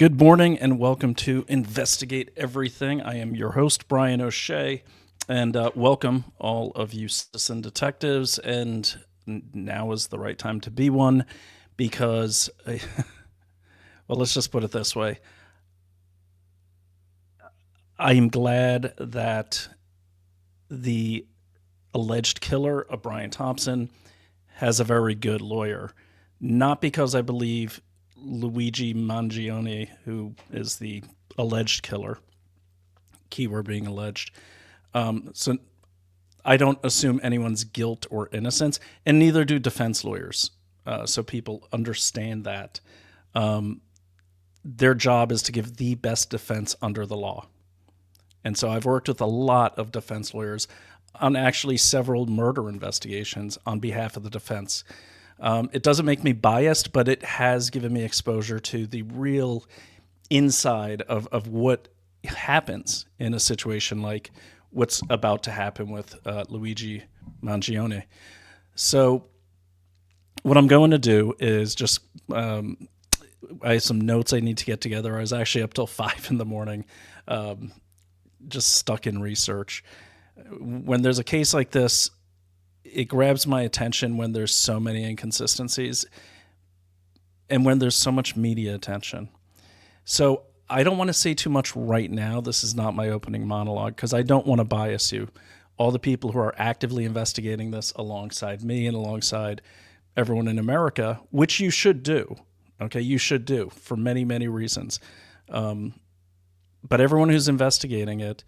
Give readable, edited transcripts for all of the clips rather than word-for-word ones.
Good morning and welcome to Investigate Everything. I am your host, Brian O'Shea, and welcome all of you citizen detectives. And now is the right time to be one because, well, let's just put it this way. I am glad that the alleged killer of Brian Thompson has a very good lawyer. Not because I believe Luigi Mangione, who is the alleged killer, keyword being alleged. So I don't assume anyone's guilt or innocence, and neither do defense lawyers. So people understand that. Their job is to give the best defense under the law. And so I've worked with a lot of defense lawyers on actually several murder investigations on behalf of the defense. It doesn't make me biased, but it has given me exposure to the real inside of what happens in a situation like what's about to happen with Luigi Mangione. So what I'm going to do is just, I have some notes I need to get together. I was actually up till 5 a.m, just stuck in research. When there's a case like this, it grabs my attention when there's so many inconsistencies and when there's so much media attention. So I don't want to say too much right now. This is not my opening monologue because I don't want to bias you. All the people who are actively investigating this alongside me and alongside everyone in America, which you should do. Okay, you should do for many, many reasons. But everyone who's investigating it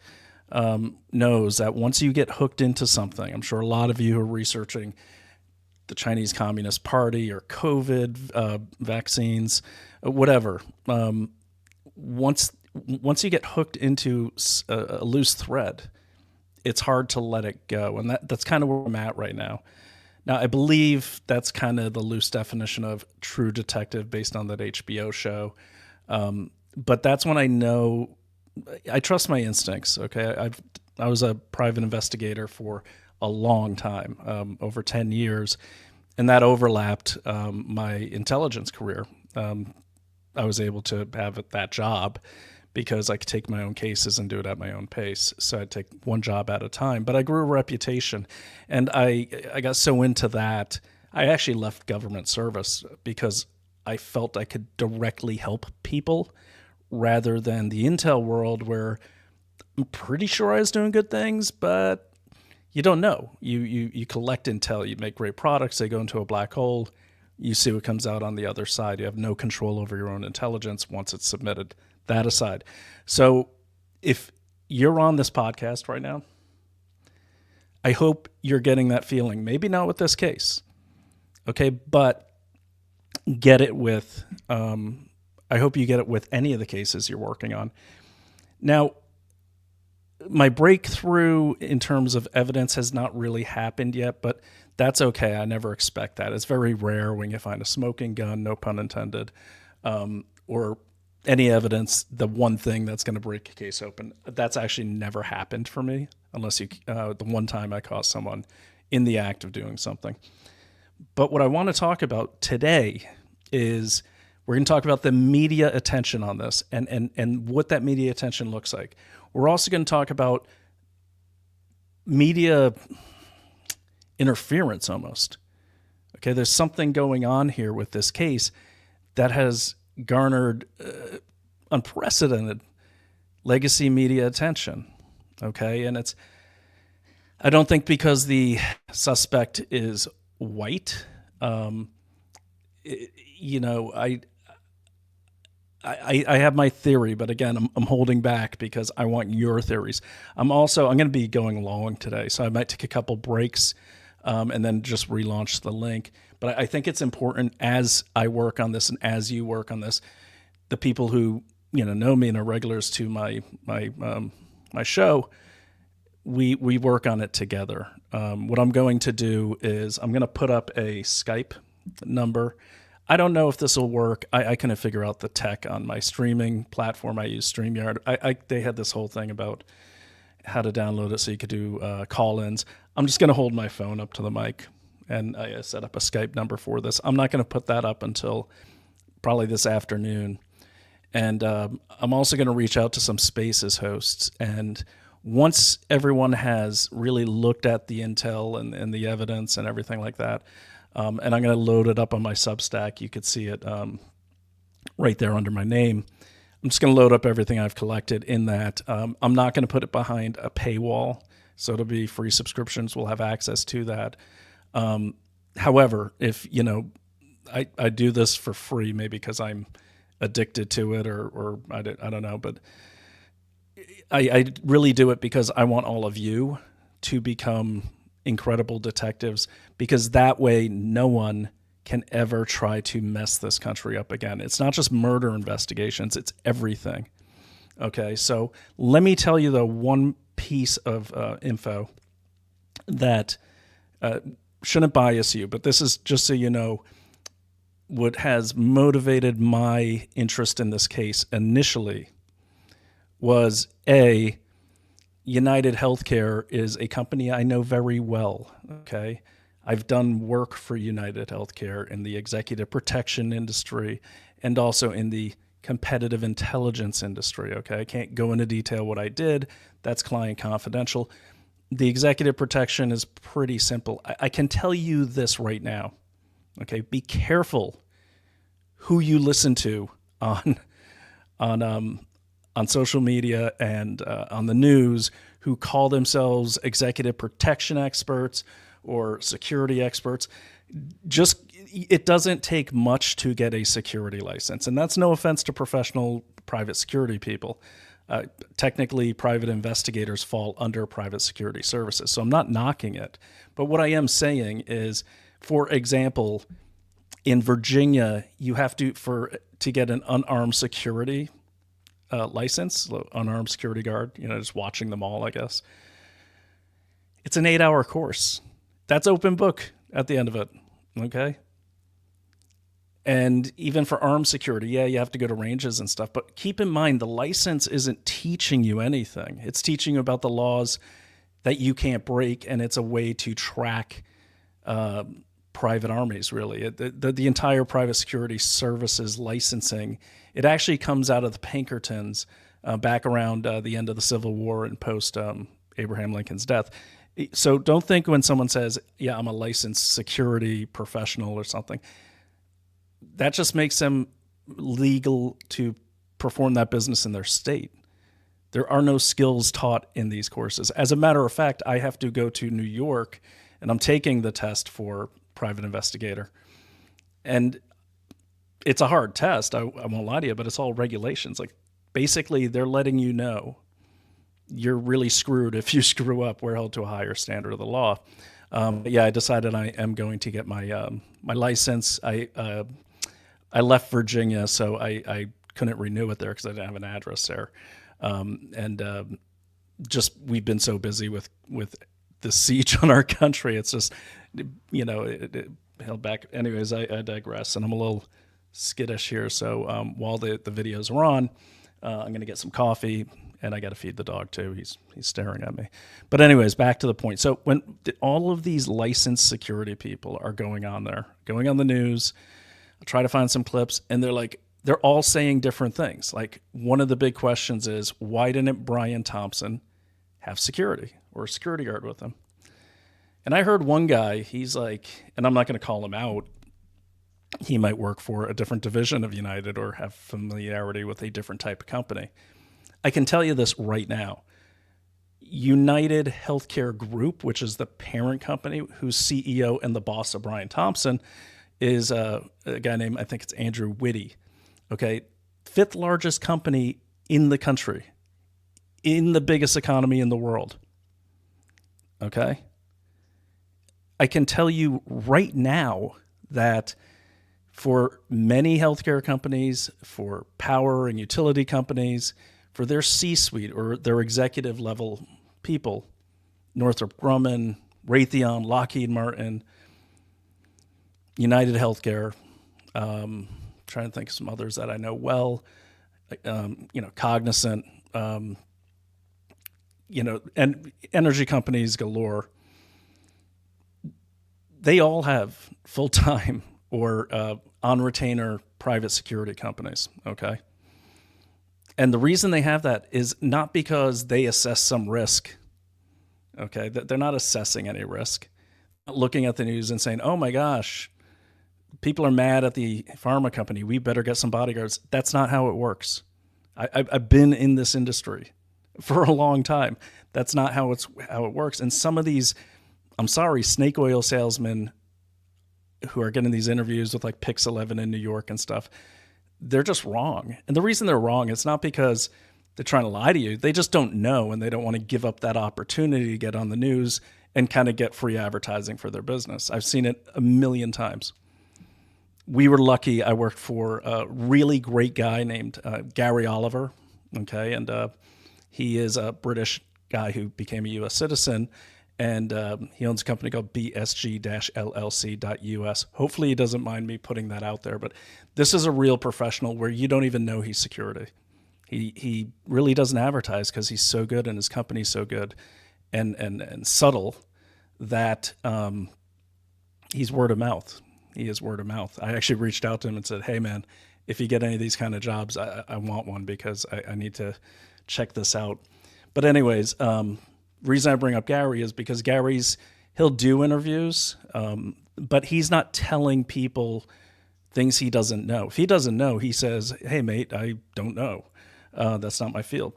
knows that once you get hooked into something, I'm sure a lot of you who are researching the Chinese Communist Party or COVID vaccines, whatever. Once you get hooked into a loose thread, it's hard to let it go, and that's kind of where I'm at right now. Now, I believe that's kind of the loose definition of true detective based on that HBO show, but that's when I know. I trust my instincts. Okay, I was a private investigator for a long time, over 10 years, and that overlapped my intelligence career. I was able to have that job because I could take my own cases and do it at my own pace. So I'd take one job at a time. But I grew a reputation, and I got so into that, I actually left government service because I felt I could directly help people rather than the intel world where I'm pretty sure I was doing good things, but you don't know. You collect intel, you make great products, they go into a black hole, you see what comes out on the other side. You have no control over your own intelligence once it's submitted. That aside. So if you're on this podcast right now, I hope you're getting that feeling. Maybe not with this case, okay, but get it with... I hope you get it with any of the cases you're working on. Now, my breakthrough in terms of evidence has not really happened yet, but that's okay. I never expect that. It's very rare when you find a smoking gun, no pun intended, or any evidence, the one thing that's going to break a case open. That's actually never happened for me, unless the one time I caught someone in the act of doing something. But what I want to talk about today is... we're going to talk about the media attention on this and what that media attention looks like. We're also going to talk about media interference almost. Okay, there's something going on here with this case that has garnered unprecedented legacy media attention. Okay, and I don't think because the suspect is white, I have my theory, but again, I'm holding back because I want your theories. I'm going to be going long today, so I might take a couple breaks and then just relaunch the link. But I think it's important as I work on this and as you work on this, the people who know me and are regulars to my show, we work on it together. What I'm going to do is I'm going to put up a Skype number. I don't know if this will work. I couldn't figure out the tech on my streaming platform. I use StreamYard. They had this whole thing about how to download it so you could do call-ins. I'm just going to hold my phone up to the mic, and I set up a Skype number for this. I'm not going to put that up until probably this afternoon. And I'm also going to reach out to some Spaces hosts. And once everyone has really looked at the intel and the evidence and everything like that, and I'm going to load it up on my Substack. You could see it right there under my name. I'm just going to load up everything I've collected in that. I'm not going to put it behind a paywall, so it'll be free subscriptions. We'll have access to that. However, if, I do this for free, maybe because I'm addicted to it or I don't know, but I really do it because I want all of you to become incredible detectives, because that way no one can ever try to mess this country up again. It's not just murder investigations, it's everything. Okay, so let me tell you the one piece of info that shouldn't bias you, but this is just so you know what has motivated my interest in this case initially was United Healthcare is a company I know very well, okay? I've done work for United Healthcare in the executive protection industry and also in the competitive intelligence industry, okay? I can't go into detail what I did. That's client confidential. The executive protection is pretty simple. I can tell you this right now, okay? Be careful who you listen to on social media and on the news, who call themselves executive protection experts or security experts. Just, it doesn't take much to get a security license. And that's no offense to professional private security people. Technically, private investigators fall under private security services. So I'm not knocking it. But what I am saying is, for example, in Virginia, you have to get an unarmed security license, unarmed security guard, just watching them all, I guess. It's an 8-hour course. That's open book at the end of it, okay? And even for armed security, you have to go to ranges and stuff. But keep in mind, the license isn't teaching you anything. It's teaching you about the laws that you can't break, and it's a way to track private armies, really. The entire private security services licensing, it actually comes out of the Pinkertons back around the end of the Civil War and post Abraham Lincoln's death. So don't think when someone says, I'm a licensed security professional or something, that just makes them legal to perform that business in their state. There are no skills taught in these courses. As a matter of fact, I have to go to New York, and I'm taking the test for private investigator. And it's a hard test, I won't lie to you, but it's all regulations. Like, basically, they're letting you know you're really screwed if you screw up. We're held to a higher standard of the law. I decided I am going to get my my license. I left Virginia, so I couldn't renew it there because I didn't have an address there. Just we've been so busy with the siege on our country. It's just, it held back. Anyways, I digress, and I'm a little skittish here. So while the videos are on, I'm going to get some coffee, and I got to feed the dog too. He's staring at me. But anyways, back to the point. So when all of these licensed security people are going on the news, I try to find some clips, and they're all saying different things. Like, one of the big questions is, why didn't Brian Thompson have security or a security guard with him? And I heard one guy, he's like, and I'm not going to call him out, he might work for a different division of United or have familiarity with a different type of company. I can tell you this right now. United Healthcare Group, which is the parent company whose CEO and the boss of Brian Thompson is a guy named, I think it's Andrew Whitty. Okay, 5th largest company in the country, in the biggest economy in the world. Okay? I can tell you right now that for many healthcare companies, for power and utility companies, for their C-suite or their executive level people, Northrop Grumman, Raytheon, Lockheed Martin, United Healthcare, trying to think of some others that I know well, Cognizant, and energy companies galore. They all have full-time or on retainer private security companies, okay? And the reason they have that is not because they assess some risk. Okay, they're not assessing any risk. Not looking at the news and saying, "Oh my gosh, people are mad at the pharma company. We better get some bodyguards." That's not how it works. I've been in this industry for a long time. That's not how it works. And some of these, I'm sorry, snake oil salesmen who are getting these interviews with like Pix 11 in New York and stuff, they're just wrong. And the reason they're wrong, it's not because they're trying to lie to you. They just don't know, and they don't want to give up that opportunity to get on the news and kind of get free advertising for their business. I've seen it a million times. We were lucky. I worked for a really great guy named Gary Oliver, okay? And he is a British guy who became a U.S. citizen, and he owns a company called bsg-llc.us. Hopefully he doesn't mind me putting that out there, but this is a real professional where you don't even know he's security. He really doesn't advertise because he's so good and his company's so good and subtle that he's word of mouth. He is word of mouth. I actually reached out to him and said, "Hey, man, if you get any of these kind of jobs, I want one because I need to check this out." But anyways, reason I bring up Gary is because he'll do interviews, but he's not telling people things he doesn't know. If he doesn't know, he says, "Hey, mate, I don't know. That's not my field."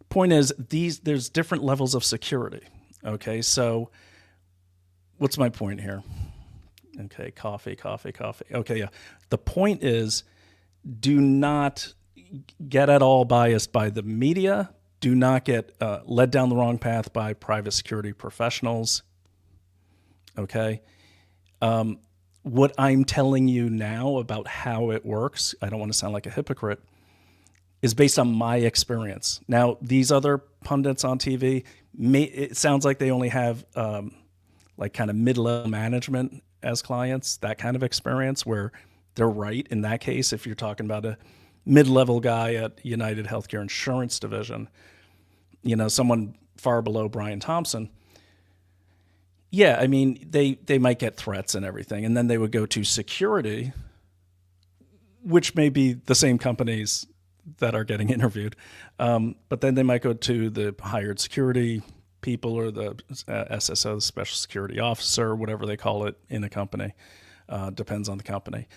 Point is, there's different levels of security. Okay, so what's my point here? Okay, coffee. Okay, yeah. The point is, do not get at all biased by the media. Do not get led down the wrong path by private security professionals. Okay? What I'm telling you now about how it works, I don't want to sound like a hypocrite, is based on my experience. Now, these other pundits on TV, it sounds like they only have like kind of mid-level management as clients, that kind of experience where they're right in that case. If you're talking about a mid-level guy at United Healthcare Insurance Division, someone far below Brian Thompson, yeah, I mean, they might get threats and everything, and then they would go to security, which may be the same companies that are getting interviewed, but then they might go to the hired security people or the SSO, the special security officer, whatever they call it in a company, depends on the company.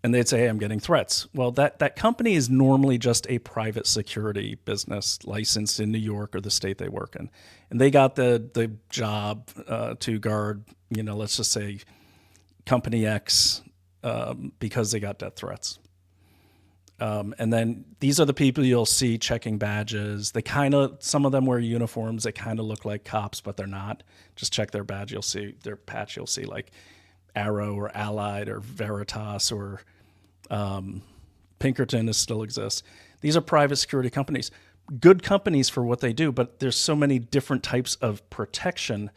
And they'd say, "Hey, I'm getting threats." Well, that company is normally just a private security business licensed in New York or the state they work in. And they got the job to guard, let's just say Company X because they got death threats. And then these are the people you'll see checking badges. Some of them wear uniforms. They kind of look like cops, but they're not. Just check their badge. You'll see their patch. You'll see like Arrow or Allied or Veritas or Pinkerton still exists. These are private security companies, good companies for what they do, but there's so many different types of protection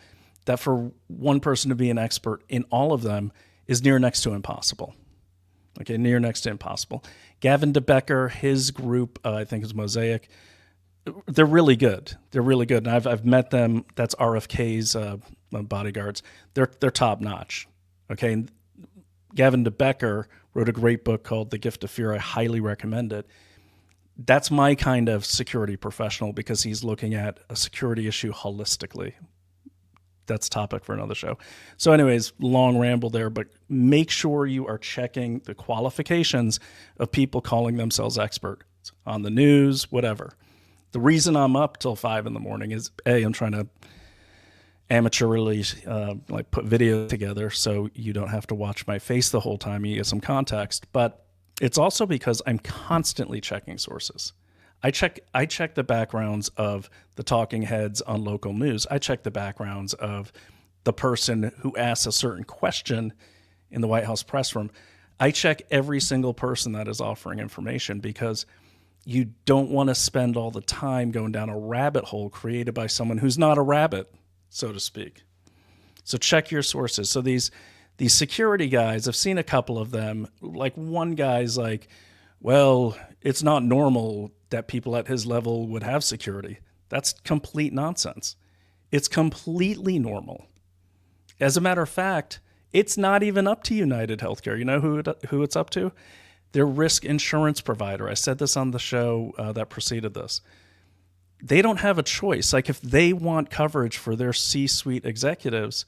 that for one person to be an expert in all of them is near next to impossible. Okay, near next to impossible. Gavin DeBecker, his group, I think is Mosaic. They're really good. They're really good, and I've met them. That's RFK's bodyguards. They're top notch. Okay, and Gavin DeBecker wrote a great book called The Gift of Fear. I highly recommend it. That's my kind of security professional because he's looking at a security issue holistically. That's a topic for another show. So anyways, long ramble there, but make sure you are checking the qualifications of people calling themselves experts on the news, whatever. The reason I'm up till 5 a.m. is I'm trying to amateurly put video together so you don't have to watch my face the whole time. You get some context, but it's also because I'm constantly checking sources. I check the backgrounds of the talking heads on local news. I check the backgrounds of the person who asks a certain question in the White House press room. I check every single person that is offering information because you don't want to spend all the time going down a rabbit hole created by someone who's not a rabbit, so to speak. So check your sources. So these security guys, I've seen a couple of them. Like one guy's like, "Well, it's not normal that people at his level would have security." That's complete nonsense. It's completely normal. As a matter of fact, it's not even up to United Healthcare. You know who it's up to? their risk insurance provider. I said this on the show that preceded this. They don't have a choice. Like if they want coverage for their C-suite executives,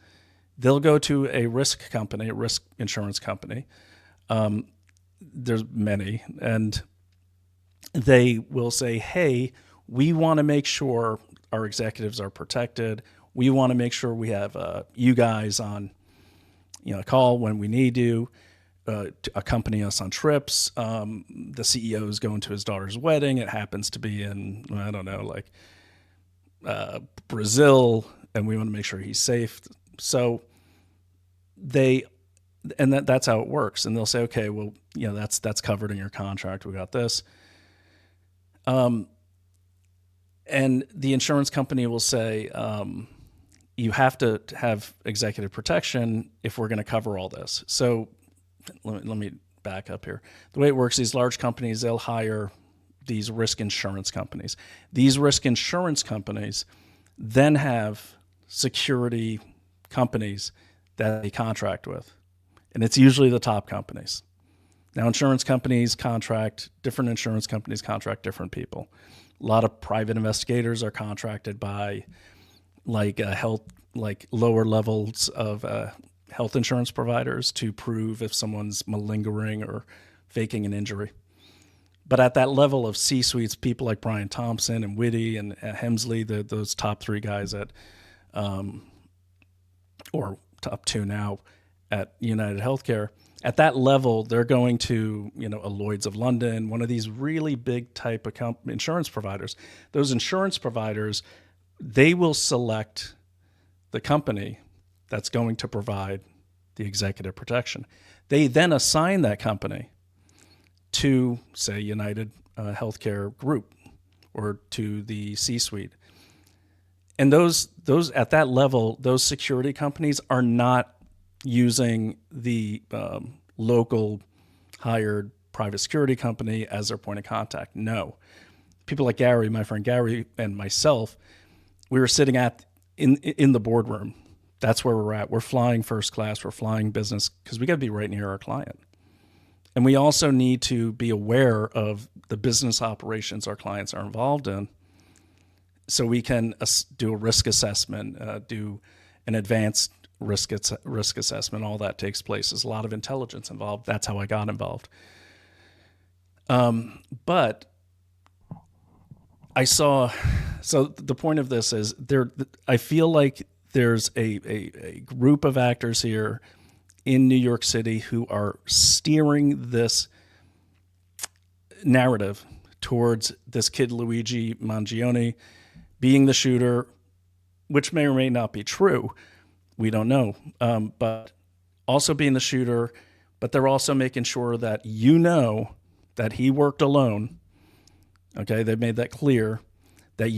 they'll go to a risk company, a risk insurance company. There's many, and they will say, hey, we want to make sure our executives are protected. We want to make sure we have you guys on a call when we need you, to accompany us on trips. The CEO is going to his daughter's wedding. It happens to be in, I don't know, like Brazil, and we want to make sure he's safe. So that's how it works. And they'll say, okay, well, that's covered in your contract. We got this. And the insurance company will say, you have to have executive protection if we're going to cover all this. So let me back up here. The way it works, these large companies, they'll hire these risk insurance companies. These risk insurance companies then have security companies that they contract with. And it's usually the top companies. Now, insurance companies contract, different insurance companies contract different people. A lot of private investigators are contracted by lower levels of health insurance providers to prove if someone's malingering or faking an injury. But at that level of C-suites, people like Brian Thompson and Whitty and Hemsley, those top three guys at, or top two now at United Healthcare, at that level, they're going to, a Lloyd's of London, one of these really big type of insurance providers. Those insurance providers, they will select the company that's going to provide the executive protection. They then assign that company to, say, United Healthcare Group or to the C-suite. And those at that level, those security companies are not using the local hired private security company as their point of contact. No. People like Gary, my friend Gary, and myself, we were sitting in the boardroom. That's where we're at. We're flying first class. We're flying business because we got to be right near our client. And we also need to be aware of the business operations our clients are involved in so we can do a risk assessment, do an advanced risk assessment. All that takes place. There's a lot of intelligence involved. That's how I got involved. But I saw, so the point of this is I feel like there's a group of actors here in New York City who are steering this narrative towards this kid, Luigi Mangione, being the shooter, which may or may not be true. We don't know. But also being the shooter, but they're also making sure that that he worked alone. Okay, they've made that clear, that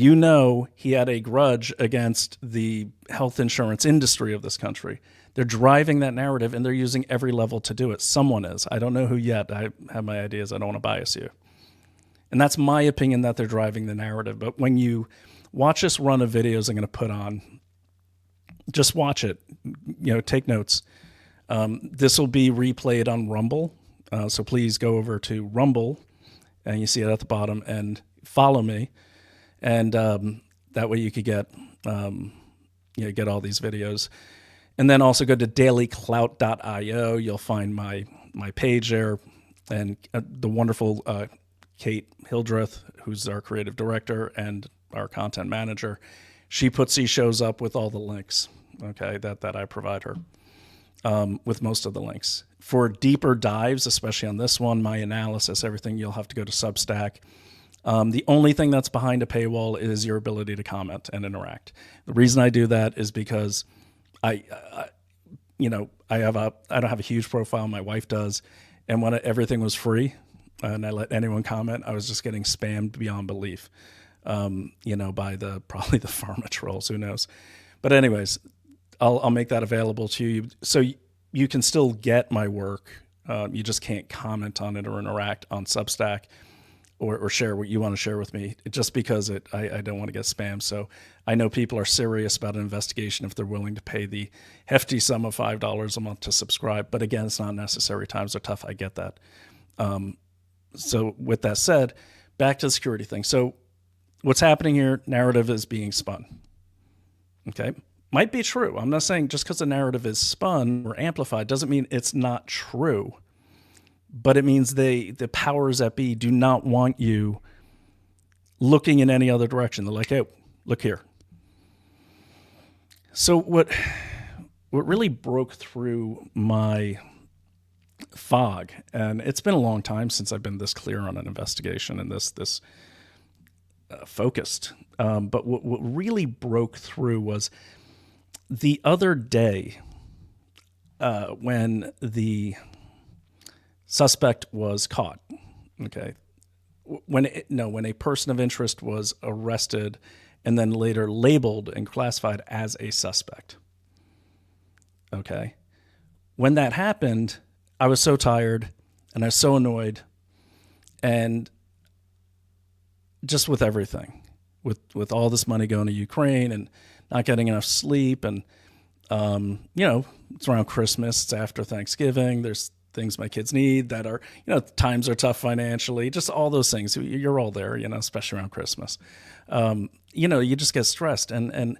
he had a grudge against the health insurance industry of this country. They're driving that narrative, and they're using every level to do it. Someone is. I don't know who yet. I have my ideas. I don't want to bias you. And that's my opinion that they're driving the narrative. But when you watch this run of videos I'm going to put on, just watch it. Take notes. This will be replayed on Rumble. So please go over to Rumble, and you see it at the bottom, and follow me. And that way you could get all these videos. And then also go to dailyclout.io. You'll find my page there, and the wonderful Kate Hildreth, who's our creative director and our content manager. She puts these shows up with all the links, okay, that I provide her, with most of the links. For deeper dives, especially on this one, my analysis, everything, you'll have to go to Substack. The only thing that's behind a paywall is your ability to comment and interact. The reason I do that is because I don't have a huge profile. My wife does. And when everything was free and I let anyone comment, I was just getting spammed beyond belief, by probably the pharma trolls, who knows. But anyways, I'll make that available to you. So you can still get my work. You just can't comment on it or interact on Substack or share what you want to share with me, just because I don't want to get spammed. So I know people are serious about an investigation if they're willing to pay the hefty sum of $5 a month to subscribe. But again, it's not necessary. Times are tough. I get that. So with that said, back to the security thing. So what's happening here, narrative is being spun. Okay. Might be true. I'm not saying just because a narrative is spun or amplified doesn't mean it's not true. But it means the powers that be do not want you looking in any other direction. They're like, hey, look here. So what really broke through my fog, and it's been a long time since I've been this clear on an investigation and this focused. But what really broke through was the other day when the suspect was caught. Okay, when a person of interest was arrested and then later labeled and classified as a suspect. Okay, when that happened, I was so tired and I was so annoyed, and just with everything, with all this money going to Ukraine and not getting enough sleep, and it's around Christmas, it's after Thanksgiving, there's things my kids need that are, times are tough financially, just all those things. You're all there, especially around Christmas. You just get stressed. And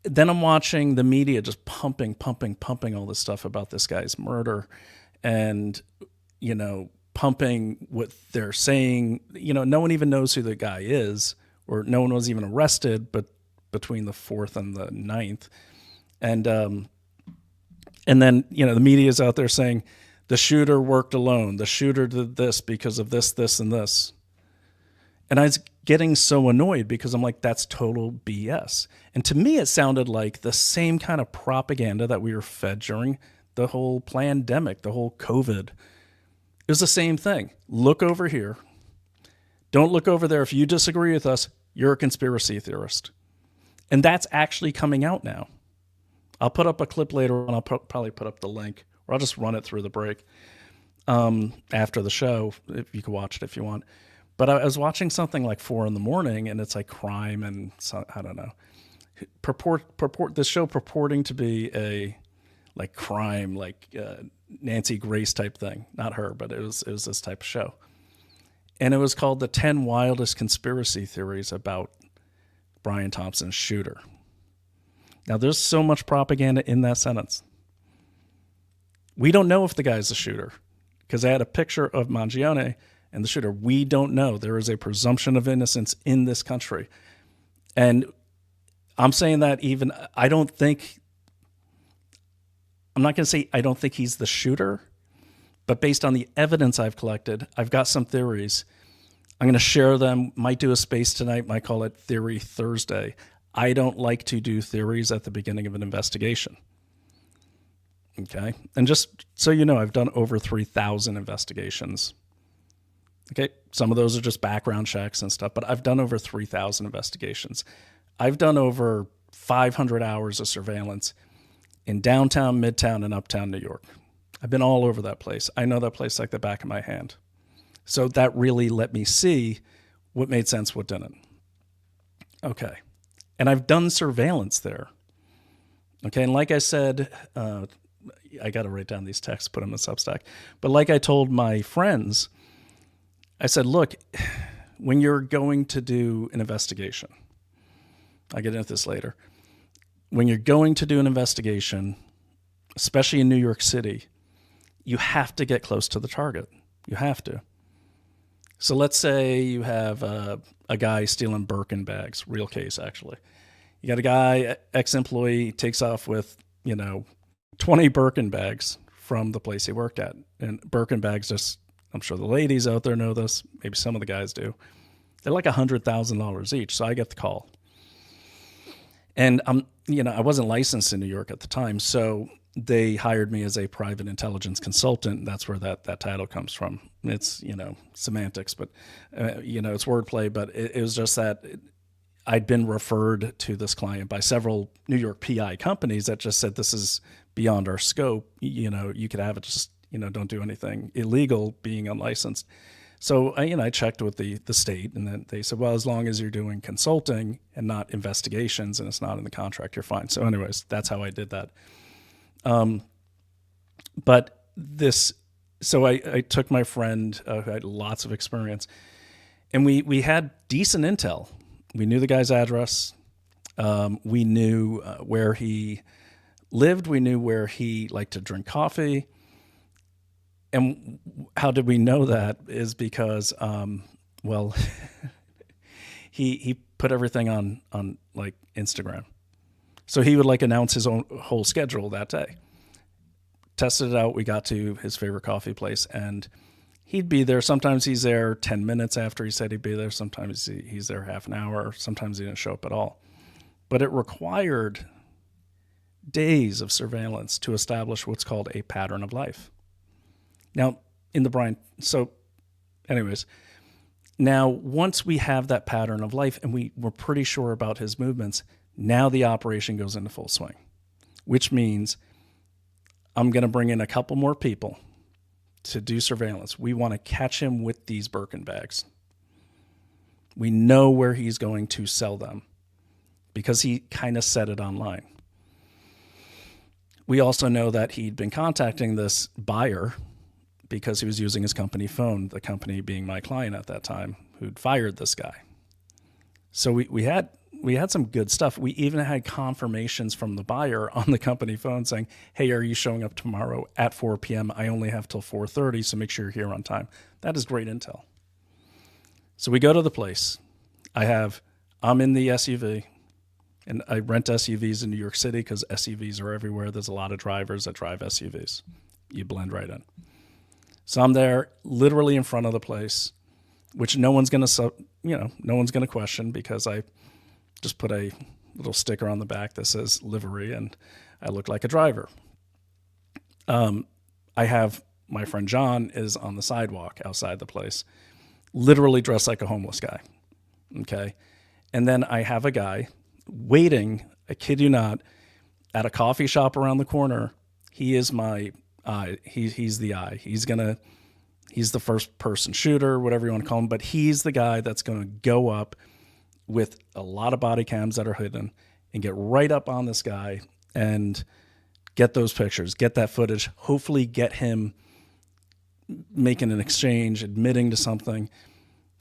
then I'm watching the media just pumping all this stuff about this guy's murder, and, pumping what they're saying. No one even knows who the guy is, or no one was even arrested, but between the 4th and the 9th. And then, the media is out there saying the shooter worked alone. The shooter did this because of this, this, and this. And I was getting so annoyed because I'm like, that's total BS. And to me, it sounded like the same kind of propaganda that we were fed during the whole pandemic, the whole COVID. It was the same thing. Look over here. Don't look over there. If you disagree with us, you're a conspiracy theorist. And that's actually coming out now. I'll put up a clip later on. I'll probably put up the link, or I'll just run it through the break after the show, if you can watch it if you want. But I was watching something like 4 a.m, and it's like crime and I don't know. This show purporting to be a like crime, like Nancy Grace type thing. Not her, but it was this type of show. And it was called The 10 Wildest Conspiracy Theories About Brian Thompson's Shooter. Now, there's so much propaganda in that sentence. We don't know if the guy's the shooter because I had a picture of Mangione and the shooter. We don't know. There is a presumption of innocence in this country. And I'm saying that I'm not going to say I don't think he's the shooter, but based on the evidence I've collected, I've got some theories. I'm going to share them. Might do a space tonight. Might call it Theory Thursday. I don't like to do theories at the beginning of an investigation. Okay. And just so you know, I've done over 3,000 investigations. Okay. Some of those are just background checks and stuff, but I've done over 3,000 investigations. I've done over 500 hours of surveillance in downtown, midtown, and uptown New York. I've been all over that place. I know that place like the back of my hand. So that really let me see what made sense, what didn't. Okay. And I've done surveillance there. Okay, and like I said, I got to write down these texts, put them in Substack. But like I told my friends, I said, look, when you're going to do an investigation, I'll get into this later. When you're going to do an investigation, especially in New York City, you have to get close to the target. You have to. So let's say you have a guy stealing Birkin bags, real case actually. You got a guy, ex-employee, takes off with, 20 Birkin bags from the place he worked at. And Birkin bags, I'm sure the ladies out there know this, maybe some of the guys do. They're like $100,000 each. So I get the call. And I wasn't licensed in New York at the time, so they hired me as a private intelligence consultant. That's where that title comes from. It's, semantics, but, it's wordplay. But it was just that I'd been referred to this client by several New York PI companies that just said, this is beyond our scope. You could have it, just, don't do anything illegal being unlicensed. So I checked with the state, and then they said, well, as long as you're doing consulting and not investigations and it's not in the contract, you're fine. So anyways, that's how I did that. But this So I took my friend who had lots of experience, and we had decent intel. We knew the guy's address. We knew where he lived. We knew where he liked to drink coffee. And how did we know that? Is because, well, he put everything on like Instagram. So he would like announce his own whole schedule that day. Tested it out. We got to his favorite coffee place, and he'd be there. Sometimes he's there 10 minutes after he said he'd be there. Sometimes he's there half an hour. Sometimes he didn't show up at all. But it required days of surveillance to establish what's called a pattern of life. Now, in the Brian, so anyways, now once we have that pattern of life and we're pretty sure about his movements, now the operation goes into full swing, which means I'm going to bring in a couple more people to do surveillance. We want to catch him with these Birkin bags. We know where he's going to sell them because he kind of said it online. We also know that he'd been contacting this buyer because he was using his company phone, the company being my client at that time, who'd fired this guy. So we had some good stuff. We even had confirmations from the buyer on the company phone saying, hey, are you showing up tomorrow at 4 p.m.? I only have till 4:30, so make sure you're here on time. That is great intel. So we go to the place. I'm in the SUV, and I rent SUVs in New York City because SUVs are everywhere. There's a lot of drivers that drive SUVs. You blend right in. So I'm there literally in front of the place, which no one's going to question because I just put a little sticker on the back that says livery and I look like a driver. I have my friend John is on the sidewalk outside the place, literally dressed like a homeless guy. Okay. And then I have a guy waiting, I kid you not, at a coffee shop around the corner. He is my eye. He's the eye. He's the first person shooter, whatever you want to call him, but he's the guy that's going to go up with a lot of body cams that are hidden and get right up on this guy and get those pictures, get that footage, hopefully get him making an exchange, admitting to something.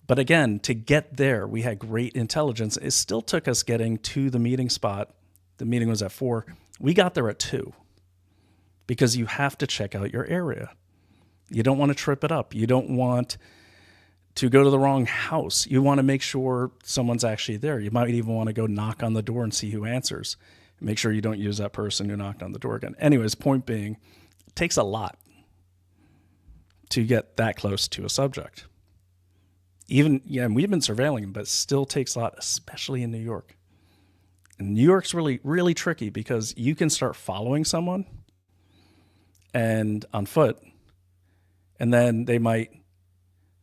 But again, to get there, we had great intelligence. It still took us getting to the meeting spot. The meeting was at 4. We got there at 2 because you have to check out your area. You don't want to trip it up. You don't want to go to the wrong house. You want to make sure someone's actually there. You might even want to go knock on the door and see who answers. Make sure you don't use that person who knocked on the door again. Anyways, point being, it takes a lot to get that close to a subject. We've been surveilling him, but it still takes a lot, especially in New York. And New York's really, really tricky because you can start following someone and on foot, and then they might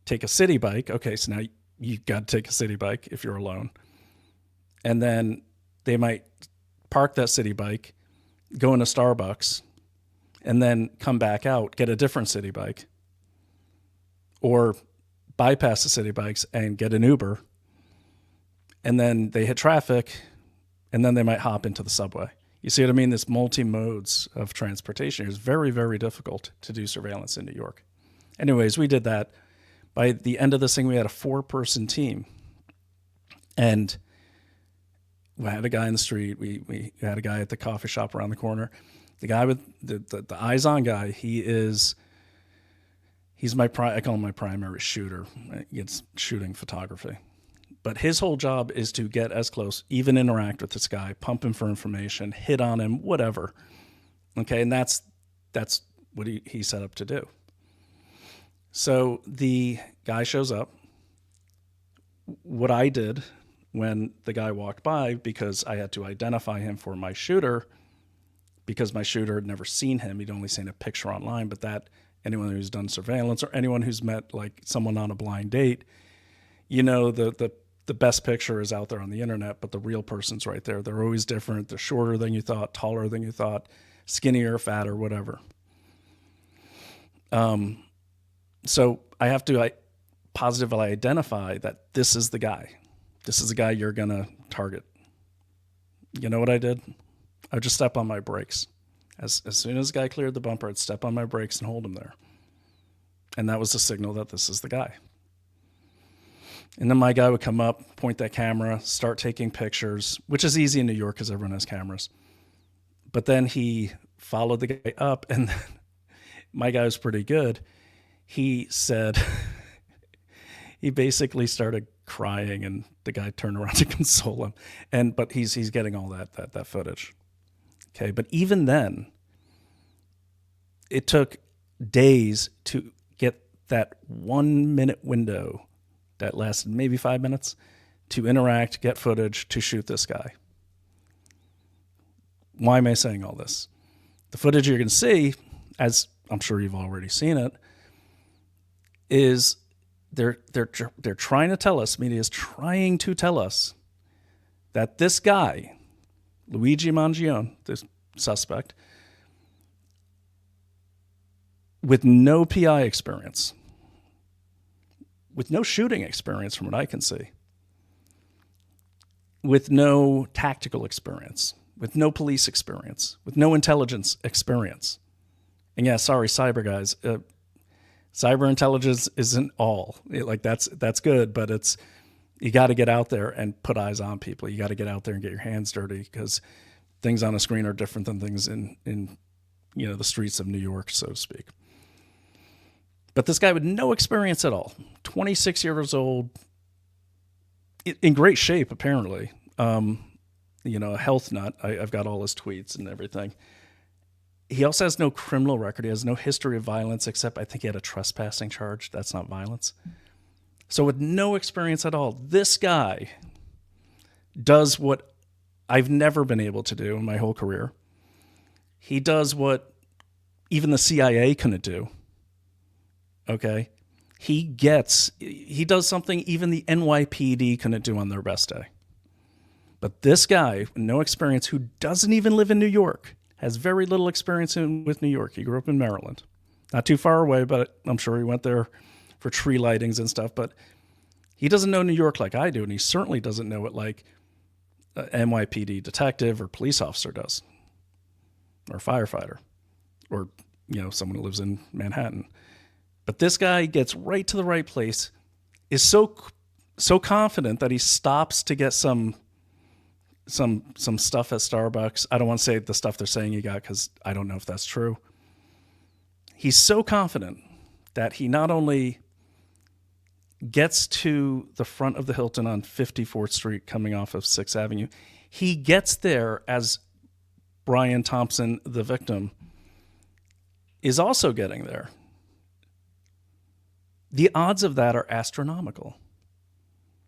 take a city bike. Okay, so now you got to take a city bike if you're alone. And then they might park that city bike, go into Starbucks, and then come back out, get a different city bike, or bypass the city bikes and get an Uber. And then they hit traffic, and then they might hop into the subway. You see what I mean? This multi-modes of transportation is very, very difficult to do surveillance in New York. Anyways, we did that. By the end of this thing, we had a 4-person team. And we had a guy in the street. We had a guy at the coffee shop around the corner. The guy with the eyes on guy, he's I call him my primary shooter. It's shooting photography. But his whole job is to get as close, even interact with this guy, pump him for information, hit on him, whatever. Okay, and that's what he set up to do. So the guy shows up. What I did when the guy walked by, because I had to identify him for my shooter, because my shooter had never seen him, he'd only seen a picture online, but that anyone who's done surveillance or anyone who's met like someone on a blind date, the best picture is out there on the internet, but the real person's right there. They're always different. They're shorter than you thought, taller than you thought, skinnier, fatter, whatever. So I have to positively identify that this is the guy. This is the guy you're going to target. You know what I did? I would just step on my brakes. As soon as the guy cleared the bumper, I'd step on my brakes and hold him there. And that was the signal that this is the guy. And then my guy would come up, point that camera, start taking pictures, which is easy in New York because everyone has cameras. But then he followed the guy up, and then my guy was pretty good. He said, he basically started crying, and the guy turned around to console him. But he's getting all that footage. Okay, but even then, it took days to get that 1 minute window that lasted maybe 5 minutes to interact, get footage, to shoot this guy. Why am I saying all this? The footage you're going to see, as I'm sure you've already seen it, is they're trying to tell us, media is trying to tell us that this guy, Luigi Mangione, this suspect, with no PI experience, with no shooting experience from what I can see, with no tactical experience, with no police experience, with no intelligence experience. And yeah, sorry, cyber guys, cyber intelligence isn't all. That's good, but it's, you got to get out there and put eyes on people. You got to get out there and get your hands dirty, because things on a screen are different than things in the streets of New York, so to speak. But this guy with no experience at all, 26 years old, in great shape, apparently. A health nut. I've got all his tweets and everything. He also has no criminal record. He has no history of violence, except I think he had a trespassing charge. That's not violence. So with no experience at all, this guy does what I've never been able to do in my whole career. He does what even the CIA couldn't do. Okay? He does something even the NYPD couldn't do on their best day. But this guy, with no experience, who doesn't even live in New York, has very little experience with New York. He grew up in Maryland. Not too far away, but I'm sure he went there for tree lightings and stuff. But he doesn't know New York like I do, and he certainly doesn't know it like an NYPD detective or police officer does, or firefighter, or someone who lives in Manhattan. But this guy gets right to the right place, is so confident that he stops to get some stuff at Starbucks. I don't want to say the stuff they're saying he got, because I don't know if that's true. He's so confident that he not only gets to the front of the Hilton on 54th Street coming off of 6th Avenue, he gets there as Brian Thompson, the victim, is also getting there. The odds of that are astronomical.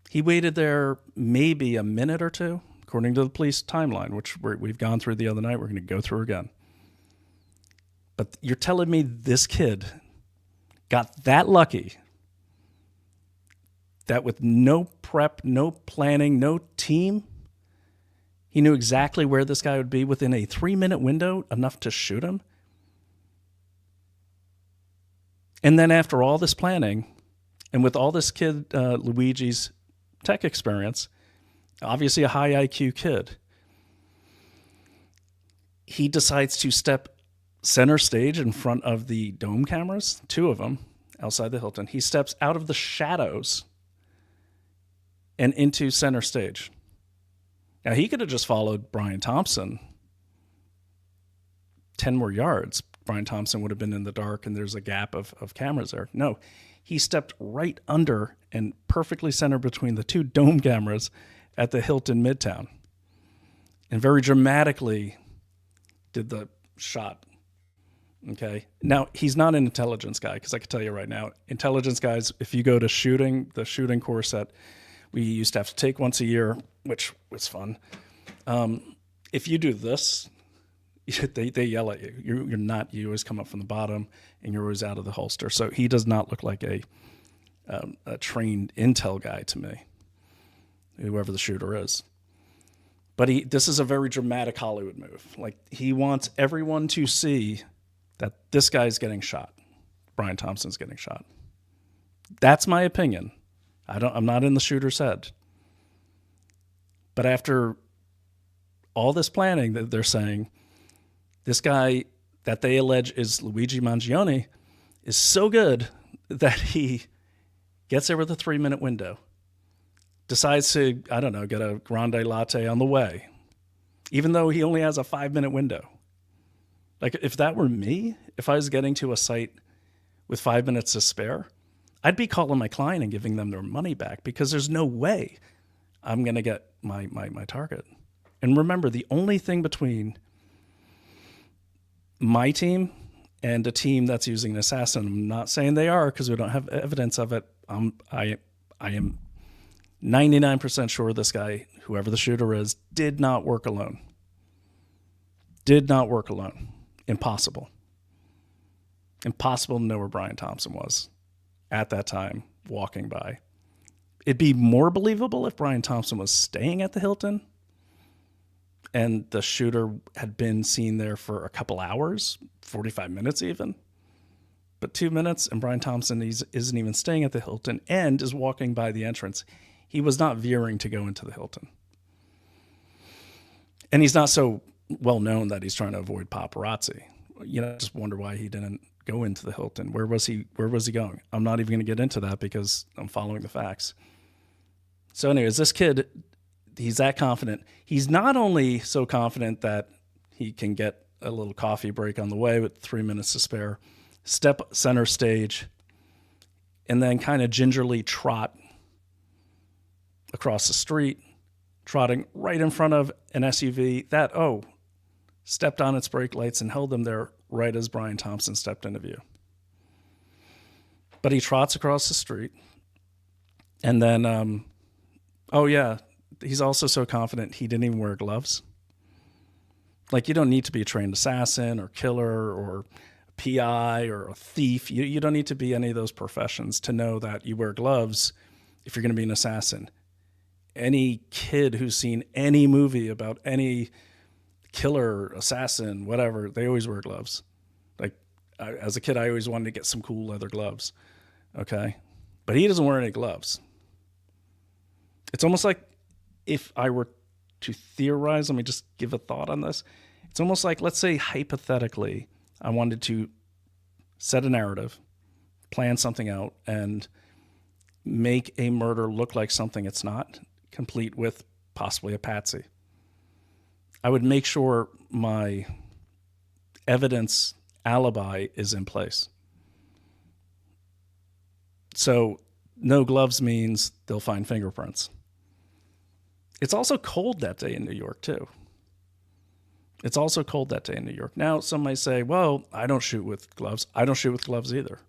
He waited there maybe a minute or two, according to the police timeline, which we've gone through the other night. We're going to go through again. But you're telling me this kid got that lucky, that with no prep, no planning, no team, he knew exactly where this guy would be within a 3-minute window, enough to shoot him? And then after all this planning, and with all this kid, Luigi's tech experience, obviously a high IQ kid, he decides to step center stage in front of the dome cameras, 2 of them outside the Hilton. He steps out of the shadows and into center stage. Now, he could have just followed Brian Thompson 10 more yards. Brian Thompson would have been in the dark, and there's a gap of cameras there. No, he stepped right under and perfectly centered between the 2 dome cameras at the Hilton Midtown, and very dramatically did the shot. Okay. Now, he's not an intelligence guy, because I can tell you right now, intelligence guys, if you go to the shooting course that we used to have to take once a year, which was fun, if you do this, they yell at you. You're not. You always come up from the bottom, and you're always out of the holster. So he does not look like a trained intel guy to me, whoever the shooter is. But this is a very dramatic Hollywood move. Like, he wants everyone to see that this guy's getting shot. Brian Thompson's getting shot. That's my opinion. I'm not in the shooter's head. But after all this planning that they're saying, this guy that they allege is Luigi Mangione is so good that he gets there with a 3-minute window, decides to, I don't know, get a grande latte on the way, even though he only has a 5-minute window. Like, if that were me, if I was getting to a site with 5 minutes to spare, I'd be calling my client and giving them their money back, because there's no way I'm going to get my target. And remember, the only thing between my team and a team that's using an assassin, I'm not saying they are because we don't have evidence of it. I am 99% sure this guy, whoever the shooter is, did not work alone. Did not work alone. Impossible. Impossible to know where Brian Thompson was at that time, walking by. It'd be more believable if Brian Thompson was staying at the Hilton and the shooter had been seen there for a couple hours, 45 minutes even. But 2 minutes, and Brian Thompson isn't even staying at the Hilton and is walking by the entrance. He was not veering to go into the Hilton. And he's not so well known that he's trying to avoid paparazzi. You know, I just wonder why he didn't go into the Hilton. Where was he going? I'm not even going to get into that because I'm following the facts. So anyways, this kid, he's that confident. He's not only so confident that he can get a little coffee break on the way with 3 minutes to spare, step center stage, and then kind of gingerly trot across the street, trotting right in front of an SUV that, stepped on its brake lights and held them there right as Brian Thompson stepped into view. But he trots across the street, and then, he's also so confident he didn't even wear gloves. Like, you don't need to be a trained assassin or killer or PI or a thief. You don't need to be any of those professions to know that you wear gloves if you're going to be an assassin. Any kid who's seen any movie about any killer, assassin, whatever, they always wear gloves. Like, as a kid, I always wanted to get some cool leather gloves. Okay? But he doesn't wear any gloves. It's almost like, if I were to theorize, let me just give a thought on this. It's almost like, let's say hypothetically, I wanted to set a narrative, plan something out, and make a murder look like something it's not, complete with possibly a patsy. I would make sure my evidence alibi is in place. So no gloves means they'll find fingerprints. It's also cold that day in New York, too. It's also cold that day in New York. Now, some might say, well, I don't shoot with gloves. I don't shoot with gloves either.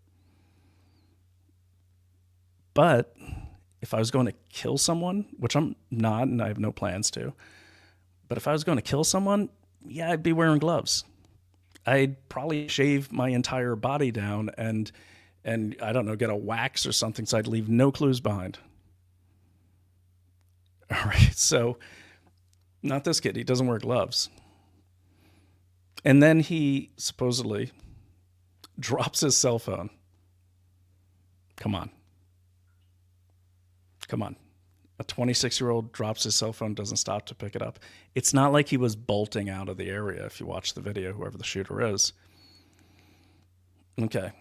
But if I was going to kill someone, which I'm not, and I have no plans to, but if I was going to kill someone, yeah, I'd be wearing gloves. I'd probably shave my entire body down and I don't know, get a wax or something so I'd leave no clues behind. All right, so not this kid. He doesn't wear gloves. And then he supposedly drops his cell phone. Come on. A 26-year-old drops his cell phone, doesn't stop to pick it up. It's not like he was bolting out of the area, if you watch the video, whoever the shooter is. Okay.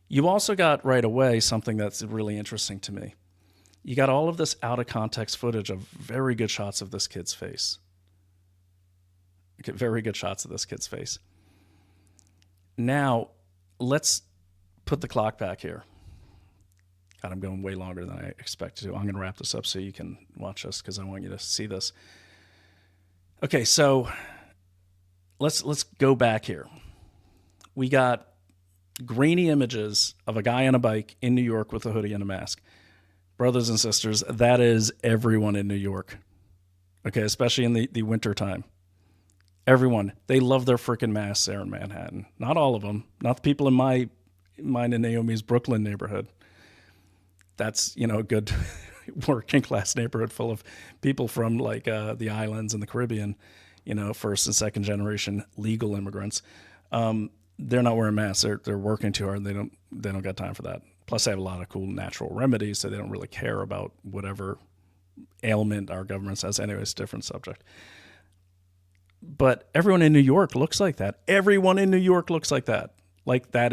You also got right away something that's really interesting to me. You got all of this out-of-context footage of very good shots of this kid's face. Okay, very good shots of this kid's face. Now, let's put the clock back here. God, I'm going way longer than I expected to. I'm going to wrap this up so you can watch this because I want you to see this. Okay, so let's go back here. We got grainy images of a guy on a bike in New York with a hoodie and a mask. Brothers and sisters, that is everyone in New York. Okay, especially in the winter time. Everyone, they love their freaking masks there in Manhattan. Not all of them. Not the people in mine and Naomi's Brooklyn neighborhood. That's, a good working class neighborhood full of people from like the islands and the Caribbean, first and second generation legal immigrants. They're not wearing masks. They're working too hard. They don't got time for that. Plus, they have a lot of cool natural remedies, so they don't really care about whatever ailment our government says. Anyways, different subject. But everyone in New York looks like that. Everyone in New York looks like that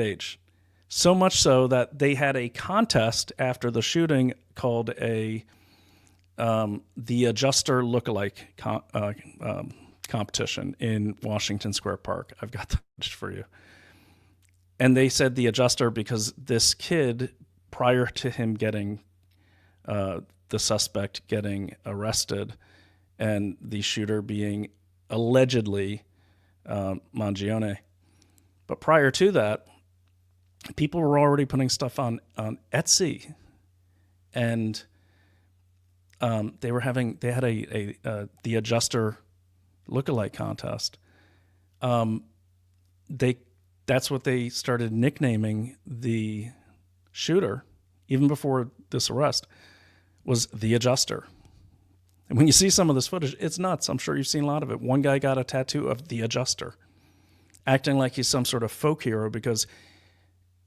age. So much so that they had a contest after the shooting called the Adjuster Lookalike competition in Washington Square Park. I've got the footage for you. And they said the Adjuster because this kid, prior to him getting the suspect getting arrested and the shooter being allegedly Mangione, but prior to that, people were already putting stuff on Etsy, and they had the Adjuster lookalike contest. That's what they started nicknaming the shooter, even before this arrest, was the Adjuster. And when you see some of this footage, it's nuts. I'm sure you've seen a lot of it. One guy got a tattoo of the Adjuster, acting like he's some sort of folk hero because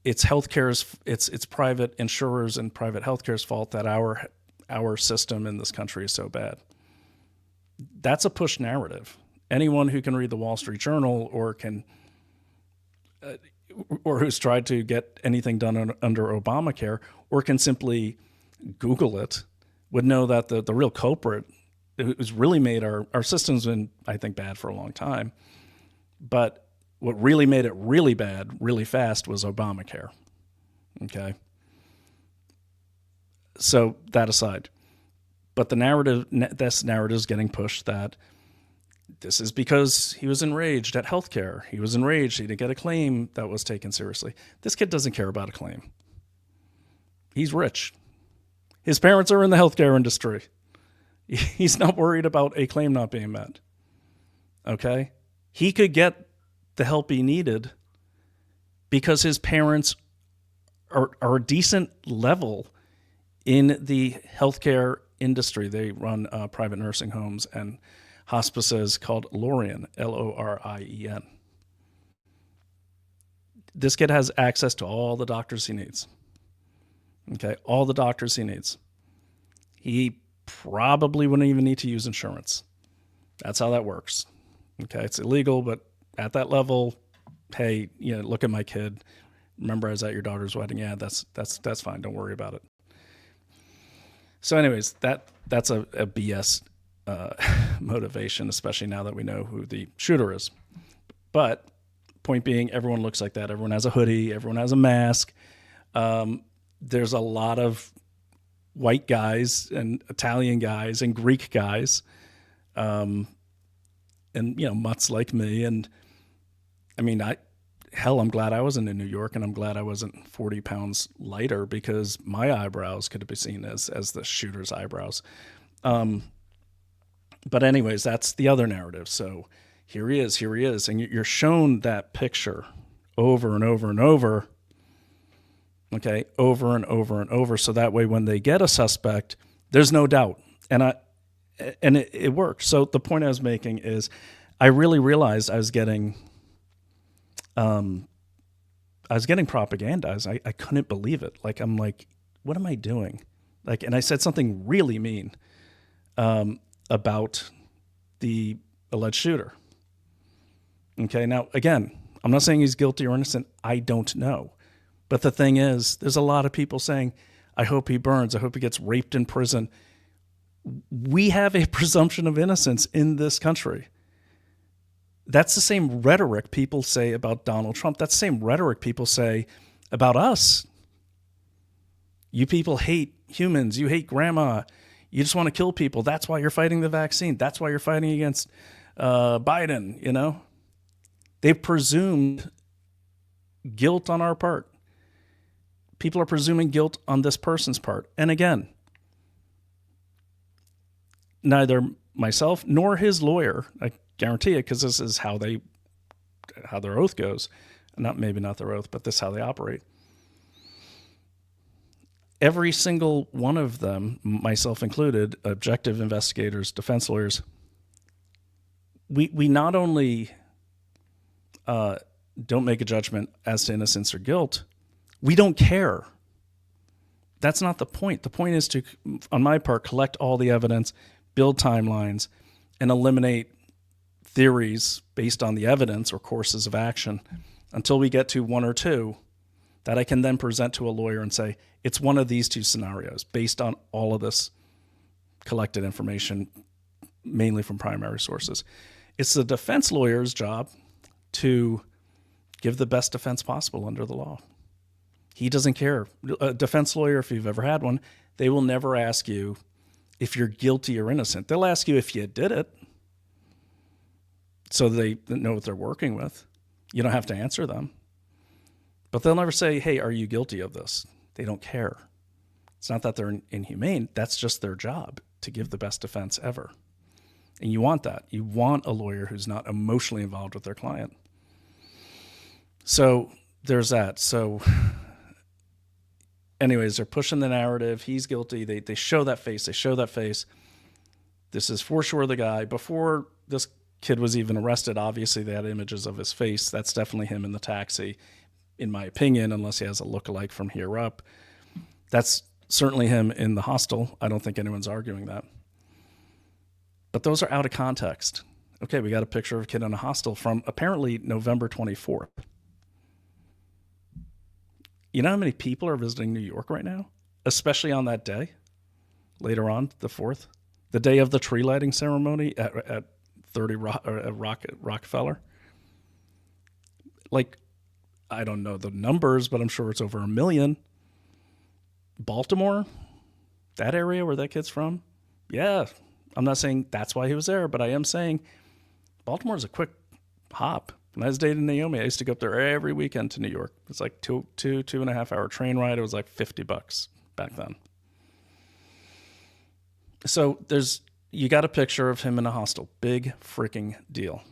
it's healthcare's, it's private insurers and private healthcare's fault that our system in this country is so bad. That's a push narrative. Anyone who can read the Wall Street Journal or who's tried to get anything done under Obamacare or can simply Google it would know that the real culprit who's really made our system's been, I think, bad for a long time. But what really made it really bad, really fast, was Obamacare. Okay? So that aside. But this narrative is getting pushed that this is because he was enraged at healthcare. He was enraged. He didn't get a claim that was taken seriously. This kid doesn't care about a claim. He's rich. His parents are in the healthcare industry. He's not worried about a claim not being met. Okay? He could get the help he needed because his parents are a decent level in the healthcare industry. They run private nursing homes and hospices called Lorien, Lorien. This kid has access to all the doctors he needs. Okay, all the doctors he needs. He probably wouldn't even need to use insurance. That's how that works. Okay, it's illegal, but at that level, hey, look at my kid. Remember, I was at your daughter's wedding. Yeah, that's fine. Don't worry about it. So, anyways, that's a BS motivation, especially now that we know who the shooter is. But point being, everyone looks like that. Everyone has a hoodie. Everyone has a mask. There's a lot of white guys and Italian guys and Greek guys, and mutts like me. And I mean, I'm glad I wasn't in New York, and I'm glad I wasn't 40 pounds lighter because my eyebrows could be seen as the shooter's eyebrows. But anyways, that's the other narrative. So here he is, and you're shown that picture over and over and over. Okay, over and over and over. So that way, when they get a suspect, there's no doubt, and it worked. So the point I was making is, I really realized I was getting propagandized. I couldn't believe it. Like, I'm like, what am I doing? Like, and I said something really mean about the alleged shooter. Okay, now again, I'm not saying he's guilty or innocent. I don't know. But the thing is, there's a lot of people saying, I hope he burns. I hope he gets raped in prison. We have a presumption of innocence in this country. That's the same rhetoric people say about Donald Trump. That's the same rhetoric people say about us. You people hate humans. You hate grandma. You just want to kill people. That's why you're fighting the vaccine. That's why you're fighting against Biden, They've presumed guilt on our part. People are presuming guilt on this person's part. And again, neither myself nor his lawyer, I guarantee it, because this is how their oath goes. Maybe not their oath, but this is how they operate. Every single one of them, myself included, objective investigators, defense lawyers, we not only don't make a judgment as to innocence or guilt, we don't care. That's not the point. The point is to, on my part, collect all the evidence, build timelines, and eliminate theories based on the evidence or courses of action until we get to one or two that I can then present to a lawyer and say, it's one of these two scenarios based on all of this collected information, mainly from primary sources. It's the defense lawyer's job to give the best defense possible under the law. He doesn't care. A defense lawyer, if you've ever had one, they will never ask you if you're guilty or innocent. They'll ask you if you did it, so they know what they're working with. You don't have to answer them. But they'll never say, hey, are you guilty of this? They don't care. It's not that they're inhumane. That's just their job, to give the best defense ever. And you want that. You want a lawyer who's not emotionally involved with their client. So there's that. So anyways, they're pushing the narrative. He's guilty. They show that face. They show that face. This is for sure the guy. Before this kid was even arrested, obviously they had images of his face. That's definitely him in the taxi, in my opinion, unless he has a lookalike from here up. That's certainly him in the hostel. I don't think anyone's arguing that. But those are out of context. Okay, we got a picture of a kid in a hostel from apparently November 24th. You know how many people are visiting New York right now? Especially on that day, later on, the 4th, the day of the tree lighting ceremony at 30 Rockefeller. Like, I don't know the numbers, but I'm sure it's over 1 million. Baltimore, that area where that kid's from, yeah. I'm not saying that's why he was there, but I am saying Baltimore's a quick hop. When I was dating Naomi, I used to go up there every weekend to New York. It's like two and a half hour train ride. It was like $50 back then. So you got a picture of him in a hostel. Big freaking deal.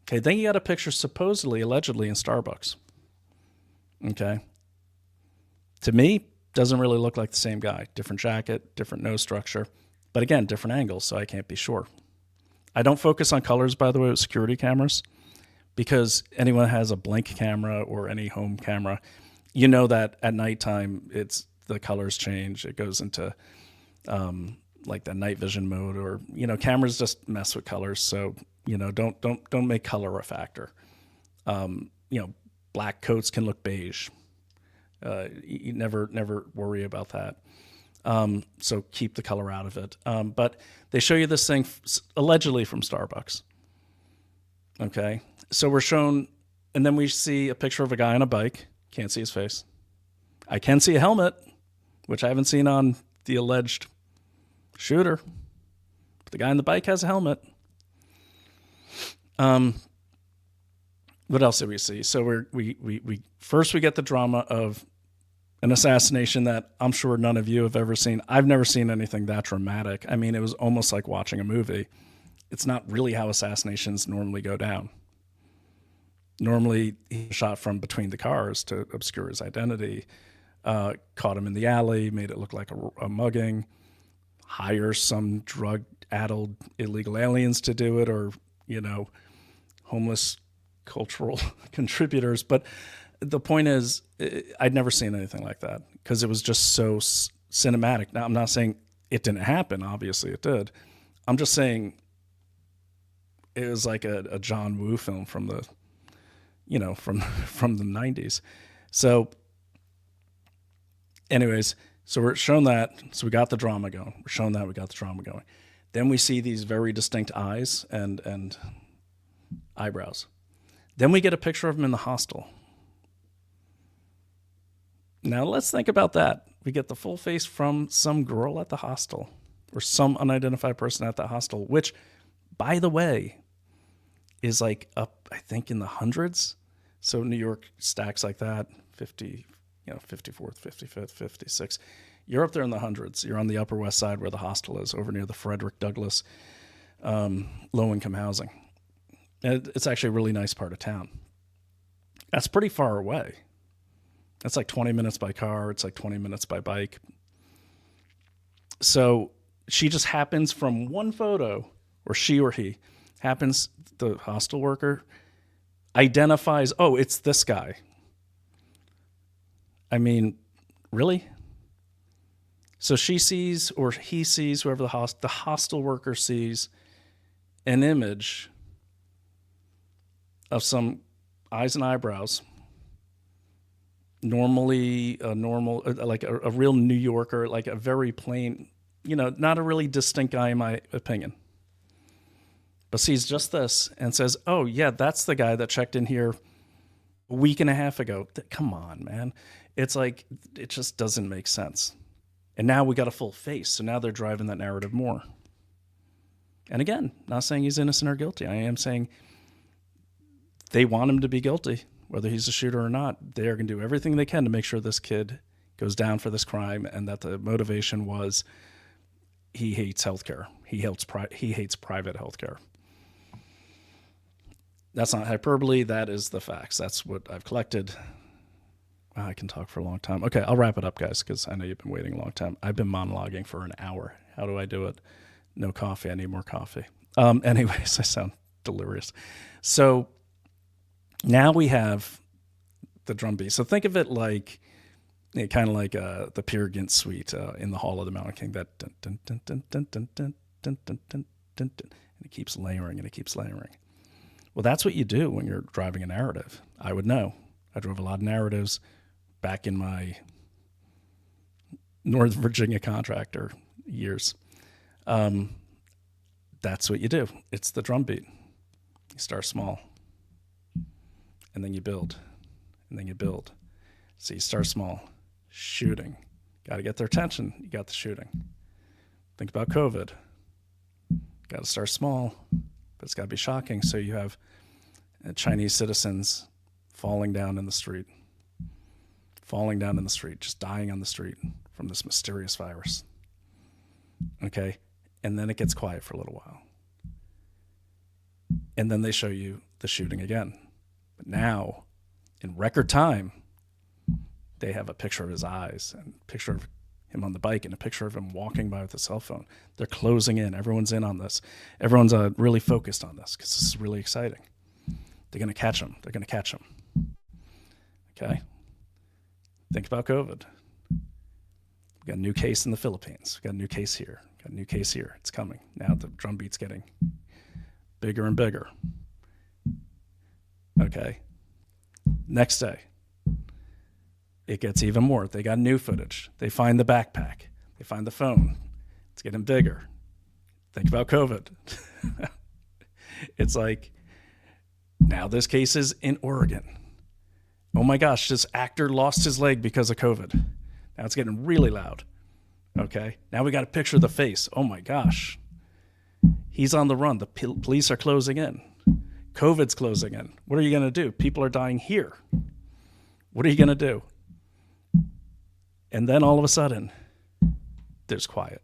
Okay, then you got a picture supposedly, allegedly in Starbucks. Okay. To me, doesn't really look like the same guy. Different jacket, different nose structure. But again, different angles, so I can't be sure. I don't focus on colors, by the way, with security cameras, because anyone has a blank camera or any home camera, you know that at nighttime, the colors change. It goes into like the night vision mode, or cameras just mess with colors. So don't make color a factor. Black coats can look beige. You never worry about that. So keep the color out of it. But they show you this thing allegedly from Starbucks. Okay. So we're shown, and then we see a picture of a guy on a bike. Can't see his face. I can see a helmet, which I haven't seen on the alleged shooter. But the guy on the bike has a helmet. What else did we see? So we first get the drama of an assassination that I'm sure none of you have ever seen. I've never seen anything that dramatic. I mean, it was almost like watching a movie. It's not really how assassinations normally go down. Normally, he shot from between the cars to obscure his identity, caught him in the alley, made it look like a mugging, hire some drug-addled illegal aliens to do it, or, homeless cultural contributors. But the point is, I'd never seen anything like that because it was just so cinematic. Now, I'm not saying it didn't happen. Obviously, it did. I'm just saying it was like a John Woo film from the, from the 90s. So, anyways, so we're shown that. So we got the drama going. We're shown that we got the drama going. Then we see these very distinct eyes and eyebrows. Then we get a picture of him in the hostel. Now let's think about that. We get the full face from some girl at the hostel, or some unidentified person at the hostel, which, by the way, is like up, I think, in the hundreds. So New York stacks like that, 54th, 55th, 56th. You're up there in the hundreds. You're on the Upper West Side where the hostel is, over near the Frederick Douglass low-income housing. And it's actually a really nice part of town. That's pretty far away. That's like 20 minutes by car. It's like 20 minutes by bike. So she just happens from one photo, or she or he happens, the hostel worker identifies, oh, it's this guy. I mean, really? So she sees, or he sees, whoever the hostel worker sees, an image of some eyes and eyebrows. normally a normal, like a real New Yorker, like a very plain, not a really distinct guy in my opinion, but sees just this and says, oh yeah, that's the guy that checked in here a week and a half ago. Come on, man. It's like, it just doesn't make sense. And now we got a full face. So now they're driving that narrative more. And again, not saying he's innocent or guilty. I am saying they want him to be guilty, whether he's a shooter or not. They're going to do everything they can to make sure this kid goes down for this crime, and that the motivation was he hates healthcare. He hates private healthcare. That's not hyperbole. That is the facts. That's what I've collected. Wow, I can talk for a long time. Okay, I'll wrap it up, guys, because I know you've been waiting a long time. I've been monologuing for an hour. How do I do it? No coffee. I need more coffee. Anyways, I sound delirious. So now we have the drum beat. So think of it like, kind of like the Peer Gynt suite in the Hall of the Mountain King. That dun, dun, dun, dun, dun, dun, dun, dun, dun, dun, dun, dun, and it keeps layering and it keeps layering. Well, that's what you do when you're driving a narrative. I would know. I drove a lot of narratives back in my Northern Virginia contractor years. That's what you do. It's the drum beat. You start small, and then you build, and then you build. So you start small, shooting. Got to get their attention. You got the shooting. Think about COVID. Got to start small, but it's got to be shocking. So you have Chinese citizens falling down in the street, just dying on the street from this mysterious virus. Okay? And then it gets quiet for a little while. And then they show you the shooting again. But now, in record time, they have a picture of his eyes and a picture of him on the bike and a picture of him walking by with a cell phone. They're closing in. Everyone's in on this. Everyone's really focused on this because this is really exciting. They're going to catch him. They're going to catch him. Okay? Think about COVID. We got a new case in the Philippines. We got a new case here. Got a new case here. It's coming. Now the drumbeat's getting bigger and bigger. Okay. Next day, it gets even more. They got new footage. They find the backpack. They find the phone. It's getting bigger. Think about COVID. It's like, now this case is in Oregon. Oh my gosh, this actor lost his leg because of COVID. Now it's getting really loud. Okay. Now we got to picture the face. Oh my gosh. He's on the run. The police are closing in. COVID's closing in. What are you going to do? People are dying here. What are you going to do? And then all of a sudden, there's quiet.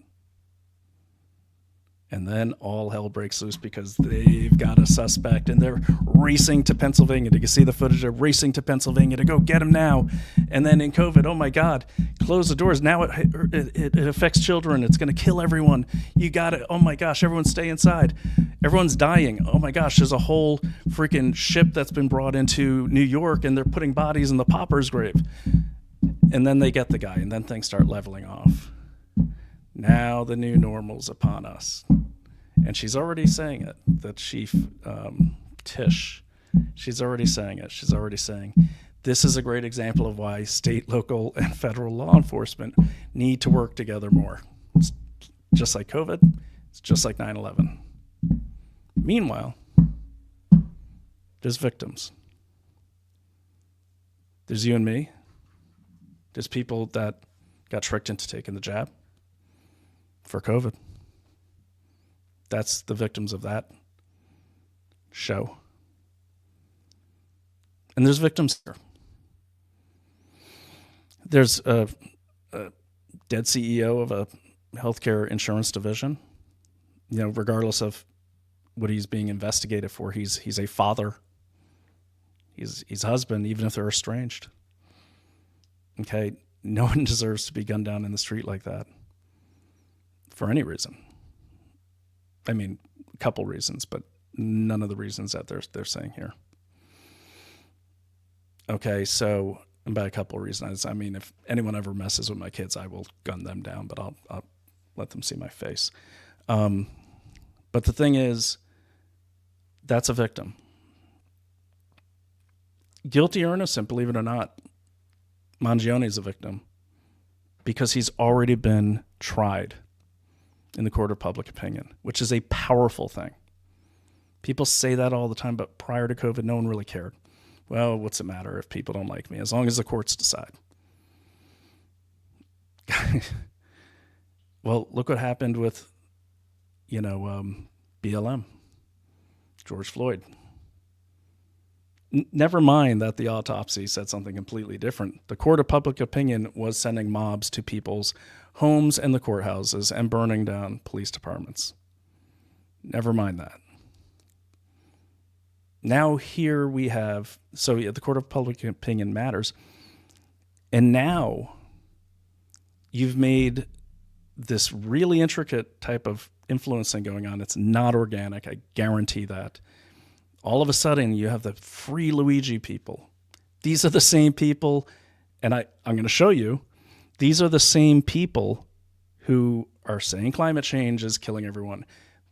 And then all hell breaks loose because they've got a suspect and they're racing to Pennsylvania. You can see the footage. They're racing to Pennsylvania to go get him now. And then in COVID, oh my God, close the doors. Now it affects children. It's going to kill everyone. You got it. Oh my gosh, everyone stay inside. Everyone's dying. Oh my gosh, there's a whole freaking ship that's been brought into New York and they're putting bodies in the pauper's grave. And then they get the guy and then things start leveling off. Now the new normal's upon us. And she's already saying it, that Chief Tish, she's already saying it. She's already saying, this is a great example of why state, local, and federal law enforcement need to work together more. It's just like COVID. It's just like 9/11. Meanwhile, there's victims. There's you and me. There's people that got tricked into taking the jab for COVID. That's the victims of that show. And there's victims here. There's a dead CEO of a healthcare insurance division. Regardless of what he's being investigated for, he's a father. He's a husband, even if they're estranged. Okay, no one deserves to be gunned down in the street like that for any reason. I mean, a couple reasons, but none of the reasons that they're saying here. Okay, so and by a couple reasons, I mean, if anyone ever messes with my kids, I will gun them down, but I'll let them see my face. But the thing is, that's a victim. Guilty or innocent, believe it or not, Mangione is a victim because he's already been tried in the court of public opinion, which is a powerful thing. People say that all the time, but prior to COVID, no one really cared. Well, what's it matter if people don't like me, as long as the courts decide? Well, look what happened with, BLM, George Floyd. Never mind that the autopsy said something completely different. The court of public opinion was sending mobs to people's homes and the courthouses and burning down police departments. Never mind that. Now here we have, the court of public opinion matters. And now you've made this really intricate type of influencing going on. It's not organic. I guarantee that. All of a sudden, you have the free Luigi people. These are the same people, and I'm going to show you, these are the same people who are saying climate change is killing everyone.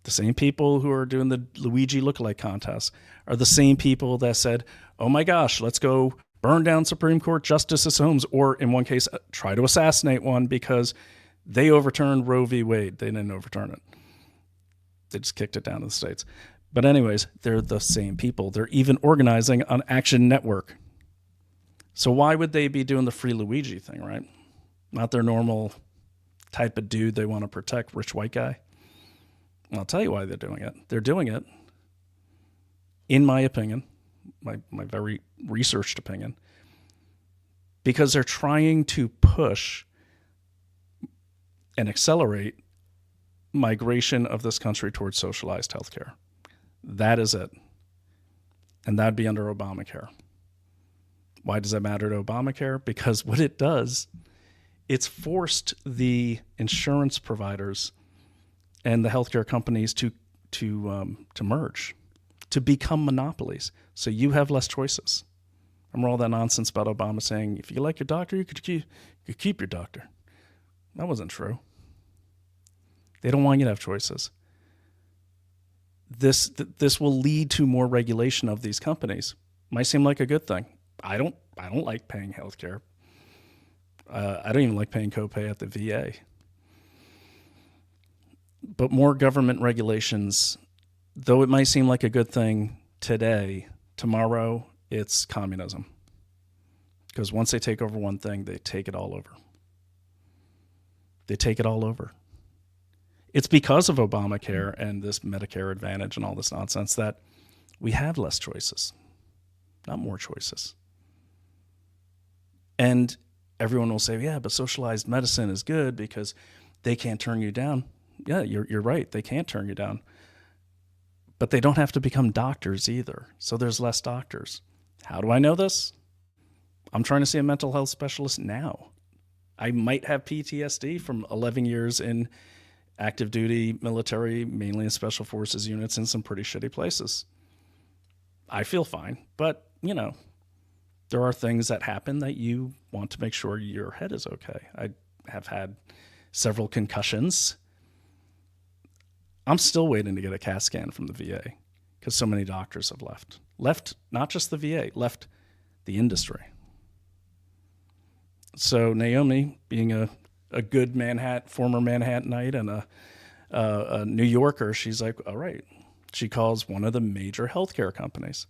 The same people who are doing the Luigi lookalike contests are the same people that said, oh my gosh, let's go burn down Supreme Court justices' homes, or in one case, try to assassinate one because they overturned Roe v. Wade. They didn't overturn it. They just kicked it down to the states. But anyways, they're the same people. They're even organizing on Action Network. So why would they be doing the free Luigi thing, right? Not their normal type of dude they want to protect, rich white guy. I'll tell you why they're doing it. They're doing it, in my opinion, my very researched opinion, because they're trying to push and accelerate migration of this country towards socialized healthcare. That is it. And that'd be under Obamacare. Why does that matter to Obamacare? Because what it does, it's forced the insurance providers and the healthcare companies to merge, to become monopolies. So you have less choices. Remember all that nonsense about Obama saying, if you like your doctor, you could keep your doctor. That wasn't true. They don't want you to have choices. This will lead to more regulation of these companies. Might seem like a good thing. I don't like paying healthcare. I don't even like paying copay at the VA. But more government regulations, though it might seem like a good thing today, tomorrow it's communism. Because once they take over one thing, they take it all over. They take it all over. It's because of Obamacare and this Medicare Advantage and all this nonsense that we have less choices, not more choices. And everyone will say, yeah, but socialized medicine is good because they can't turn you down. Yeah, you're right. They can't turn you down. But they don't have to become doctors either. So there's less doctors. How do I know this? I'm trying to see a mental health specialist now. I might have PTSD from 11 years in active duty military, mainly in special forces units in some pretty shitty places. I feel fine, but there are things that happen that you want to make sure your head is okay. I have had several concussions. I'm still waiting to get a CAT scan from the VA because so many doctors have left. Left not just the VA, left the industry. So Naomi, being a good former Manhattanite and a New Yorker, she's like, all right. She calls one of the major healthcare companies,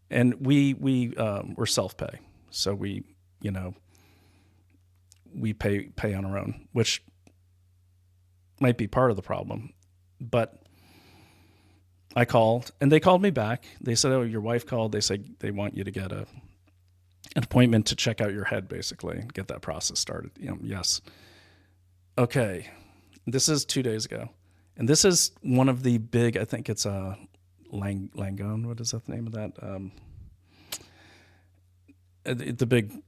and we're self-pay, so we pay on our own, which might be part of the problem. But I called, and they called me back. They said, oh, your wife called. They said they want you to get an appointment to check out your head, basically, and get that process started. Yes. Okay, this is 2 days ago, and this is one of the big, I think it's Langone, what is that the name of that? The big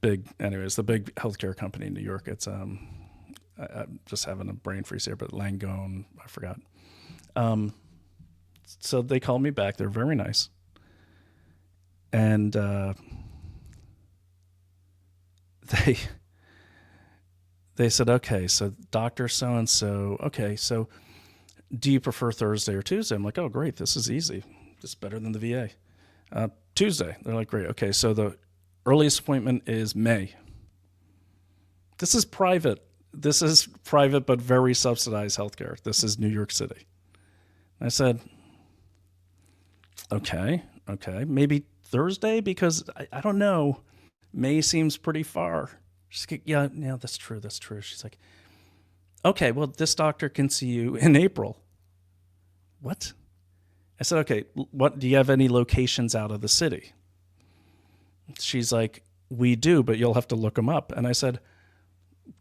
healthcare company in New York. It's I'm just having a brain freeze here, but Langone, I forgot. So they called me back. They're very nice, and they said, okay, so Dr. So-and-so, okay, so do you prefer Thursday or Tuesday? I'm like, oh, great, this is easy. This is better than the VA. Tuesday. They're like, great. Okay, so the earliest appointment is May. This is private. This is private, but very subsidized healthcare. This is New York City. I said, okay, maybe Thursday, because I don't know. May seems pretty far. She's like, yeah, that's true. She's like, okay, well, this doctor can see you in April. What? I said, okay, what, do you have any locations out of the city? She's like, we do, but you'll have to look them up. And I said,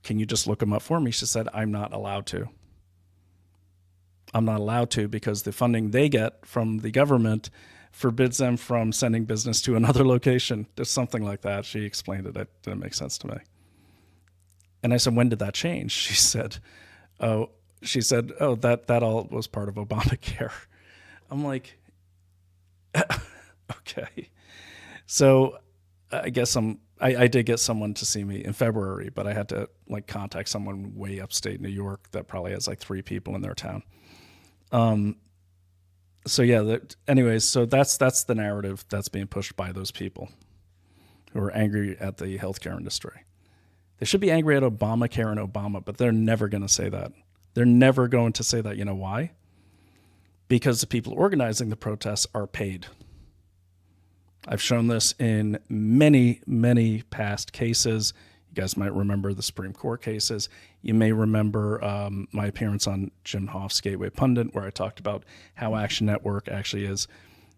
can you just look them up for me? She said, I'm not allowed to. I'm not allowed to because the funding they get from the government forbids them from sending business to another location. There's something like that. She explained it. It didn't make sense to me. And I said, when did that change? She said, that all was part of Obamacare. I'm like, okay. So I guess I did get someone to see me in February, but I had to like contact someone way upstate New York that probably has like 3 people in their town. So yeah, anyways, so that's the narrative that's being pushed by those people who are angry at the healthcare industry. They should be angry at Obamacare and Obama, but they're never going to say that. They're never going to say that. You know why? Because the people organizing the protests are paid. I've shown this in many, many past cases. You guys might remember the Supreme Court cases. You may remember my appearance on Jim Hoff's Gateway Pundit, where I talked about how Action Network actually is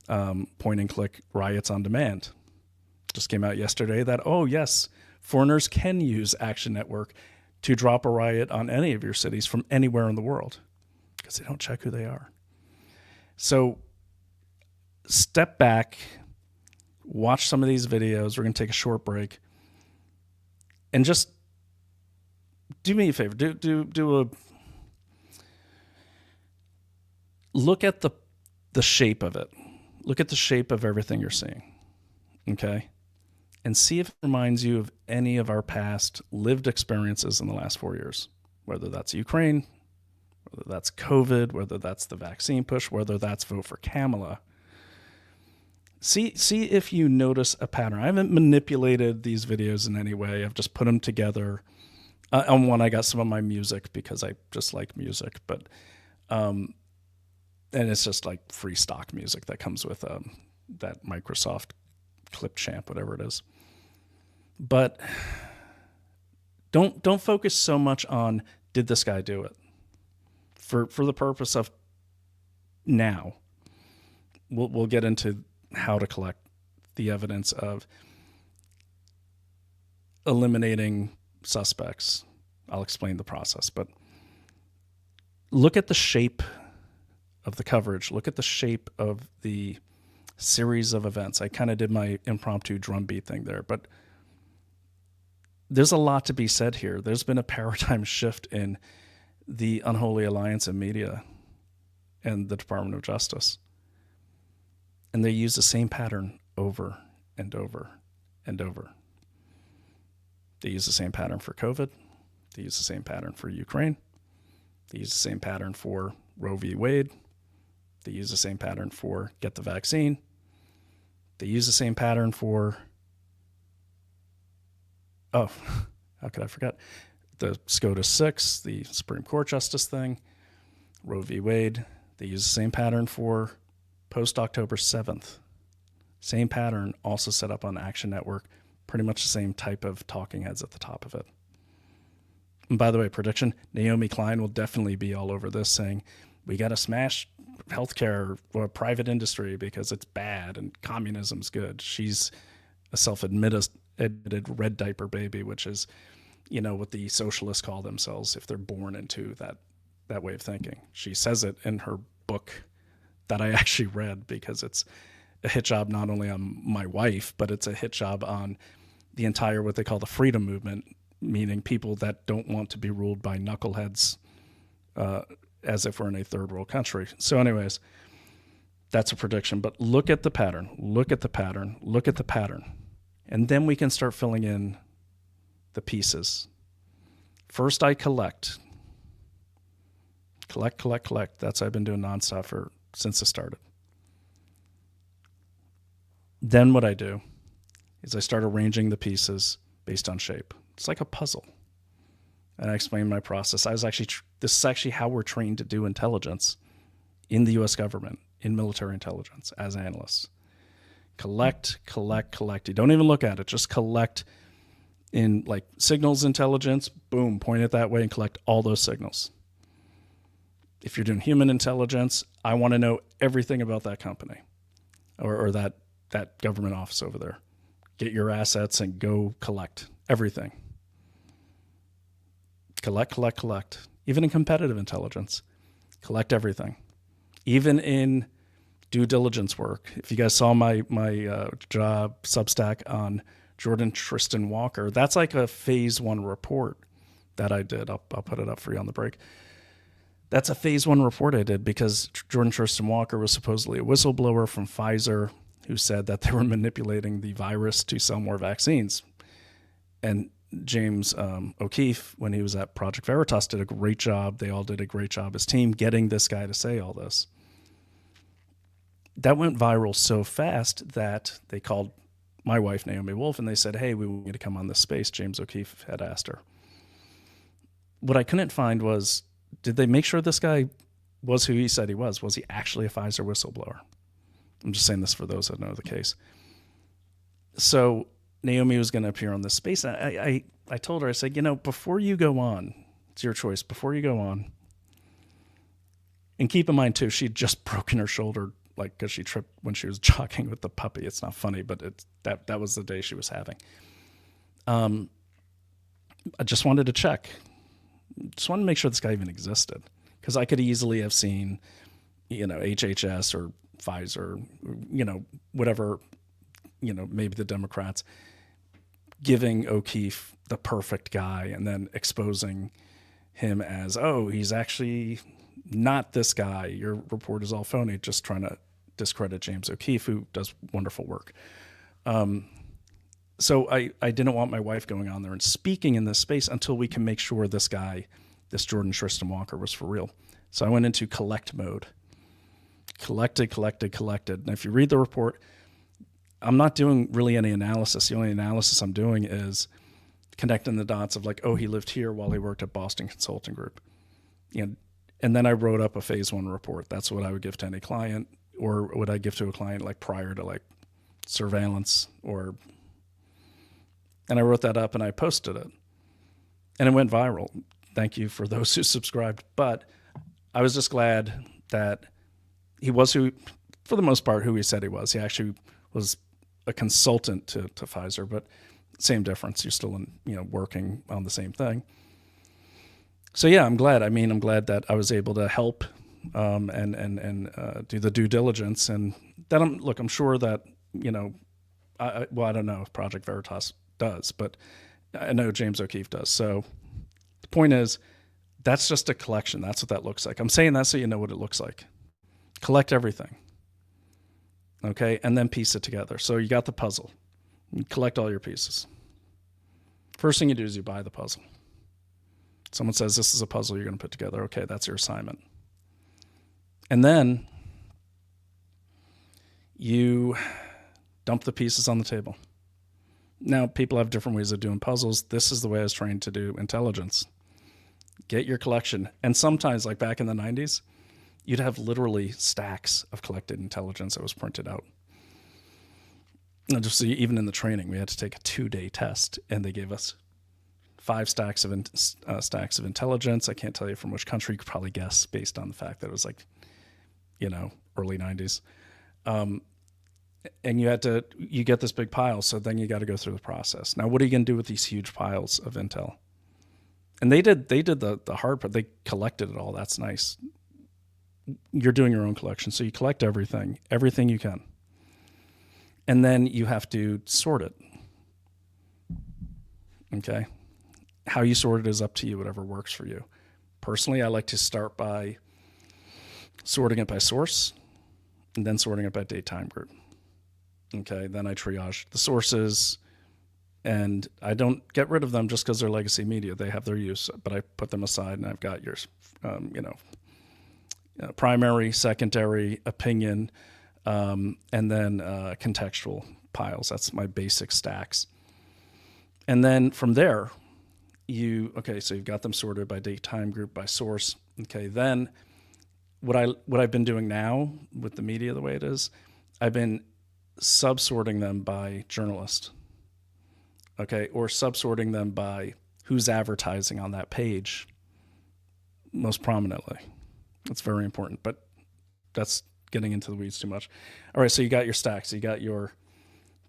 point-and-click riots on demand. Just came out yesterday that, oh, yes, foreigners can use Action Network to drop a riot on any of your cities from anywhere in the world because they don't check who they are. So step back, watch some of these videos. We're going to take a short break. And just do me a favor. Look at the shape of it. Look at the shape of everything you're seeing. Okay? And see if it reminds you of any of our past lived experiences in the last 4 years, whether that's Ukraine, whether that's COVID, whether that's the vaccine push, whether that's vote for Kamala. See if you notice a pattern. I haven't manipulated these videos in any way. I've just put them together. On one, I got some of my music because I just like music, but and it's just like free stock music that comes with that Microsoft Clipchamp, whatever it is. But don't focus so much on did this guy do it. For the purpose of now, we'll get into how to collect the evidence of eliminating suspects. I'll explain the process, but look at the shape of the coverage. Look at the shape of the series of events. I kind of did my impromptu drumbeat thing there, but there's a lot to be said here. There's been a paradigm shift in the unholy alliance of media and the Department of Justice. And they use the same pattern over and over and over. They use the same pattern for COVID. They use the same pattern for Ukraine. They use the same pattern for Roe v. Wade. They use the same pattern for get the vaccine. They use the same pattern for, how could I forget? The SCOTUS 6, the Supreme Court Justice thing, Roe v. Wade. They use the same pattern for post-October 7th. Same pattern also set up on Action Network. Pretty much the same type of talking heads at the top of it. And by the way, prediction, Naomi Klein will definitely be all over this saying, we got to smash healthcare or private industry because it's bad and communism's good. She's a self-admitted red diaper baby, which is, what the socialists call themselves if they're born into that way of thinking. She says it in her book that I actually read because it's a hit job not only on my wife, but it's a hit job on the entire what they call the freedom movement, meaning people that don't want to be ruled by knuckleheads as if we're in a third world country. So anyways, that's a prediction. But look at the pattern. Look at the pattern. Look at the pattern. And then we can start filling in the pieces. First, I collect. That's what I've been doing nonstop since it started. Then what I do is I start arranging the pieces based on shape. It's like a puzzle. And I explained my process. This is actually how we're trained to do intelligence in the U.S. government, in military intelligence as analysts. Collect. You don't even look at it. Just collect in like signals intelligence, boom, point it that way and collect all those signals. If you're doing human intelligence, I want to know everything about that company or that government office over there. Get your assets and go collect everything. Collect. Even in competitive intelligence, collect everything. Even in due diligence work. If you guys saw my job Substack on Jordan Tristan Walker, that's like a phase 1 report that I did. I'll put it up for you on the break. That's a phase 1 report I did because Jordan Tristan Walker was supposedly a whistleblower from Pfizer who said that they were manipulating the virus to sell more vaccines. And James O'Keefe, when he was at Project Veritas, did a great job. They all did a great job, his team, getting this guy to say all this. That went viral so fast that they called my wife, Naomi Wolf, and they said, hey, we want you to come on this space. James O'Keefe had asked her. What I couldn't find was, did they make sure this guy was who he said he was? Was he actually a Pfizer whistleblower? I'm just saying this for those that know the case. So Naomi was going to appear on this space. I told her, I said, before you go on, it's your choice, before you go on, and keep in mind too, she'd just broken her shoulder, like because she tripped when she was jogging with the puppy. It's not funny, but that was the day she was having. I just wanted to check. Just wanted to make sure this guy even existed, because I could easily have seen, HHS or Pfizer, whatever, maybe the Democrats giving O'Keefe the perfect guy and then exposing him as, oh, he's actually not this guy. Your report is all phony, just trying to discredit James O'Keefe, who does wonderful work. So I didn't want my wife going on there and speaking in this space until we can make sure this guy, this Jordan Tristan Walker, was for real. So I went into collect mode. Collected. And if you read the report, I'm not doing really any analysis. The only analysis I'm doing is connecting the dots of like, oh, he lived here while he worked at Boston Consulting Group. And then I wrote up a phase 1 report. That's what I would give to any client, or would I give to a client like prior to like surveillance and I wrote that up and I posted it and it went viral. Thank you for those who subscribed. But I was just glad that he was who, for the most part, who he said he was. He actually was a consultant to Pfizer, but same difference. You're still working on the same thing. So yeah, I'm glad. I'm glad that I was able to help and do the due diligence, and that I'm sure that I don't know if Project Veritas does, but I know James O'Keefe does. So the point is, that's just a collection. That's what that looks like. I'm saying that so you know what it looks like. Collect everything, okay, and then piece it together. So you got the puzzle. You collect all your pieces. First thing you do is you buy the puzzle. Someone says, this is a puzzle you're going to put together. Okay, that's your assignment. And then you dump the pieces on the table. Now, people have different ways of doing puzzles. This is the way I was trained to do intelligence. Get your collection. And sometimes, like back in the 90s, you'd have literally stacks of collected intelligence that was printed out. And just even in the training, we had to take a 2-day test, and they gave us 5 stacks of intelligence. I can't tell you from which country. You could probably guess based on the fact that it was like, early 90s. And you get this big pile, so then you got to go through the process. Now, what are you going to do with these huge piles of intel? And they did the hard part. They collected it all. That's nice. You're doing your own collection, so you collect everything you can. And then you have to sort it. Okay? How you sort it is up to you, whatever works for you. Personally, I like to start by sorting it by source and then sorting it by date time group. Okay, then I triage the sources, and I don't get rid of them just because they're legacy media. They have their use, but I put them aside, and I've got your, primary, secondary, opinion, and then contextual piles. That's my basic stacks. And then from there, so you've got them sorted by date, time, group, by source. Okay, then what I've been doing now with the media the way it is, I've been subsorting them by journalist. Okay, or subsorting them by who's advertising on that page most prominently. That's very important, but that's getting into the weeds too much. All right, so you got your stacks. You got your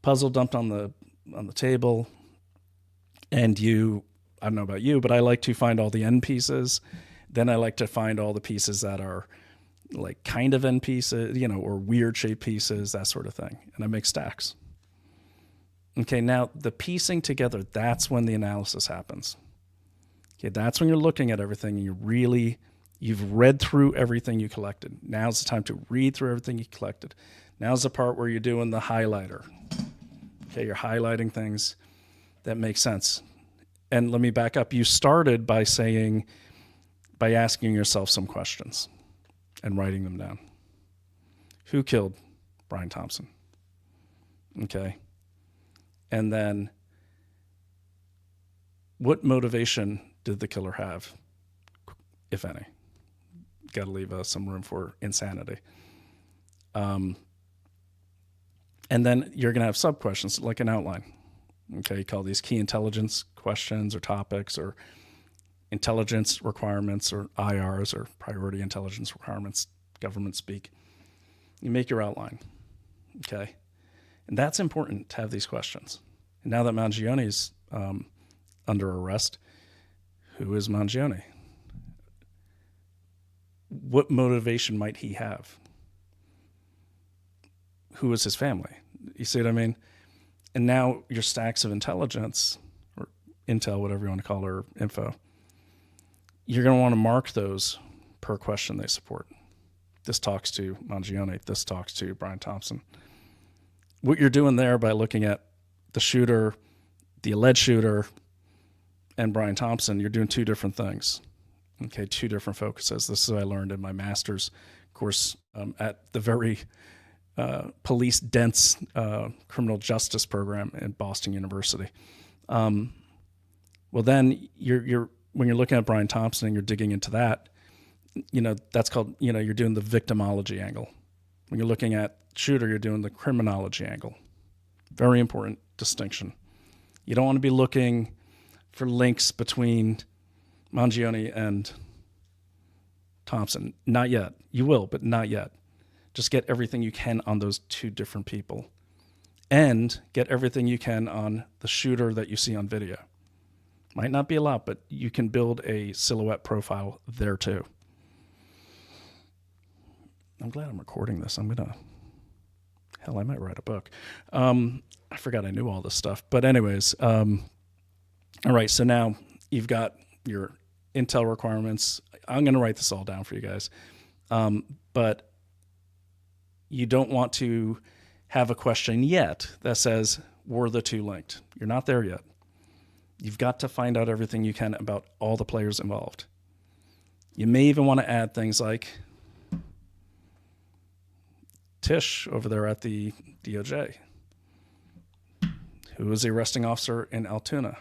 puzzle dumped on the table, and I don't know about you, but I like to find all the end pieces. Then I like to find all the pieces that are like kind of end pieces, or weird shaped pieces, that sort of thing. And I make stacks. Okay, now the piecing together, that's when the analysis happens. Okay, that's when you're looking at everything and you've read through everything you collected. Now's the time to read through everything you collected. Now's the part where you're doing the highlighter. Okay, you're highlighting things that make sense. And let me back up. You started by asking yourself some questions and writing them down. Who killed Brian Thompson? Okay. And then what motivation did the killer have, if any? Got to leave some room for insanity. And then you're going to have sub-questions, like an outline. Okay, you call these key intelligence questions or topics, or intelligence requirements, or IRs, or priority intelligence requirements, government speak. You make your outline. Okay. And that's important to have these questions. And now that Mangione is under arrest, who is Mangione? What motivation might he have? Who is his family? You see what I mean? And now your stacks of intelligence, or intel, whatever you want to call it, or info, you're going to want to mark those per question they support. This talks to Mangione. This talks to Brian Thompson. What you're doing there by looking at the shooter, the alleged shooter, and Brian Thompson, you're doing two different things. Okay, two different focuses. This is what I learned in my master's course at the very police-dense criminal justice program at Boston University. Well, then when you're looking at Brian Thompson and you're digging into that, that's called, you're doing the victimology angle. When you're looking at shooter, you're doing the criminology angle. Very important distinction. You don't want to be looking for links between Mangione and Thompson. Not yet. You will, but not yet. Just get everything you can on those two different people, and get everything you can on the shooter that you see on video. Might not be a lot, but you can build a silhouette profile there too. I'm glad I'm recording this. I might write a book. I forgot I knew all this stuff. But anyways, all right, so now you've got your intel requirements. I'm going to write this all down for you guys. But you don't want to have a question yet that says, were the two linked? You're not there yet. You've got to find out everything you can about all the players involved. You may even want to add things like Tish over there at the DOJ, who is the arresting officer in Altoona.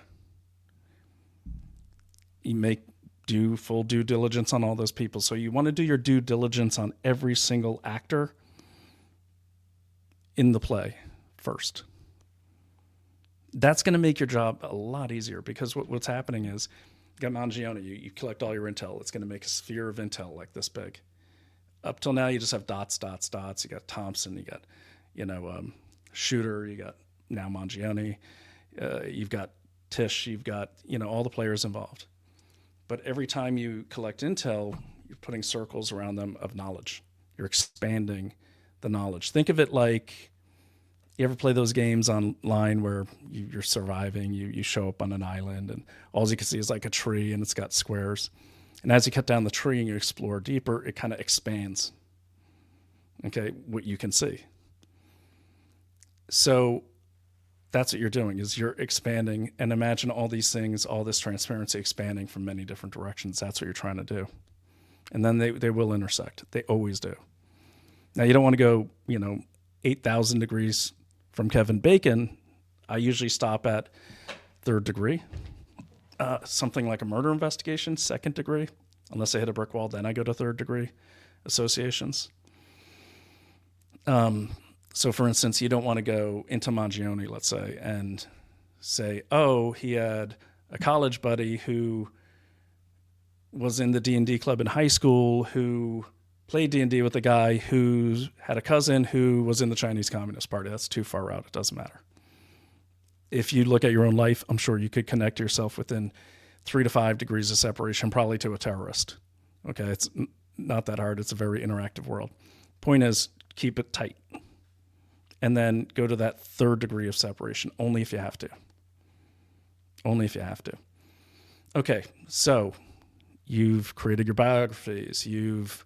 You do full due diligence on all those people. So you want to do your due diligence on every single actor in the play first. That's going to make your job a lot easier, because what's happening is, you got Mangione, you collect all your intel. It's going to make a sphere of intel like this big. Up till now, you just have dots, dots, dots. You got Thompson, you got, shooter, you got now Mangione, you've got Tish, you've got, all the players involved. But every time you collect intel, you're putting circles around them of knowledge. You're expanding the knowledge. Think of it like, you ever play those games online where you're surviving, you show up on an island and all you can see is like a tree and it's got squares. And as you cut down the tree and you explore deeper, it kind of expands, okay, what you can see. So that's what you're doing, is you're expanding, and imagine all these things, all this transparency expanding from many different directions. That's what you're trying to do. And then they will intersect. They always do. Now, you don't want to go, 8,000 degrees from Kevin Bacon. I usually stop at third degree. something like a murder investigation, second degree. Unless I hit a brick wall, then I go to third degree associations. So for instance, you don't want to go into Mangione, let's say, and say, oh, he had a college buddy who was in the D&D club in high school who played D&D with a guy who had a cousin who was in the Chinese Communist Party. That's too far out. It doesn't matter. If you look at your own life, I'm sure you could connect yourself within 3 to 5 degrees of separation, probably to a terrorist. Okay, it's not that hard. It's a very interactive world. Point is, keep it tight. And then go to that third degree of separation, only if you have to. Only if you have to. Okay, so you've created your biographies. You've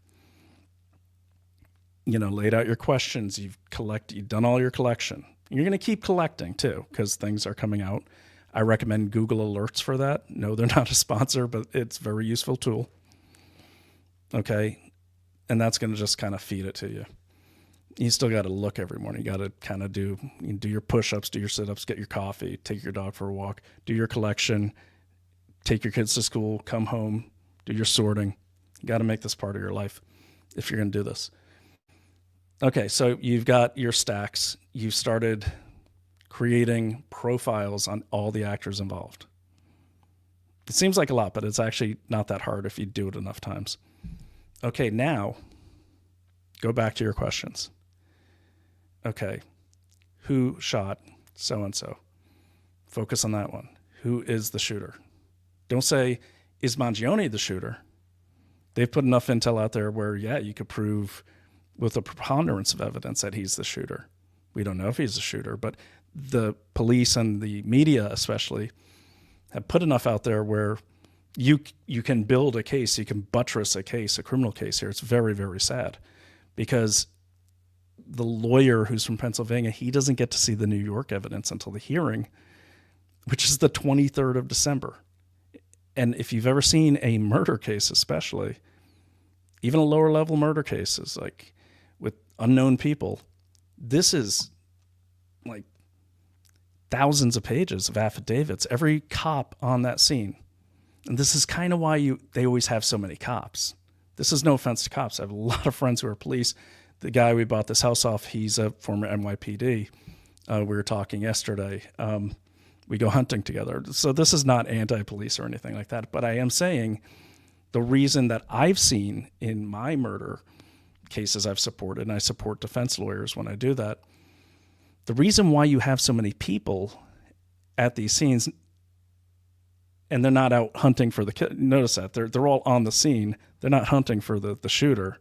laid out your questions. You've done all your collection. You're going to keep collecting too, because things are coming out. I recommend Google Alerts for that. No, they're not a sponsor, but it's a very useful tool. Okay, and that's going to just kind of feed it to you. You still got to look every morning. You got to kind of do your push-ups, do your sit-ups, get your coffee, take your dog for a walk, do your collection, take your kids to school, come home, do your sorting. You got to make this part of your life if you're going to do this. Okay, so you've got your stacks. You've started creating profiles on all the actors involved. It seems like a lot, but it's actually not that hard if you do it enough times. Okay, now go back to your questions. Okay, who shot so-and-so? Focus on that one. Who is the shooter? Don't say, is Mangione the shooter? They've put enough intel out there where, yeah, you could prove with a preponderance of evidence that he's the shooter. We don't know if he's the shooter, but the police and the media especially have put enough out there where you can build a case, you can buttress a case, a criminal case here. It's very, very sad because the lawyer who's from Pennsylvania, he doesn't get to see the New York evidence until the hearing, which is the 23rd of December. And if you've ever seen a murder case, especially, even a lower level murder cases, like with unknown people, this is like thousands of pages of affidavits, every cop on that scene. And this is kind of why they always have so many cops. This is no offense to cops. I have a lot of friends who are police. The guy we bought this house off, he's a former NYPD. We were talking yesterday. We go hunting together. So this is not anti-police or anything like that. But I am saying the reason that I've seen in my murder cases I've supported, and I support defense lawyers when I do that, the reason why you have so many people at these scenes, and they're not out hunting for the kid. Notice that they're all on the scene. They're not hunting for the shooter.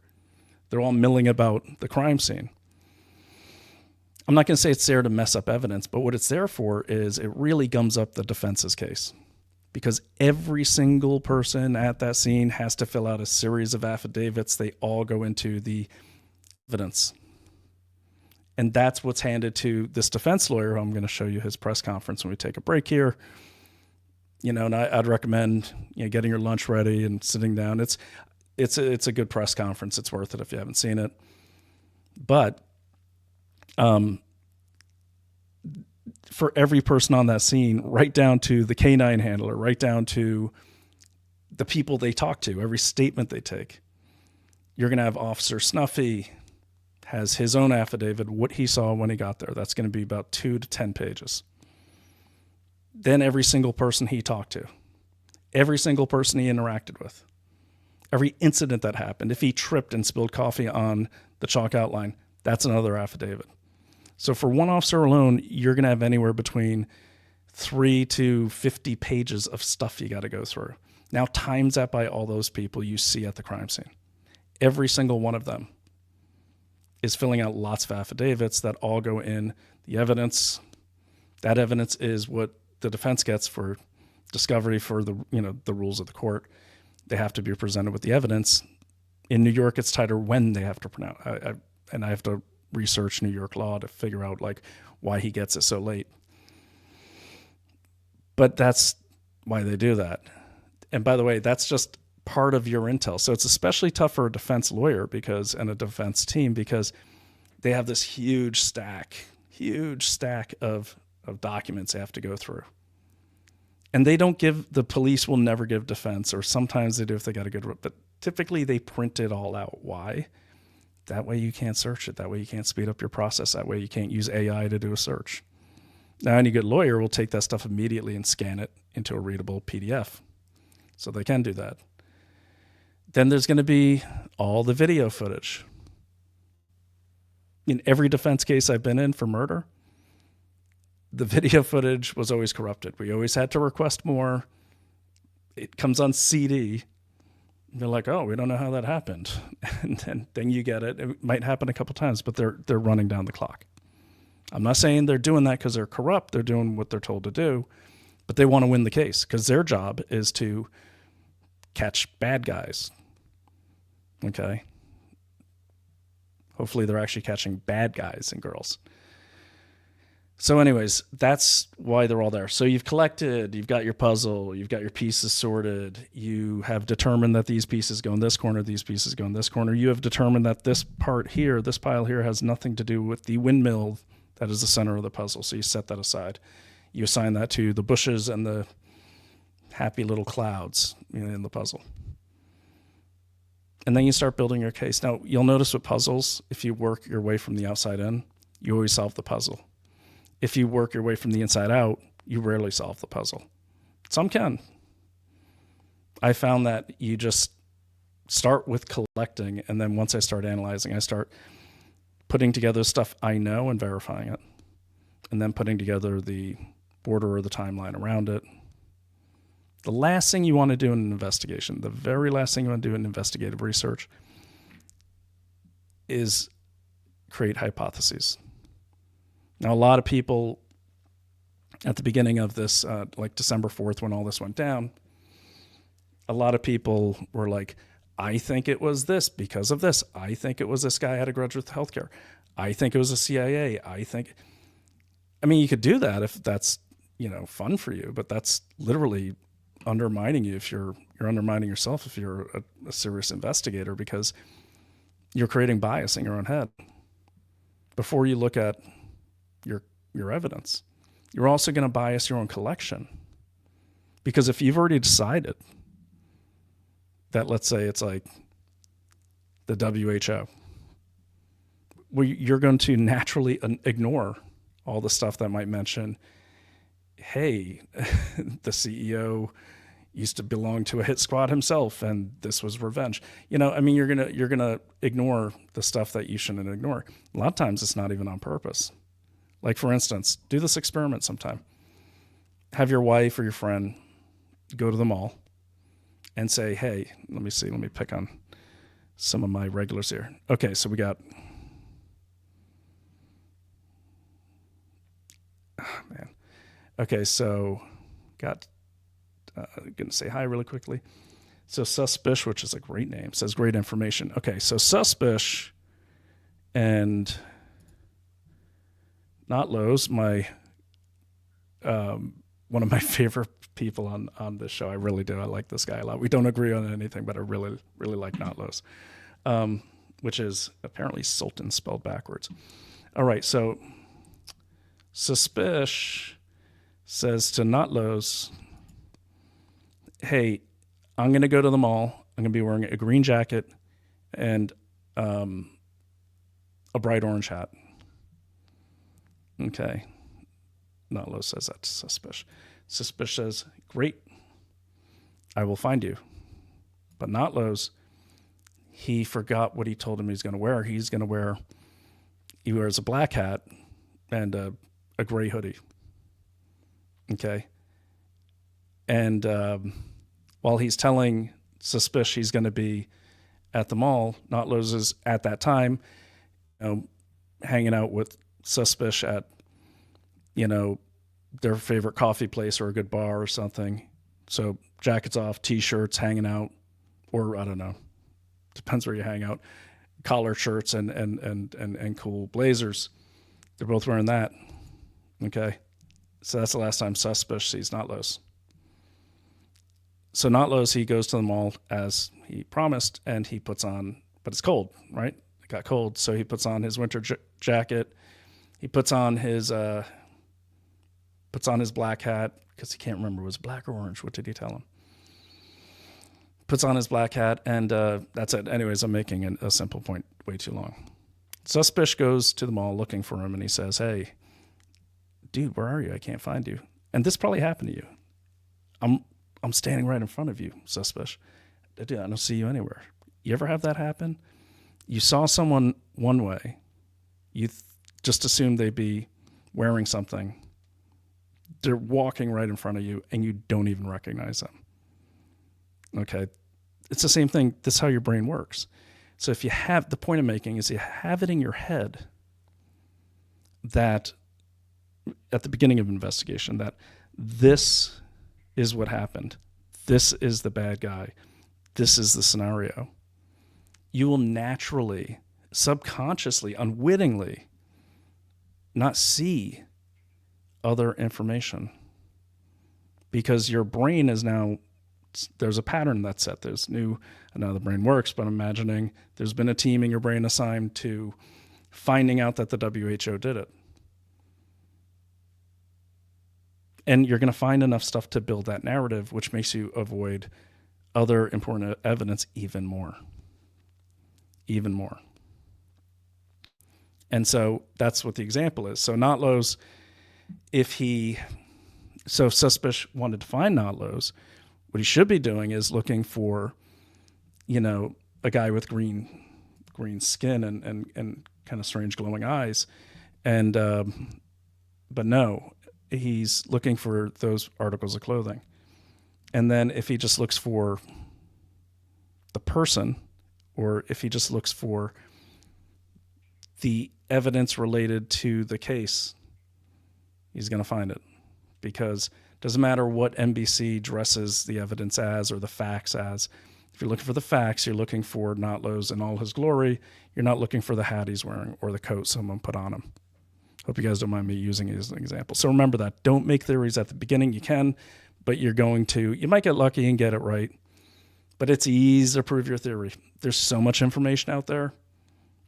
They're all milling about the crime scene. I'm not going to say it's there to mess up evidence, but what it's there for is it really gums up the defense's case, because every single person at that scene has to fill out a series of affidavits. They all go into the evidence. And that's what's handed to this defense lawyer. I'm going to show you his press conference when we take a break here. And I'd recommend getting your lunch ready and sitting down. It's a good press conference. It's worth it if you haven't seen it. But for every person on that scene, right down to the canine handler, right down to the people they talk to, every statement they take, you're going to have Officer Snuffy has his own affidavit, what he saw when he got there. That's going to be about 2 to 10 pages. Then every single person he talked to, every single person he interacted with, every incident that happened. If he tripped and spilled coffee on the chalk outline, that's another affidavit. So for one officer alone, you're going to have anywhere between 3 to 50 pages of stuff you got to go through. Now times that by all those people you see at the crime scene. Every single one of them is filling out lots of affidavits that all go in the evidence. That evidence is what the defense gets for discovery for the rules of the court. They have to be presented with the evidence. In New York, it's tighter when they have to pronounce. I have to research New York law to figure out why he gets it so late. But that's why they do that. And by the way, that's just part of your intel. So it's especially tough for a defense lawyer and a defense team because they have this huge stack of documents they have to go through. And the police will never give defense, or sometimes they do if they got a good, but typically they print it all out. Why? That way you can't search it. That way you can't speed up your process. That way you can't use AI to do a search. Now, any good lawyer will take that stuff immediately and scan it into a readable PDF. So they can do that. Then there's going to be all the video footage. In every defense case I've been in for murder, the video footage was always corrupted. We always had to request more. It comes on CD. They're like, oh, we don't know how that happened. And then you get it. It might happen a couple times, but they're running down the clock. I'm not saying they're doing that because they're corrupt. They're doing what they're told to do, but they want to win the case because their job is to catch bad guys. Okay? Hopefully they're actually catching bad guys and girls. So anyways, that's why they're all there. So you've collected, you've got your puzzle, you've got your pieces sorted, you have determined that these pieces go in this corner, these pieces go in this corner. You have determined that this part here, this pile here, has nothing to do with the windmill that is the center of the puzzle. So you set that aside. You assign that to the bushes and the happy little clouds in the puzzle. And then you start building your case. Now, you'll notice with puzzles, if you work your way from the outside in, you always solve the puzzle. If you work your way from the inside out, you rarely solve the puzzle. Some can. I found that you just start with collecting, and then once I start analyzing, I start putting together stuff I know and verifying it, and then putting together the border or the timeline around it. The last thing you want to do in an investigation, the very last thing you want to do in investigative research, is create hypotheses. Now, a lot of people at the beginning of this, like December 4th, when all this went down, a lot of people were like, I think it was this because of this. I think it was this guy had a grudge with healthcare. I think it was the CIA. I mean, you could do that if that's, fun for you, but that's literally undermining you if you're undermining yourself if you're a serious investigator, because you're creating bias in your own head before you look at your evidence. You're also going to bias your own collection, because if you've already decided that, let's say it's like the WHO, well, you're going to naturally ignore all the stuff that might mention, hey, the CEO used to belong to a hit squad himself and this was revenge. You're gonna ignore the stuff that you shouldn't ignore. A lot of times it's not even on purpose. Like, for instance, do this experiment sometime. Have your wife or your friend go to the mall and say, hey, let me pick on some of my regulars here. Okay, so we got, Okay, so got, going to say hi really quickly. So Suspish, which is a great name, says great information. Okay, so Suspish and Not Lowe's, one of my favorite people on this show. I really do. I like this guy a lot. We don't agree on anything, but I really, really like Not Lowe's, which is apparently Sultan spelled backwards. All right, so Suspish says to Not Lowe's, hey, I'm going to go to the mall. I'm going to be wearing a green jacket and a bright orange hat. Okay. Not Lowe's says that to Suspish. Suspish says, great, I will find you. But Not Lowe's, he forgot what he told him he's going to wear. He wears a black hat and a gray hoodie. Okay. And while he's telling Suspish he's going to be at the mall, Not Lowe's is at that time, hanging out with Suspish at, their favorite coffee place or a good bar or something. So jackets off, t-shirts, hanging out, or I don't know, depends where you hang out, collar shirts and cool blazers. They're both wearing that. Okay. So that's the last time Suspish sees Not Lowe's. So Not Lowe's, he goes to the mall as he promised, and he puts on, but it's cold, right? It got cold. So he puts on his winter jacket. He puts on his puts on his black hat, because he can't remember, was it black or orange? What did he tell him? Puts on his black hat, and that's it. Anyways, I'm making a simple point way too long. Suspicious goes to the mall looking for him, and he says, "Hey, dude, where are you? I can't find you." And this probably happened to you. I'm standing right in front of you, Suspicious. Dude, I don't see you anywhere. You ever have that happen? You saw someone one way. You just assumed they'd be wearing something. They're walking right in front of you, and you don't even recognize them. Okay? It's the same thing. This is how your brain works. So if you have, the point I'm making is you have it in your head that at the beginning of an investigation, that this is what happened. This is the bad guy. This is the scenario. You will naturally, subconsciously, unwittingly not see other information because your brain is now, there's a pattern that's set. There's new, I know how the brain works, but I'm imagining there's been a team in your brain assigned to finding out that the WHO did it. And you're going to find enough stuff to build that narrative, which makes you avoid other important evidence even more. Even more. And so that's what the example is. So Notlow's, if Suspicious wanted to find Notlow's, what he should be doing is looking for, a guy with green skin and kind of strange glowing eyes. And, but no, he's looking for those articles of clothing. And then if he just looks for the person, or if he just looks for the evidence related to the case, he's going to find it. Because it doesn't matter what NBC dresses the evidence as or the facts as. If you're looking for the facts, you're looking for Notlow's in all his glory. You're not looking for the hat he's wearing or the coat someone put on him. Hope you guys don't mind me using it as an example. So remember that. Don't make theories at the beginning. You can, but you might get lucky and get it right. But it's easy to prove your theory. There's so much information out there.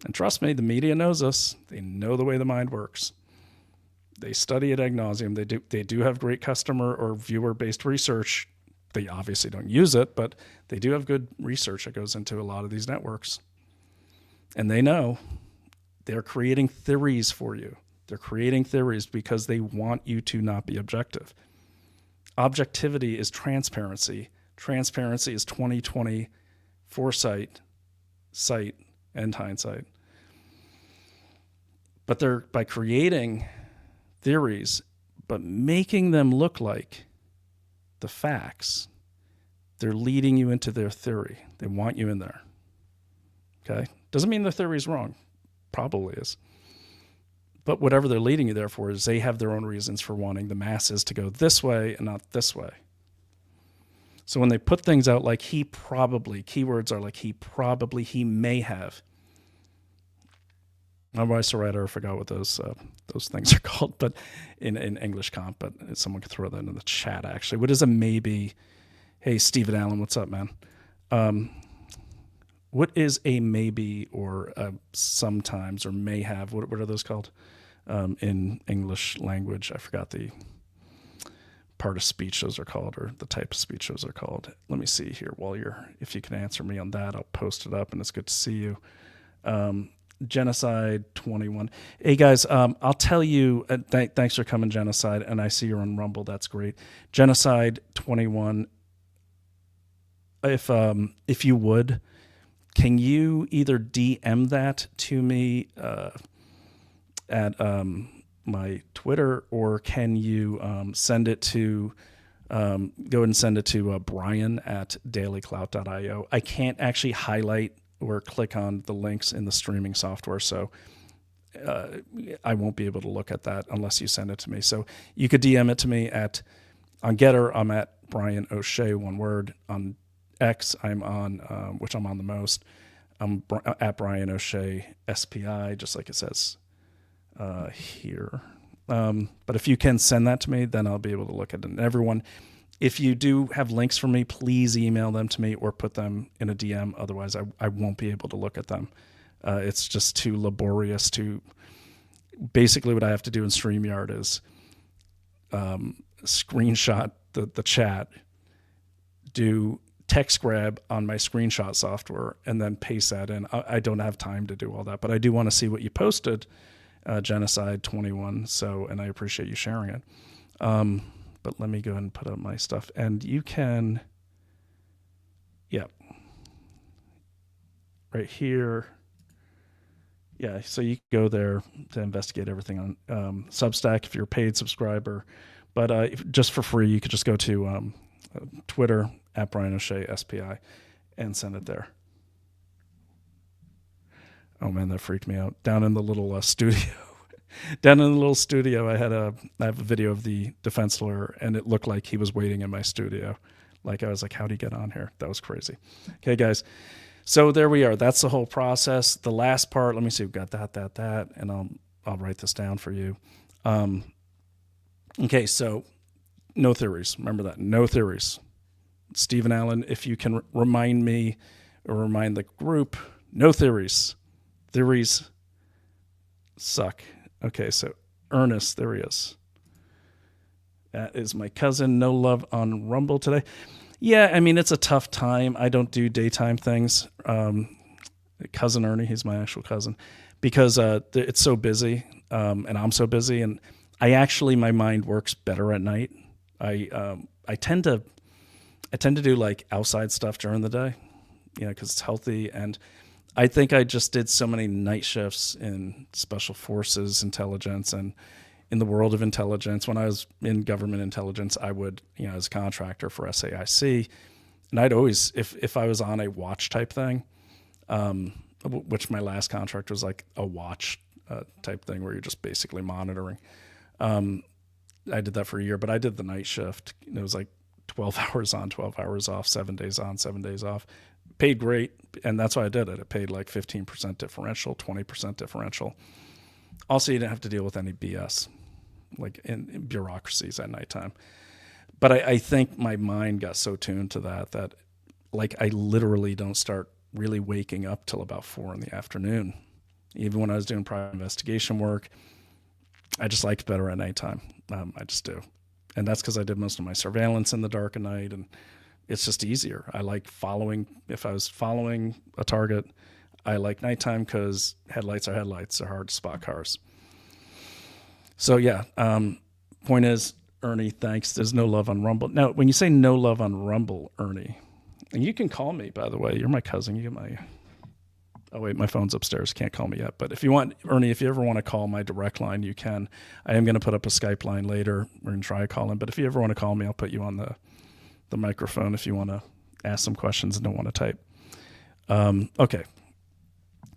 And trust me, the media knows us. They know the way the mind works. They study it ad nauseum. They do have great customer or viewer-based research. They obviously don't use it, but they do have good research that goes into a lot of these networks. And they know they're creating theories for you. They're creating theories because they want you to not be objective. Objectivity is transparency. Transparency is 20/20 foresight, sight, and hindsight. But they're, by creating theories, but making them look like the facts, they're leading you into their theory. They want you in there. Okay? Doesn't mean the theory is wrong. Probably is. But whatever they're leading you there for is they have their own reasons for wanting the masses to go this way and not this way. So when they put things out like he probably, keywords are like he probably, he may have. My wife's a writer. I forgot what those things are called, but in English comp. But someone could throw that in the chat. Actually, what is a maybe? Hey, Stephen Allen, what's up, man? What is a maybe or a sometimes or may have? What are those called in English language? I forgot the part of speech those are called, or the type of speech those are called. Let me see here. If you can answer me on that, I'll post it up, and it's good to see you. Genocide 21. Hey guys, I'll tell you. Thanks for coming, Genocide, and I see you're on Rumble. That's great. Genocide 21. If you would, can you either DM that to me at my Twitter, or can you send it to go ahead and send it to Brian at dailyclout.io. I can't actually highlight or click on the links in the streaming software, so I won't be able to look at that unless you send it to me. So you could DM it to me on Getter. I'm at Brian O'Shea, one word. On X, I'm on, which I'm on the most. I'm at Brian O'Shea SPI, just like it says here. But if you can send that to me, then I'll be able to look at it. And everyone, if you do have links for me, please email them to me or put them in a DM. Otherwise, I won't be able to look at them. It's just too laborious to... Basically, what I have to do in StreamYard is screenshot the chat, do text grab on my screenshot software, and then paste that in. I don't have time to do all that, but I do want to see what you posted, Genocide 21. So, and I appreciate you sharing it. But let me go ahead and put up my stuff, and you can, yeah, right here. Yeah, so you can go there to investigate everything on Substack if you're a paid subscriber. But just for free, you could just go to Twitter at Brian O'Shea SPI and send it there. Oh man, that freaked me out. Down in the little studio, I have a video of the defense lawyer, and it looked like he was waiting in my studio. Like I was like, how'd he get on here? That was crazy. Okay, guys. So there we are. That's the whole process. The last part, let me see. We've got that, and I'll write this down for you. Okay, so no theories. Remember that. No theories. Stephen Allen, if you can remind me or remind the group, no theories. Theories suck. Okay, so Ernest, there he is. That is my cousin. No love on Rumble today. Yeah, I mean, it's a tough time. I don't do daytime things. Cousin Ernie, he's my actual cousin, because it's so busy, and I'm so busy, and my mind works better at night. I tend to do like outside stuff during the day, because it's healthy. And I think I just did so many night shifts in special forces intelligence and in the world of intelligence. When I was in government intelligence, I would, as a contractor for SAIC, and I'd always, if I was on a watch type thing, which my last contract was like a watch type thing where you're just basically monitoring. I did that for a year, but I did the night shift. It was like 12 hours on, 12 hours off, 7 days on, 7 days off. Paid great, and that's why I did it. It paid like 15% differential, 20% differential. Also, you didn't have to deal with any BS, like in bureaucracies at nighttime. But I think my mind got so tuned to that like I literally don't start really waking up till about 4 PM. Even when I was doing private investigation work, I just liked better at nighttime. I just do. And that's because I did most of my surveillance in the dark at night, and it's just easier. I like following. If I was following a target, I like nighttime because headlights are headlights. They're hard to spot cars. So yeah, point is, Ernie, thanks. There's no love on Rumble. Now, when you say no love on Rumble, Ernie, and you can call me, by the way. You're my cousin. You get my... Oh, wait, my phone's upstairs. Can't call me yet. But if you want, Ernie, if you ever want to call my direct line, you can. I am going to put up a Skype line later. We're going to try to call in. But if you ever want to call me, I'll put you on the microphone if you want to ask some questions and don't want to type. Okay.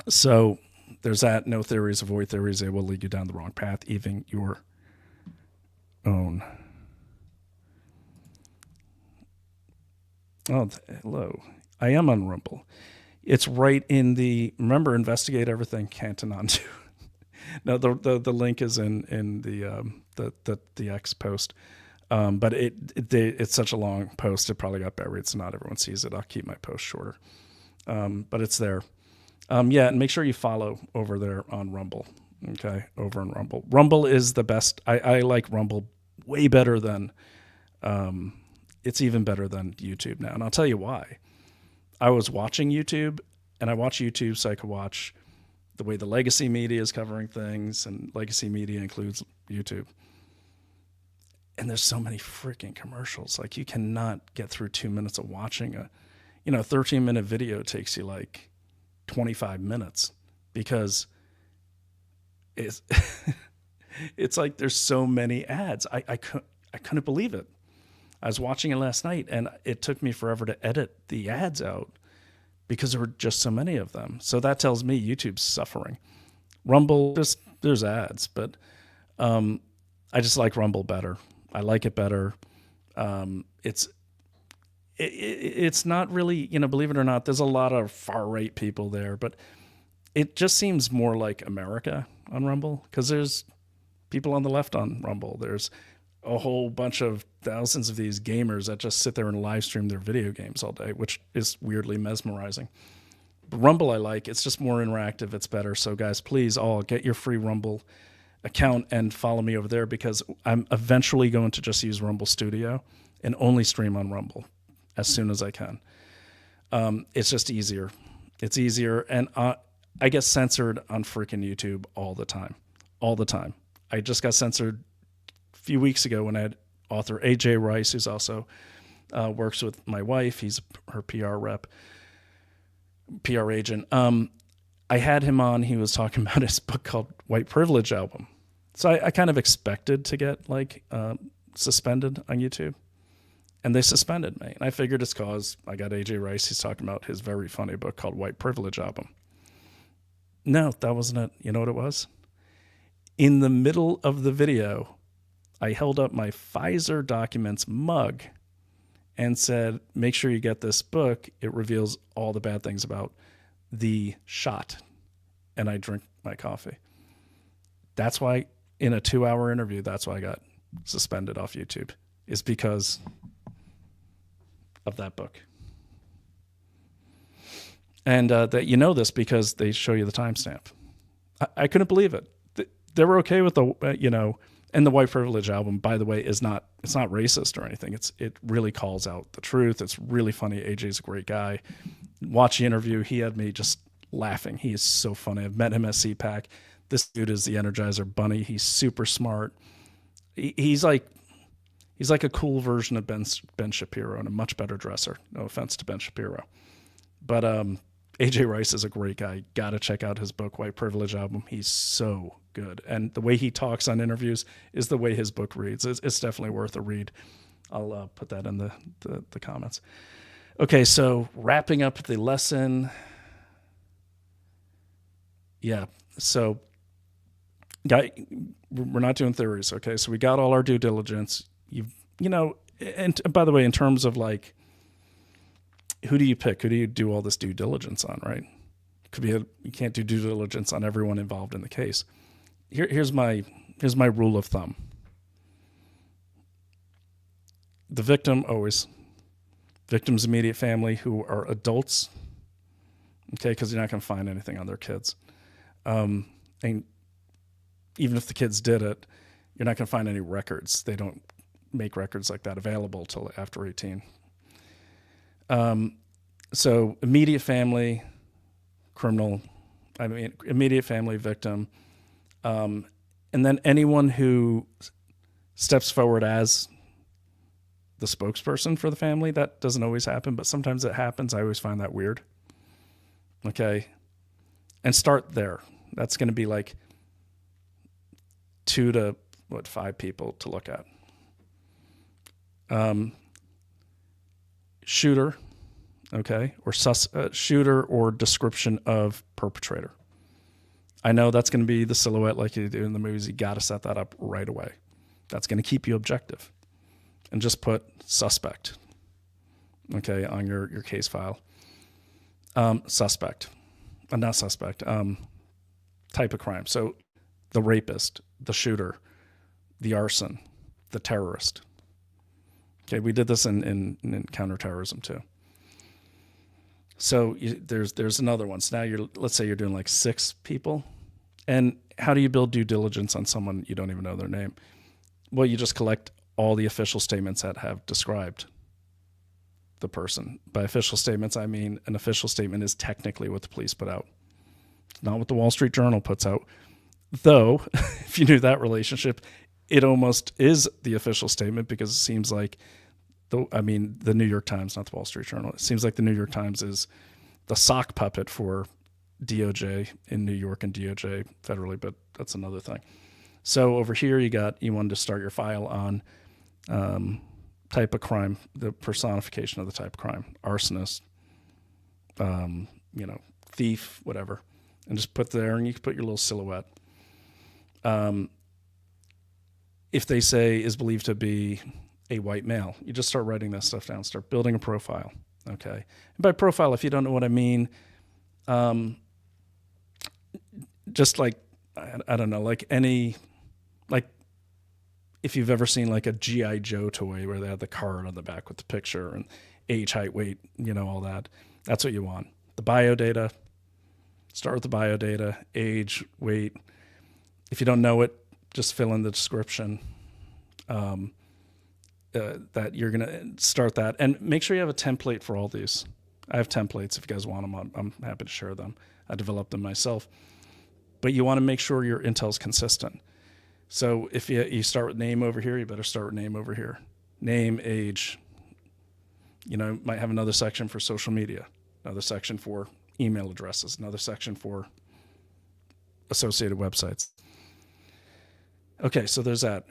So there's that. No theories, avoid theories. They will lead you down the wrong path, even your own. Oh, hello. I am on Rumble. It's right in remember, investigate everything, Canton on to. No, the link is in the X post. But it's such a long post, it probably got buried, so not everyone sees it. I'll keep my post shorter. But it's there. Yeah, and make sure you follow over there on Rumble. Okay, over on Rumble. Rumble is the best. I like Rumble way better than, it's even better than YouTube now. And I'll tell you why. I was watching YouTube, and I watch YouTube so I could watch the way the legacy media is covering things, and legacy media includes YouTube. And there's so many freaking commercials. Like, you cannot get through 2 minutes of watching a 13-minute video takes you like 25 minutes because it's it's like there's so many ads. I couldn't believe it. I was watching it last night, and it took me forever to edit the ads out because there were just so many of them. So that tells me YouTube's suffering. Rumble, there's ads, but I just like Rumble better. I like it better. It's not really, believe it or not, there's a lot of far-right people there, but it just seems more like America on Rumble because there's people on the left on Rumble. There's a whole bunch of thousands of these gamers that just sit there and live stream their video games all day, which is weirdly mesmerizing. But Rumble I like. It's just more interactive. It's better. So guys, please all get your free Rumble account and follow me over there, because I'm eventually going to just use Rumble Studio and only stream on Rumble as soon as I can. It's just easier. It's easier. And I get censored on freaking YouTube all the time. All the time. I just got censored a few weeks ago when I had author AJ Rice, who's also works with my wife. He's her PR rep, PR agent. I had him on. He was talking about his book called White Privilege Album. So I kind of expected to get suspended on YouTube. And they suspended me. And I figured it's because I got AJ Rice. He's talking about his very funny book called White Privilege Album. No, that wasn't it. You know what it was? In the middle of the video, I held up my Pfizer Documents mug and said, make sure you get this book. It reveals all the bad things about the shot. And I drink my coffee. That's why, in a 2-hour interview, that's why I got suspended off YouTube, is because of that book. And that you know this because they show you the timestamp. I couldn't believe it. They were okay with the, and the White Privilege Album, by the way, it's not racist or anything. It really calls out the truth. It's really funny. AJ's a great guy. Watch the interview. He had me just laughing. He is so funny. I've met him at CPAC. This dude is the Energizer Bunny. He's super smart. He's like a cool version of Ben Shapiro and a much better dresser. No offense to Ben Shapiro. But AJ Rice is a great guy. Got to check out his book, White Privilege Album. He's so good. And the way he talks on interviews is the way his book reads. It's definitely worth a read. I'll put that in the comments. Okay, so wrapping up the lesson. Yeah, so we're not doing theories, okay? So we got all our due diligence. And by the way, in terms of who do you pick? Who do you do all this due diligence on, right? You can't do due diligence on everyone involved in the case. Here's my rule of thumb. The victim always, victim's immediate family who are adults, okay, because you're not going to find anything on their kids. And even if the kids did it, you're not going to find any records. They don't make records like that available till after 18. So immediate family, immediate family victim, and then anyone who steps forward as the spokesperson for the family. That doesn't always happen, but sometimes it happens. I always find that weird. Okay. And start there. That's going to be 2 to 5 people to look at. Shooter, okay, or shooter or description of perpetrator. I know that's going to be the silhouette like you do in the movies. You got to set that up right away. That's going to keep you objective. And just put suspect, okay, on your case file. Suspect, not suspect, type of crime. So the rapist, the shooter, the arson, the terrorist. Okay, we did this in counterterrorism too. So there's another one. So now let's say you're doing 6 people. And how do you build due diligence on someone you don't even know their name? Well, you just collect all the official statements that have described the person. By official statements, I mean an official statement is technically what the police put out. It's not what the Wall Street Journal puts out. Though, if you knew that relationship, it almost is the official statement, because it seems like the New York Times, not the Wall Street Journal. It seems like the New York Times is the sock puppet for DOJ in New York and DOJ federally, but that's another thing. So over here, you wanted to start your file on type of crime, the personification of the type of crime, arsonist, thief, whatever, and just put there, and you can put your little silhouette. If they say is believed to be a white male, you just start writing that stuff down, start building a profile. Okay. And by profile, if you don't know what I mean, just I don't know, if you've ever seen a G.I. Joe toy where they have the card on the back with the picture and age, height, weight, all that. That's what you want. The bio data, start with the bio data, age, weight. If you don't know it, just fill in the description that you're going to start that. And make sure you have a template for all these. I have templates. If you guys want them, I'm happy to share them. I developed them myself. But you want to make sure your intel's consistent. So if you start with name over here, you better start with name over here. Name, age. Might have another section for social media, another section for email addresses, another section for associated websites. Okay, so there's that.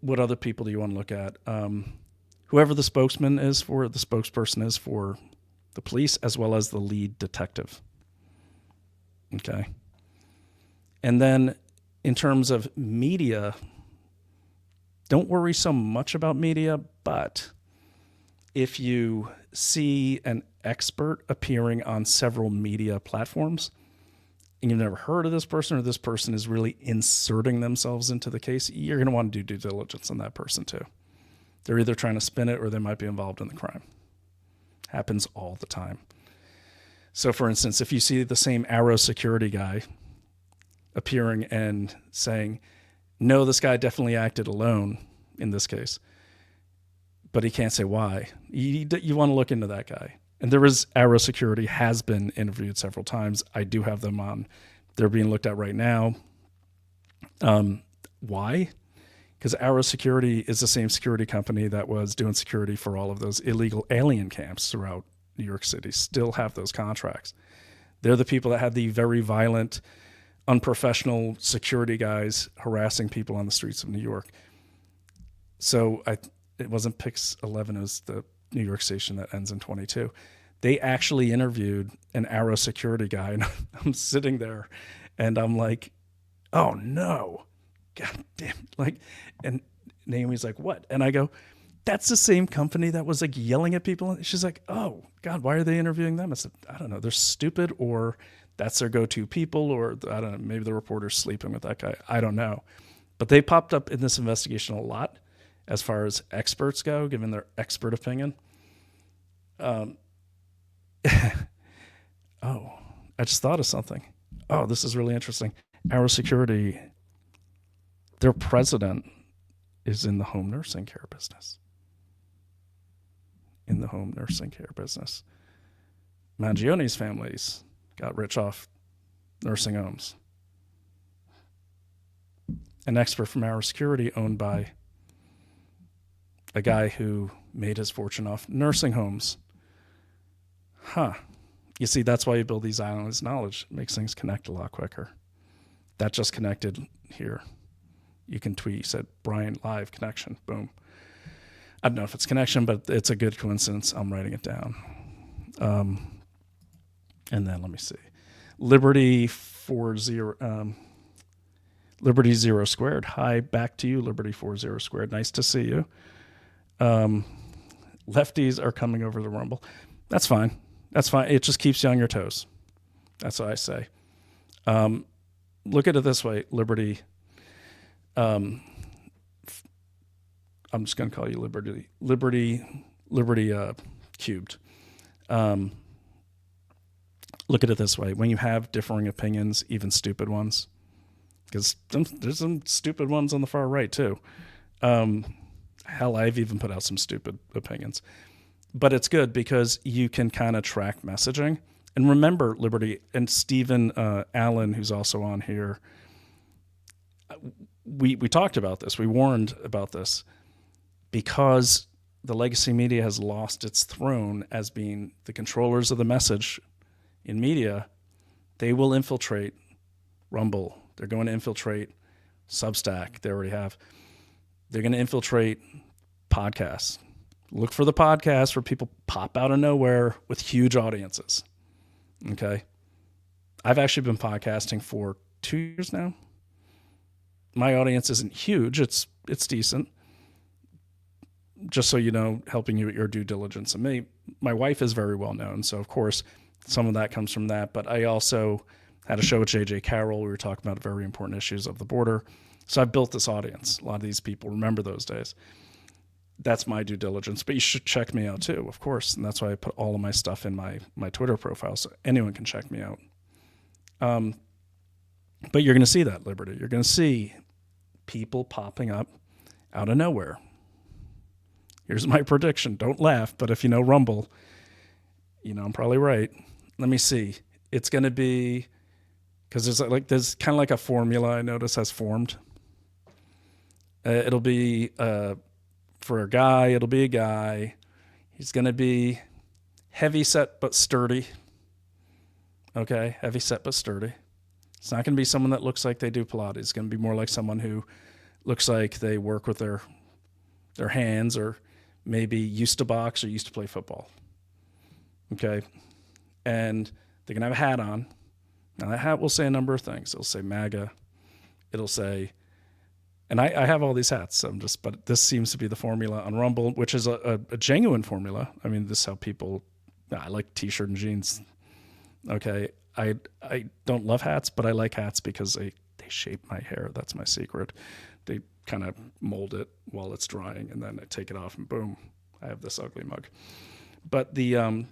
What other people do you want to look at? Whoever the spokesperson is for the police, as well as the lead detective. Okay. And then in terms of media, don't worry so much about media, but if you see an expert appearing on several media platforms and you've never heard of this person, or this person is really inserting themselves into the case, you're going to want to do due diligence on that person too. They're either trying to spin it or they might be involved in the crime. Happens all the time. So for instance, if you see the same Arrow security guy appearing and saying, no, this guy definitely acted alone in this case, but he can't say why, you want to look into that guy. And there is Arrow security has been interviewed several times. I do have them on. They're being looked at right now. Why? Because Arrow Security is the same security company that was doing security for all of those illegal alien camps throughout New York City, still have those contracts. They're the people that had the very violent, unprofessional security guys harassing people on the streets of New York. So it wasn't Pix 11, it was the New York station that ends in 22. They actually interviewed an Arrow security guy, and I'm sitting there and I'm like, oh no, God damn. And Naomi's like, what? And I go, that's the same company that was yelling at people. And she's like, oh God, why are they interviewing them? I said, I don't know. They're stupid, or that's their go-to people, or I don't know, maybe the reporter's sleeping with that guy. I don't know. But they popped up in this investigation a lot as far as experts go, given their expert opinion. Oh, I just thought of something. Oh, this is really interesting. Arrow Security, their president is in the home nursing care business. Mangione's families got rich off nursing homes. An expert from Arrow Security owned by a guy who made his fortune off nursing homes. You see, that's why you build these islands of knowledge. It makes things connect a lot quicker. That just connected here. You can tweet, you said, Brian, live connection, boom. I don't know if it's connection, but it's a good coincidence. I'm writing it down. And then let me see. Liberty 0 squared. Hi, back to you, Liberty 40 squared. Nice to see you. Lefties are coming over the Rumble. That's fine. It just keeps you on your toes. That's what I say. Look at it this way, Liberty. I'm just going to call you Liberty cubed. Look at it this way. When you have differing opinions, even stupid ones, because there's some stupid ones on the far right too. Hell, I've even put out some stupid opinions. But it's good because you can kind of track messaging. And remember, Liberty, and Stephen Allen, who's also on here, we talked about this. We warned about this because the legacy media has lost its throne as being the controllers of the message in media. They will infiltrate Rumble. They're going to infiltrate Substack. They already have. They're going to infiltrate podcasts. Look for the podcasts where people pop out of nowhere with huge audiences. Okay. I've actually been podcasting for 2 years now. My audience isn't huge. It's decent. Just so you know, helping you with your due diligence. And my wife is very well known. So of course, some of that comes from that. But I also had a show with JJ Carroll. We were talking about very important issues of the border. So I've built this audience. A lot of these people remember those days. That's my due diligence, but you should check me out too, of course. And that's why I put all of my stuff in my Twitter profile so anyone can check me out. But you're going to see that, Liberty. You're going to see people popping up out of nowhere. Here's my prediction. Don't laugh, but if you know Rumble, you know I'm probably right. Let me see. It's going to be, because there's kind of like a formula I notice has formed. It'll be for a guy. It'll be a guy. He's going to be heavy set but sturdy. Okay, heavy set but sturdy. It's not going to be someone that looks like they do Pilates. It's going to be more like someone who looks like they work with their hands, or maybe used to box or used to play football. Okay, and they're going to have a hat on. Now that hat will say a number of things. It'll say MAGA. It'll say, and I have all these hats. But this seems to be the formula on Rumble, which is a genuine formula. I mean, this is how people. I like t-shirt and jeans. Okay, I don't love hats, but I like hats because they shape my hair. That's my secret. They kind of mold it while it's drying, and then I take it off, and boom, I have this ugly mug. But the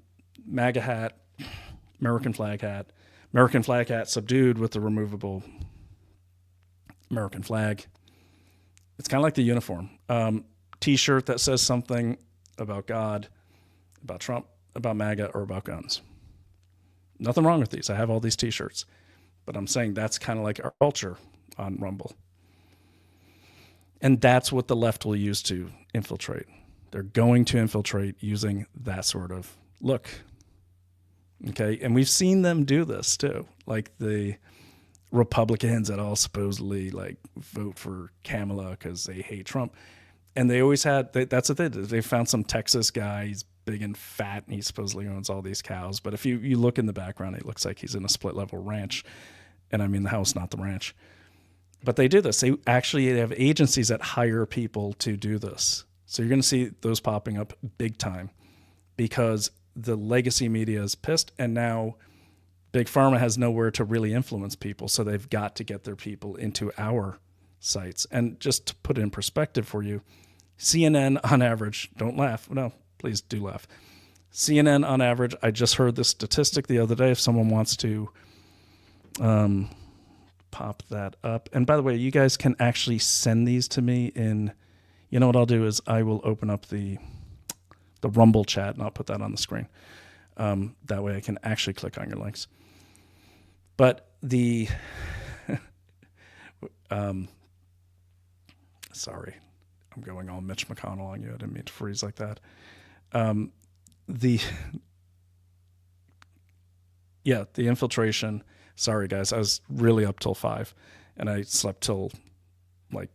MAGA hat, American flag hat subdued with the removable American flag. It's kind of like the uniform. T-shirt that says something about God, about Trump, about MAGA, or about guns. Nothing wrong with these. I have all these T-shirts. But I'm saying that's kind of like our culture on Rumble. And that's what the left will use to infiltrate. They're going to infiltrate using that sort of look. Okay? And we've seen them do this too. Like the Republicans that all supposedly like vote for Kamala because they hate Trump. And they always had, that's what they did. They found some Texas guy, he's big and fat, and he supposedly owns all these cows. But if you look in the background, it looks like he's in a split-level ranch. And I mean the house, not the ranch. But they do this. They actually have agencies that hire people to do this. So you're going to see those popping up big time because the legacy media is pissed, and now Big Pharma has nowhere to really influence people. So they've got to get their people into our sites. And just to put it in perspective for you, CNN on average, don't laugh. No, please do laugh. CNN on average, I just heard this statistic the other day. If someone wants to pop that up. And by the way, you guys can actually send these to me in, you know what I'll do is I will open up the Rumble chat and I'll put that on the screen. That way I can actually click on your links. But the, sorry, I'm going all Mitch McConnell on you. I didn't mean to freeze like that. The infiltration. Sorry, guys. I was really up till 5, and I slept till like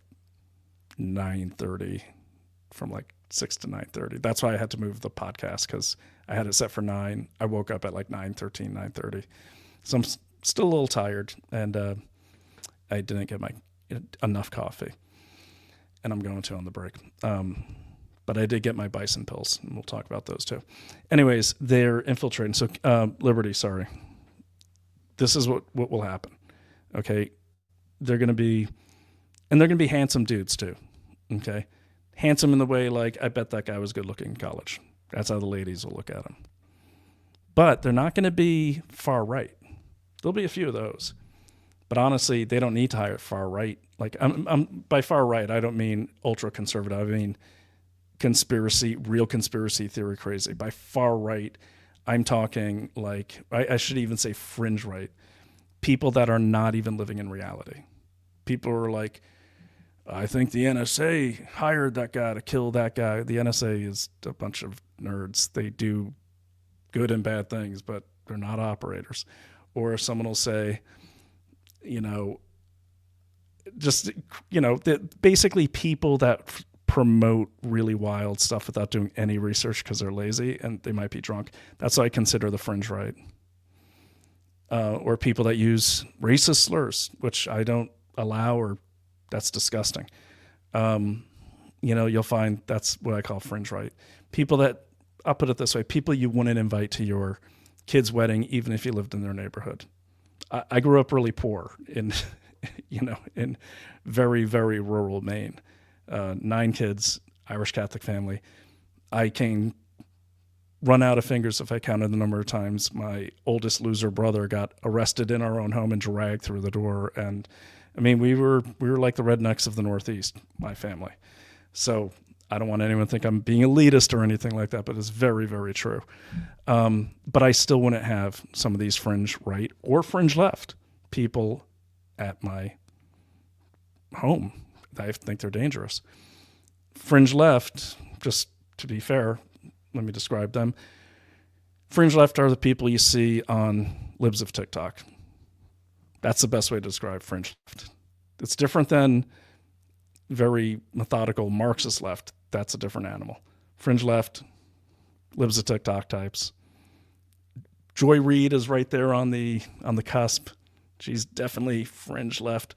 9:30, from like 6 to 9:30. That's why I had to move the podcast, because I had it set for 9. I woke up at like 9:13, 9:30. So I'm still a little tired, and I didn't get enough coffee, and I'm going to on the break. But I did get my bison pills, and we'll talk about those too. Anyways, they're infiltrating. So Liberty, sorry. This is what will happen. Okay. They're going to be handsome dudes too. Okay. Handsome in the way, like, I bet that guy was good looking in college. That's how the ladies will look at him. But they're not going to be far right. There'll be a few of those. But honestly, they don't need to hire far right. Like, I'm by far right, I don't mean ultra conservative. I mean real conspiracy theory crazy. By far right, I'm talking like, I should even say fringe right. People that are not even living in reality. People are like, I think the NSA hired that guy to kill that guy. The NSA is a bunch of nerds. They do good and bad things, but they're not operators. Or someone will say, basically people that promote really wild stuff without doing any research because they're lazy and they might be drunk. That's what I consider the fringe right. Or people that use racist slurs, which I don't allow, or that's disgusting. You'll find that's what I call fringe right. People that, I'll put it this way, people you wouldn't invite to your kid's wedding, even if you lived in their neighborhood. I grew up really poor in very, very rural Maine. 9 kids, Irish Catholic family. I came run out of fingers if I counted the number of times my oldest loser brother got arrested in our own home and dragged through the door. And I mean, we were like the rednecks of the Northeast, my family. So I don't want anyone to think I'm being elitist or anything like that, but it's very, very true. But I still wouldn't have some of these fringe right or fringe left people at my home. I think they're dangerous. Fringe left, just to be fair, let me describe them. Fringe left are the people you see on libs of TikTok. That's the best way to describe fringe left. It's different than very methodical Marxist left. That's a different animal. Fringe left, libs of TikTok types. Joy Reid is right there on the cusp. She's definitely fringe left.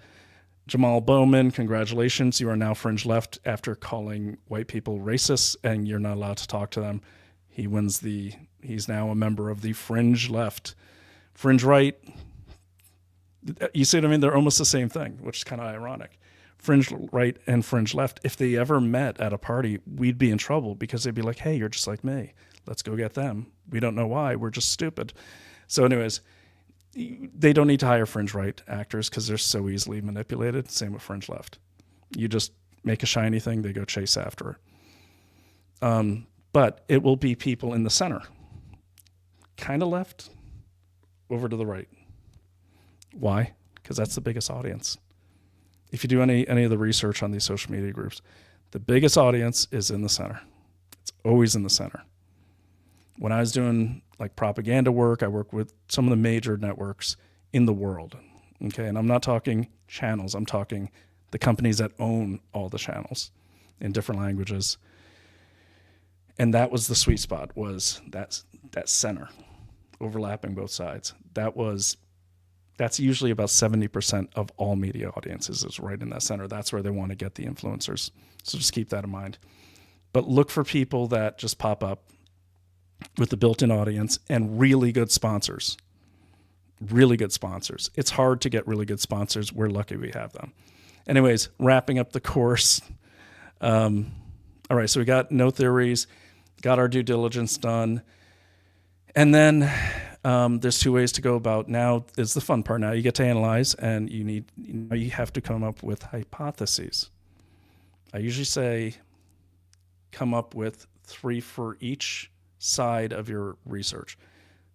Jamal Bowman, congratulations. You are now fringe left after calling white people racists, and you're not allowed to talk to them. He's now a member of the fringe left. Fringe right, you see what I mean? They're almost the same thing, which is kind of ironic. Fringe right and fringe left, if they ever met at a party, we'd be in trouble because they'd be like, hey, you're just like me. Let's go get them. We don't know why. We're just stupid. So anyways, they don't need to hire fringe right actors because they're so easily manipulated. Same with fringe left. You just make a shiny thing, they go chase after it. But it will be people in the center, kind of left, over to the right. Why? Because that's the biggest audience. If you do any of the research on these social media groups, the biggest audience is in the center. It's always in the center. When I was doing like propaganda work, I worked with some of the major networks in the world. Okay, and I'm not talking channels. I'm talking the companies that own all the channels in different languages. And that was the sweet spot, was that center, overlapping both sides. That's usually about 70% of all media audiences is right in that center. That's where they want to get the influencers. So just keep that in mind. But look for people that just pop up with the built-in audience and really good sponsors. Really good sponsors. It's hard to get really good sponsors. We're lucky we have them. Anyways, wrapping up the course. All right, so we got no theories, got our due diligence done. And then there's two ways to go about. Now is the fun part. Now you get to analyze, and you have to come up with hypotheses. I usually say come up with 3 for each side of your research.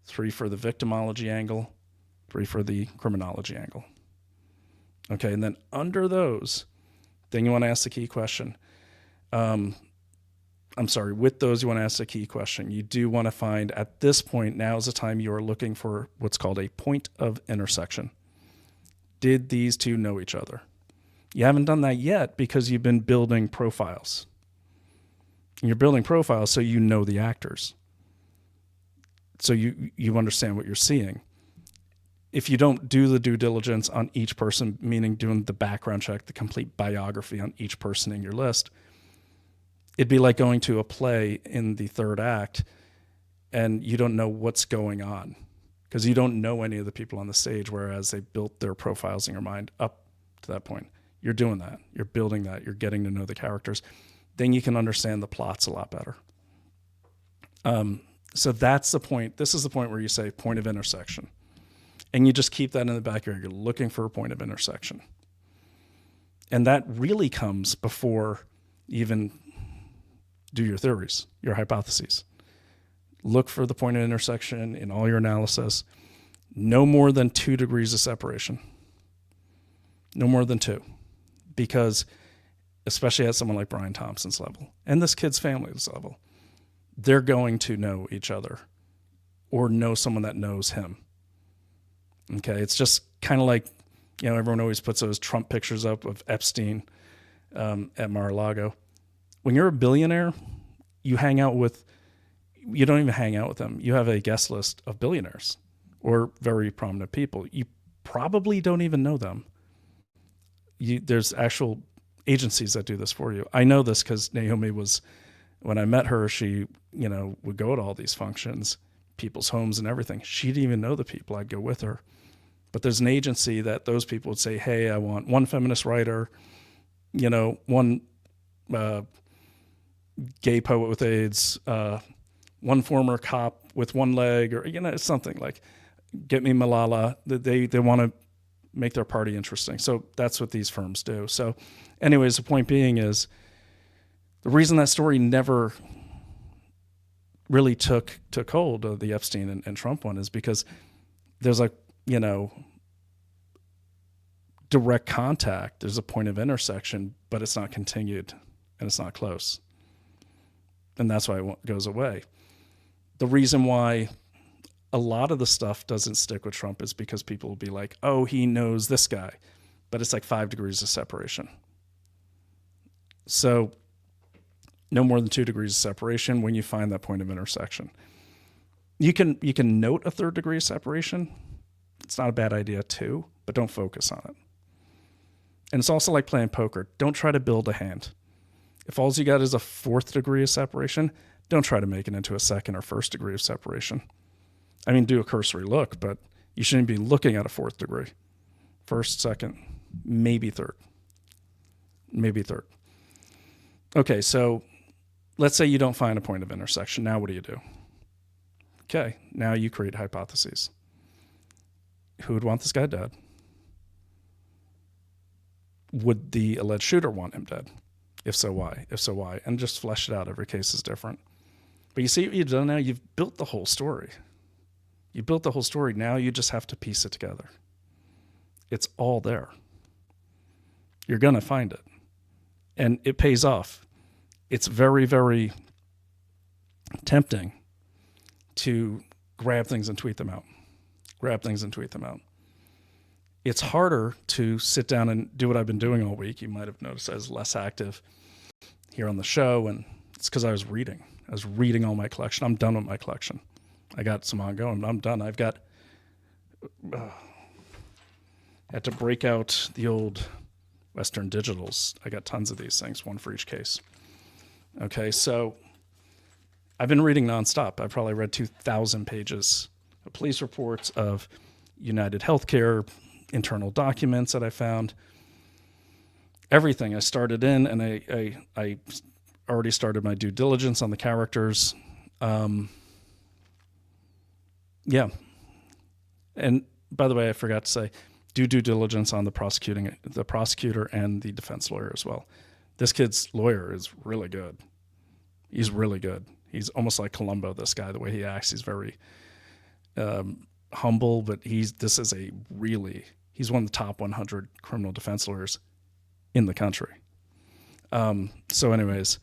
3 for the victimology angle, 3 for the criminology angle. Okay, and then under those, then you want to ask the key question. With those, you want to ask a key question. You do want to find, at this point, now is the time you are looking for what's called a point of intersection. Did these two know each other? You haven't done that yet because you've been building profiles. And you're building profiles so you know the actors. So you understand what you're seeing. If you don't do the due diligence on each person, meaning doing the background check, the complete biography on each person in your list, it'd be like going to a play in the third act and you don't know what's going on because you don't know any of the people on the stage, whereas they built their profiles in your mind up to that point. You're doing that. You're building that. You're getting to know the characters. Then you can understand the plots a lot better. So that's the point. This is the point where you say point of intersection. And you just keep that in the back of your head. You're looking for a point of intersection. And that really comes before even do your theories, your hypotheses. Look for the point of intersection in all your analysis. No more than 2 degrees of separation. No more than 2. Because especially at someone like Brian Thompson's level and this kid's family's level, they're going to know each other or know someone that knows him. Okay, it's just kind of like, everyone always puts those Trump pictures up of Epstein at Mar-a-Lago. When you're a billionaire, you don't even hang out with them. You have a guest list of billionaires or very prominent people. You probably don't even know them. There's actual agencies that do this for you. I know this because Naomi when I met her, she, would go to all these functions, people's homes and everything. She didn't even know the people. I'd go with her. But there's an agency that those people would say, hey, I want one feminist writer, one gay poet with AIDS, one former cop with one leg, or something like, get me Malala. They want to make their party interesting. So that's what these firms do. So anyways, the point being is the reason that story never really took hold of the Epstein and Trump one is because there's direct contact. There's a point of intersection, but it's not continued and it's not close. And that's why it goes away. The reason why a lot of the stuff doesn't stick with Trump is because people will be like, oh, he knows this guy, but it's like 5 degrees of separation. So no more than 2 degrees of separation when you find that point of intersection. You can note a 3rd degree of separation. It's not a bad idea too, but don't focus on it. And it's also like playing poker. Don't try to build a hand. If all you got is a 4th degree of separation, don't try to make it into a 2nd or 1st degree of separation. I mean, do a cursory look, but you shouldn't be looking at a 4th degree. 1st, 2nd, maybe 3rd. Maybe 3rd. Okay, so let's say you don't find a point of intersection. Now what do? Okay, now you create hypotheses. Who would want this guy dead? Would the alleged shooter want him dead? If so, why? If so, why? And just flesh it out. Every case is different. But you see what you've done now? You've built the whole story. You built the whole story. Now you just have to piece it together. It's all there. You're going to find it. And it pays off. It's very, very tempting to grab things and tweet them out. It's harder to sit down and do what I've been doing all week. You might have noticed I was less active here on the show, and it's because I was reading. I was reading all my collection. I'm done with my collection. I got some ongoing, but I'm done. I've got... had to break out the old Western Digitals. I got tons of these things, one for each case. Okay, so I've been reading nonstop. I probably read 2,000 pages of police reports, of United Healthcare, internal documents that I found. Everything. I started in, and I already started my due diligence on the characters. Yeah. And by the way, I forgot to say, do due diligence on the prosecutor and the defense lawyer as well. This kid's lawyer is really good. He's really good. He's almost like Columbo, this guy, the way he acts. He's very humble, but he's one of the top 100 criminal defense lawyers in the country. So anyways,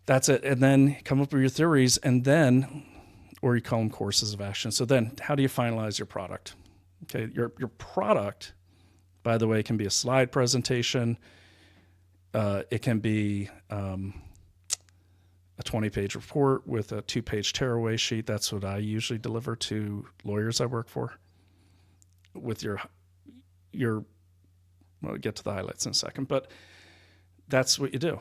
that's it. And then come up with your theories, and then, or you call them courses of action. So then how do you finalize your product? Okay, your product, by the way, can be a slide presentation. It can be a 20-page report with a 2-page tearaway sheet. That's what I usually deliver to lawyers I work for. With your we'll get to the highlights in a second, but that's what you do.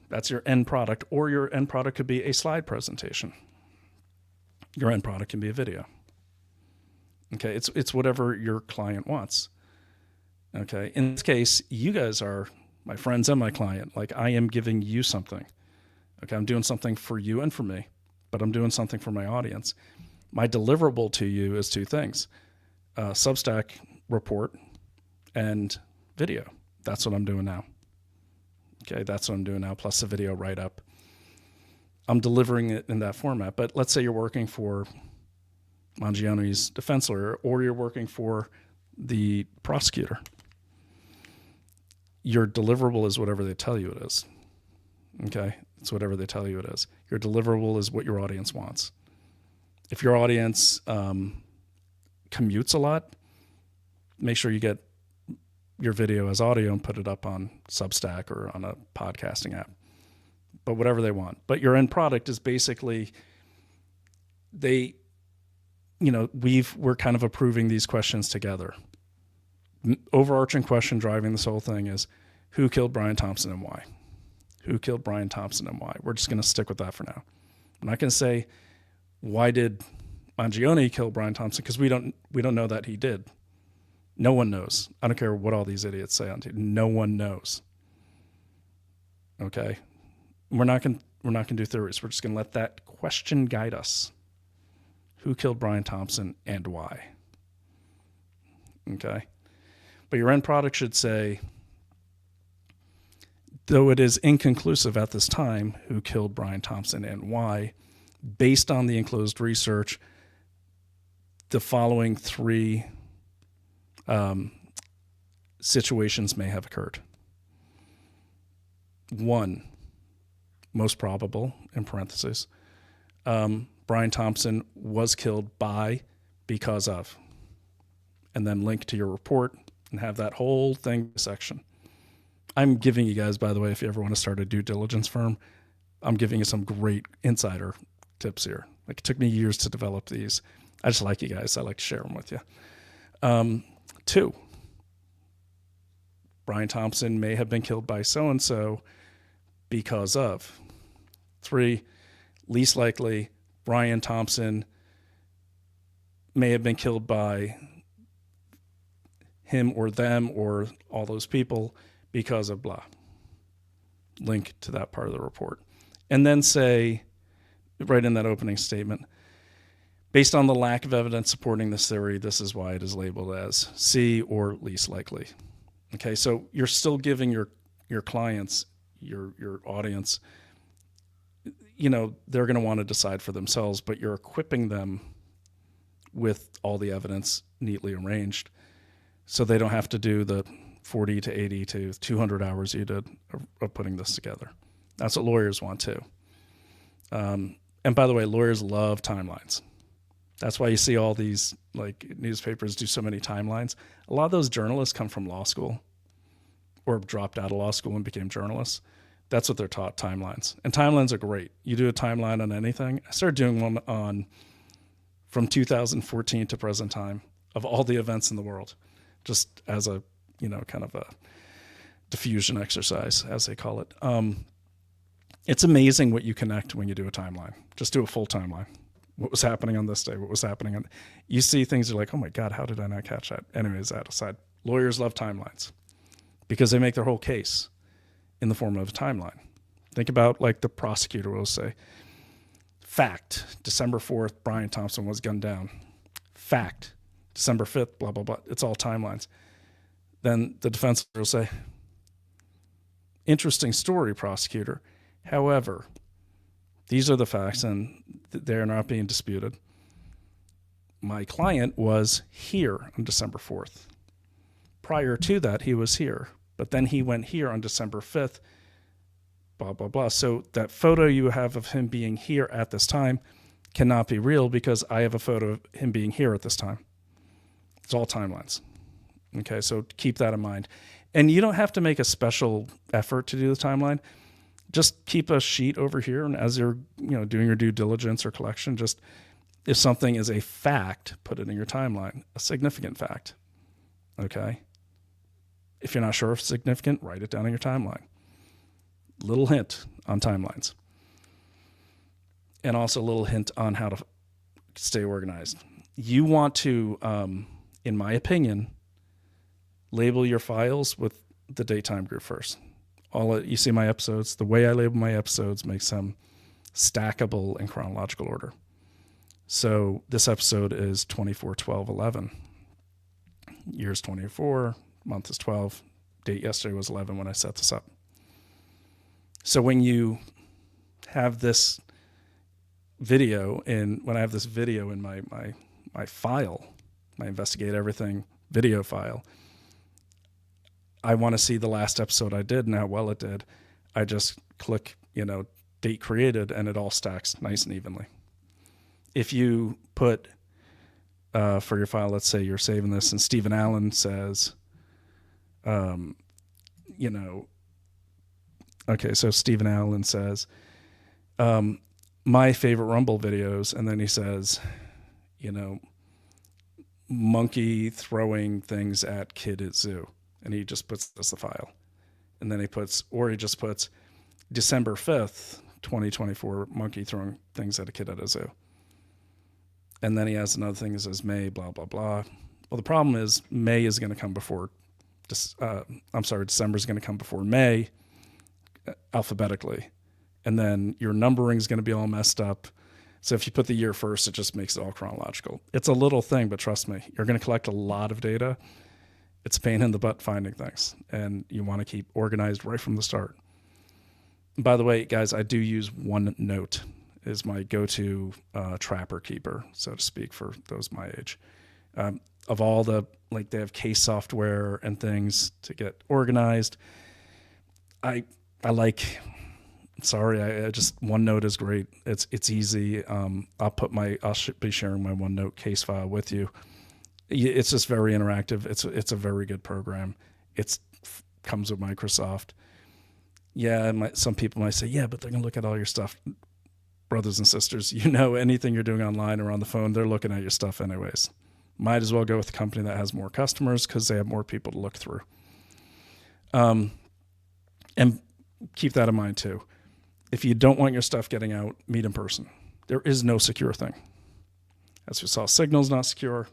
That's your end product, or your end product could be a slide presentation. Your end product can be a video. Okay, it's whatever your client wants. Okay, in this case, you guys are my friends and my client. Like, I am giving you something. Okay, I'm doing something for you and for me, but I'm doing something for my audience. My deliverable to you is 2 things: Substack report and video. That's what I'm doing now. Okay, that's what I'm doing now, plus a video write-up. I'm delivering it in that format. But let's say you're working for Mangione's defense lawyer, or you're working for the prosecutor. Your deliverable is whatever they tell you it is. Okay? It's whatever they tell you it is. Your deliverable is what your audience wants. If your audience commutes a lot, make sure you get your video as audio and put it up on Substack or on a podcasting app. But whatever they want. But your end product is basically, we're kind of approving these questions together. Overarching question driving this whole thing is, who killed Brian Thompson and why? Who killed Brian Thompson and why? We're just going to stick with that for now. I'm not going to say, why did Mangione kill Brian Thompson? Because we don't know that he did. No one knows. I don't care what all these idiots say on TV. No one knows. Okay? We're not going going to do theories. We're just going to let that question guide us. Who killed Brian Thompson and why? Okay. But your end product should say, though it is inconclusive at this time who killed Brian Thompson and why, based on the enclosed research, the following three situations may have occurred. 1, most probable, in parentheses, Brian Thompson was killed by, because of, and then link to your report and have that whole thing section. I'm giving you guys, by the way, if you ever want to start a due diligence firm, I'm giving you some great insider tips here. Like, it took me years to develop these. I just like you guys. I like to share them with you. 2, Brian Thompson may have been killed by so-and-so because of. 3, least likely, Brian Thompson may have been killed by him or them or all those people because of blah. Link to that part of the report. And then say, right in that opening statement, based on the lack of evidence supporting this theory, this is why it is labeled as C or least likely. Okay, so you're still giving your clients, your audience, they're going to want to decide for themselves, but you're equipping them with all the evidence neatly arranged so they don't have to do the 40 to 80 to 200 hours you did of putting this together. That's what lawyers want too. And by the way, lawyers love timelines. That's why you see all these newspapers do so many timelines. A lot of those journalists come from law school or dropped out of law school and became journalists. That's what they're taught, timelines. And timelines are great. You do a timeline on anything. I started doing one on from 2014 to present time of all the events in the world, just as a, kind of a diffusion exercise, as they call it. It's amazing what you connect when you do a timeline. Just do a full timeline. What was happening on this day? What was happening on? You see things, you're like, oh my God, how did I not catch that? Anyways, that aside, lawyers love timelines because they make their whole case in the form of a timeline. Think about the prosecutor will say, fact, December 4th, Brian Thompson was gunned down. Fact, December 5th, blah, blah, blah. It's all timelines. Then the defense will say, interesting story, prosecutor. However, these are the facts and they're not being disputed. My client was here on December 4th. Prior to that, he was here, but then he went here on December 5th, blah, blah, blah. So that photo you have of him being here at this time cannot be real because I have a photo of him being here at this time. It's all timelines. Okay, so keep that in mind. And you don't have to make a special effort to do the timeline. Just keep a sheet over here, and as you're doing your due diligence or collection, just if something is a fact, put it in your timeline, a significant fact. Okay? If you're not sure if it's significant, write it down in your timeline. Little hint on timelines. And also a little hint on how to stay organized. You want to, in my opinion, label your files with the date time group first. You see my episodes, the way I label my episodes makes them stackable in chronological order. So this episode is 24/12/11. Year's 24, month is 12, date yesterday was 11 when I set this up. So when you have this video when I have this video in my file, my investigate everything video file, I want to see the last episode I did and how well it did. I just click, date created, and it all stacks nice and evenly. If you put, for your file, let's say you're saving this, and Stephen Allen says, okay, so Stephen Allen says, my favorite Rumble videos, and then he says, monkey throwing things at kid at zoo. And he just puts this the file. And then he puts December 5th, 2024, monkey throwing things at a kid at a zoo. And then he has another thing that says May, blah, blah, blah. Well, the problem is May is going to come before, December is going to come before May alphabetically. and then your numbering is going to be all messed up. So if you put the year first, it just makes it all chronological. It's a little thing, but trust me, you're going to collect a lot of data. It's a pain in the butt finding things, and you want to keep organized right from the start. By the way, guys, I do use OneNote is my go-to trapper keeper, so to speak, for those my age. Of all the, like, they have case software and things to get organized. I just OneNote is great. It's easy. I'll be sharing my OneNote case file with you. It's just very interactive. It's a very good program. It comes with Microsoft. Yeah, some people might say, yeah, but they're gonna look at all your stuff. Brothers and sisters, anything you're doing online or on the phone, they're looking at your stuff anyways. Might as well go with the company that has more customers because they have more people to look through. And keep that in mind too. If you don't want your stuff getting out, meet in person. There is no secure thing. As we saw, Signal's not secure.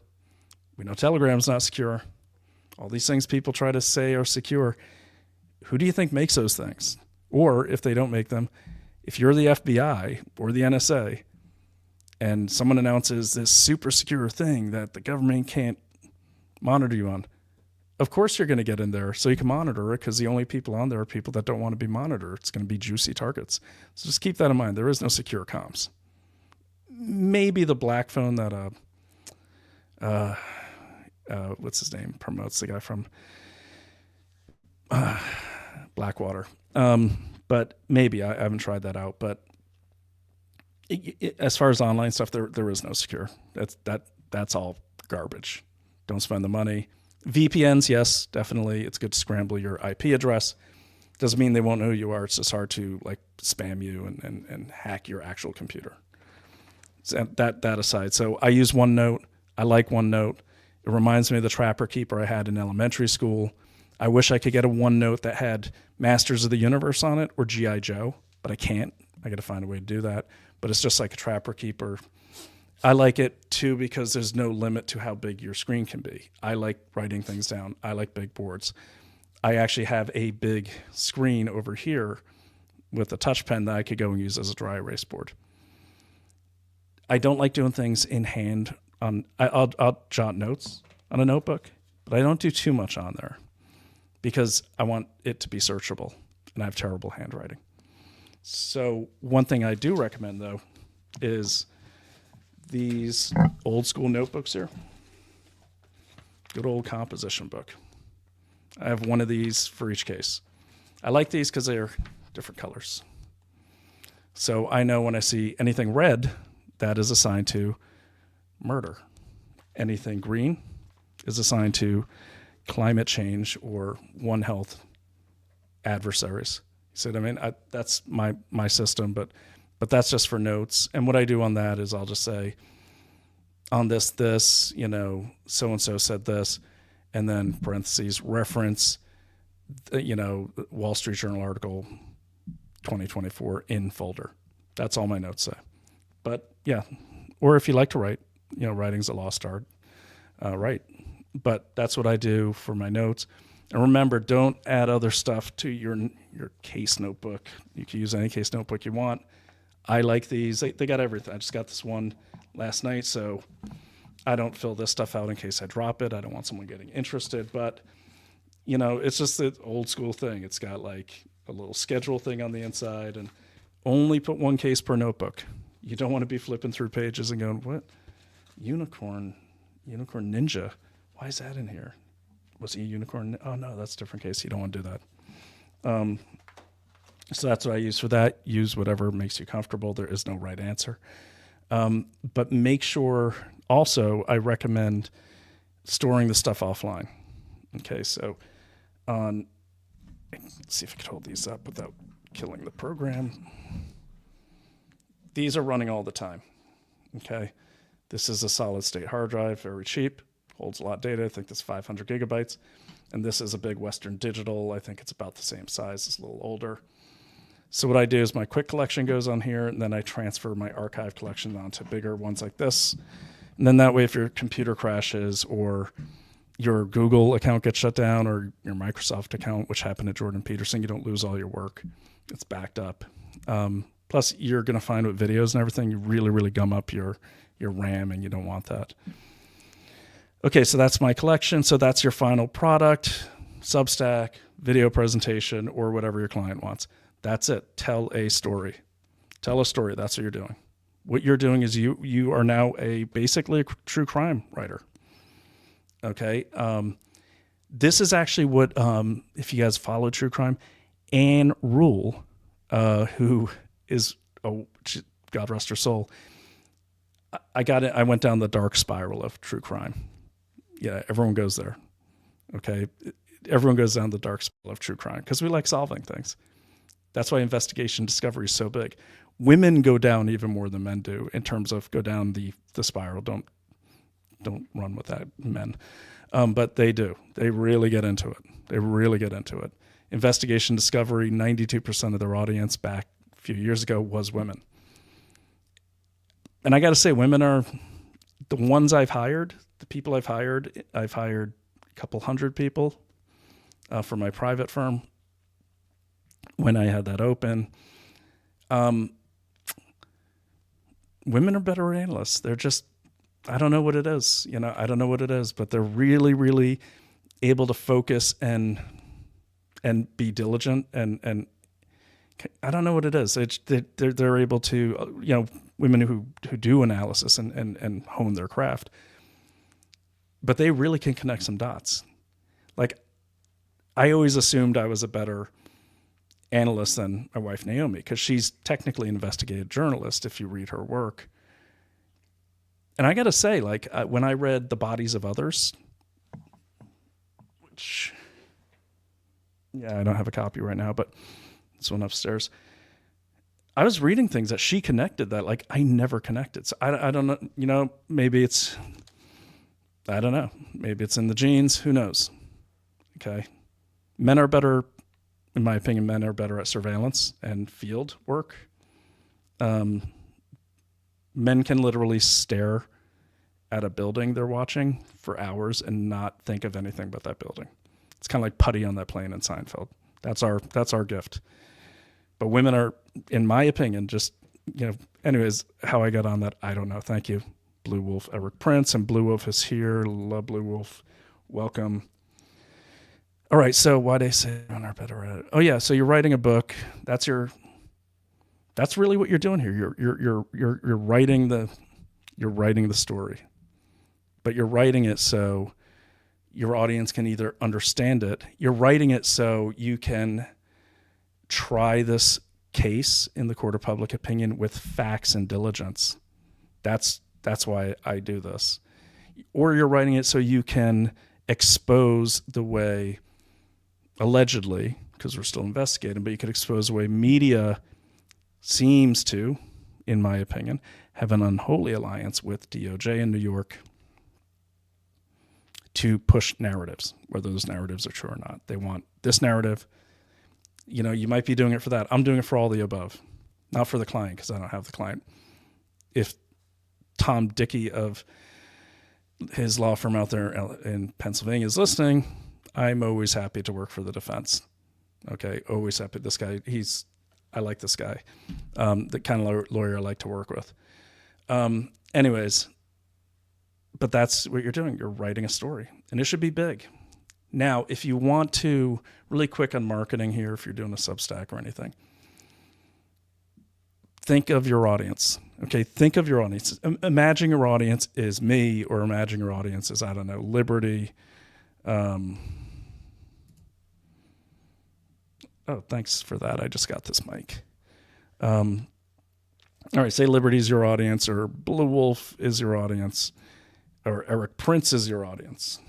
We know Telegram's not secure. All these things people try to say are secure. Who do you think makes those things? Or if they don't make them, if you're the FBI or the NSA and someone announces this super secure thing that the government can't monitor you on, of course you're going to get in there so you can monitor it, because the only people on there are people that don't want to be monitored. It's going to be juicy targets. So just keep that in mind. There is no secure comms. Maybe the black phone that what's his name promotes, the guy from Blackwater. But maybe I haven't tried that out. But as far as online stuff, there is no secure. That's all garbage. Don't spend the money. VPNs, yes, definitely. It's good to scramble your IP address. Doesn't mean they won't know who you are. It's just hard to spam you and hack your actual computer. So that aside. So I use OneNote. I like OneNote. It reminds me of the Trapper Keeper I had in elementary school. I wish I could get a OneNote that had Masters of the Universe on it or G.I. Joe, but I can't. I got to find a way to do that. But it's just like a Trapper Keeper. I like it too because there's no limit to how big your screen can be. I like writing things down. I like big boards. I actually have a big screen over here with a touch pen that I could go and use as a dry erase board. I don't like doing things in hand. I'll jot notes on a notebook, but I don't do too much on there because I want it to be searchable, and I have terrible handwriting. So one thing I do recommend, though, is these old school notebooks here. Good old composition book. I have one of these for each case. I like these because they're different colors. So I know when I see anything red, that is assigned to murder. Anything green is assigned to climate change or One Health adversaries. You see what I mean? That's my system, but that's just for notes. And what I do on that is I'll just say, on this, so-and-so said this, and then parentheses, reference, Wall Street Journal article 2024 in folder. That's all my notes say. But yeah, or if you like to write, writing's a lost art, write. But that's what I do for my notes. And remember, don't add other stuff to your case notebook. You can use any case notebook you want. I like these. They got everything. I just got this one last night, so I don't fill this stuff out in case I drop it. I don't want someone getting interested. But, it's just the old school thing. It's got like a little schedule thing on the inside, and only put one case per notebook. You don't want to be flipping through pages and going, what? Unicorn Ninja. Why is that in here? Was he a unicorn? Oh, no, that's a different case. You don't want to do that. So that's what I use for that. Use whatever makes you comfortable. There is no right answer. But make sure also I recommend storing the stuff offline. Okay, so let's see if I can hold these up without killing the program. These are running all the time. Okay, this is a solid state hard drive, very cheap, holds a lot of data. I think this is 500 gigabytes. And this is a big Western Digital. I think it's about the same size. It's a little older. So what I do is my quick collection goes on here, and then I transfer my archive collection onto bigger ones like this. And then that way, if your computer crashes or your Google account gets shut down or your Microsoft account, which happened to Jordan Peterson, you don't lose all your work. It's backed up. Plus, you're going to find with videos and everything, you really, really gum up your RAM, and you don't want that. Okay, so that's my collection. So that's your final product, Substack, video presentation, or whatever your client wants. That's it. Tell a story. Tell a story. That's what you're doing. What you're doing is you are now basically a true crime writer. Okay. This is actually what, if you guys follow true crime, Anne Rule, who is, God rest her soul. I went down the dark spiral of true crime. Yeah, everyone goes there. Okay. Everyone goes down the dark spiral of true crime because we like solving things. That's why investigation discovery is so big. Women go down even more than men do in terms of go down the spiral. Don't run with that, men. But they do. They really get into it. Investigation discovery, 92% of their audience back a few years ago was women. And I got to say, women are the ones I've hired. The people I've hired a couple hundred people for my private firm when I had that open. Women are better analysts. They're just, I don't know what it is. I don't know what it is, but they're really, really able to focus and be diligent and I don't know what it is. They're able to, women who do analysis and hone their craft, but they really can connect some dots. Like, I always assumed I was a better analyst than my wife, Naomi, because she's technically an investigative journalist if you read her work. And I got to say, like, when I read The Bodies of Others, which, yeah, I don't have a copy right now, but this one upstairs, I was reading things that she connected that, like, I never connected. So I don't know, maybe it's, I don't know. Maybe it's in the genes. Who knows? Okay. Men are better, in my opinion, men are better at surveillance and field work. Men can literally stare at a building they're watching for hours and not think of anything but that building. It's kind of like Putty on that plane in Seinfeld. That's our gift. But women are, in my opinion, just, anyways, how I got on that, I don't know. Thank you, Blue Wolf, Eric Prince, and Blue Wolf is here. Love Blue Wolf. Welcome. All right, so why they say women are better at it? Oh yeah, so you're writing a book. That's really what you're doing here. You're writing the story, but you're writing it so your audience can either understand it. You're writing it so you can try this case in the court of public opinion with facts and diligence. That's why I do this. Or you're writing it so you can expose the way, allegedly, because we're still investigating, but you could expose the way media seems to, in my opinion, have an unholy alliance with DOJ in New York to push narratives, whether those narratives are true or not. They want this narrative. You might be doing it for that. I'm doing it for all the above, not for the client, because I don't have the client. If Tom Dickey of his law firm out there in Pennsylvania is listening, I'm always happy to work for the defense. Okay, always happy. This guy, I like this guy. The kind of lawyer I like to work with. Anyways, but that's what you're doing. You're writing a story, and it should be big. Now, if you want to, really quick on marketing here, if you're doing a Substack or anything, think of your audience. Okay, think of your audience. Imagine your audience is me, or imagine your audience is, I don't know, Liberty. Oh, thanks for that. I just got this mic. All right, say Liberty's your audience, or Blue Wolf is your audience, or Eric Prince is your audience.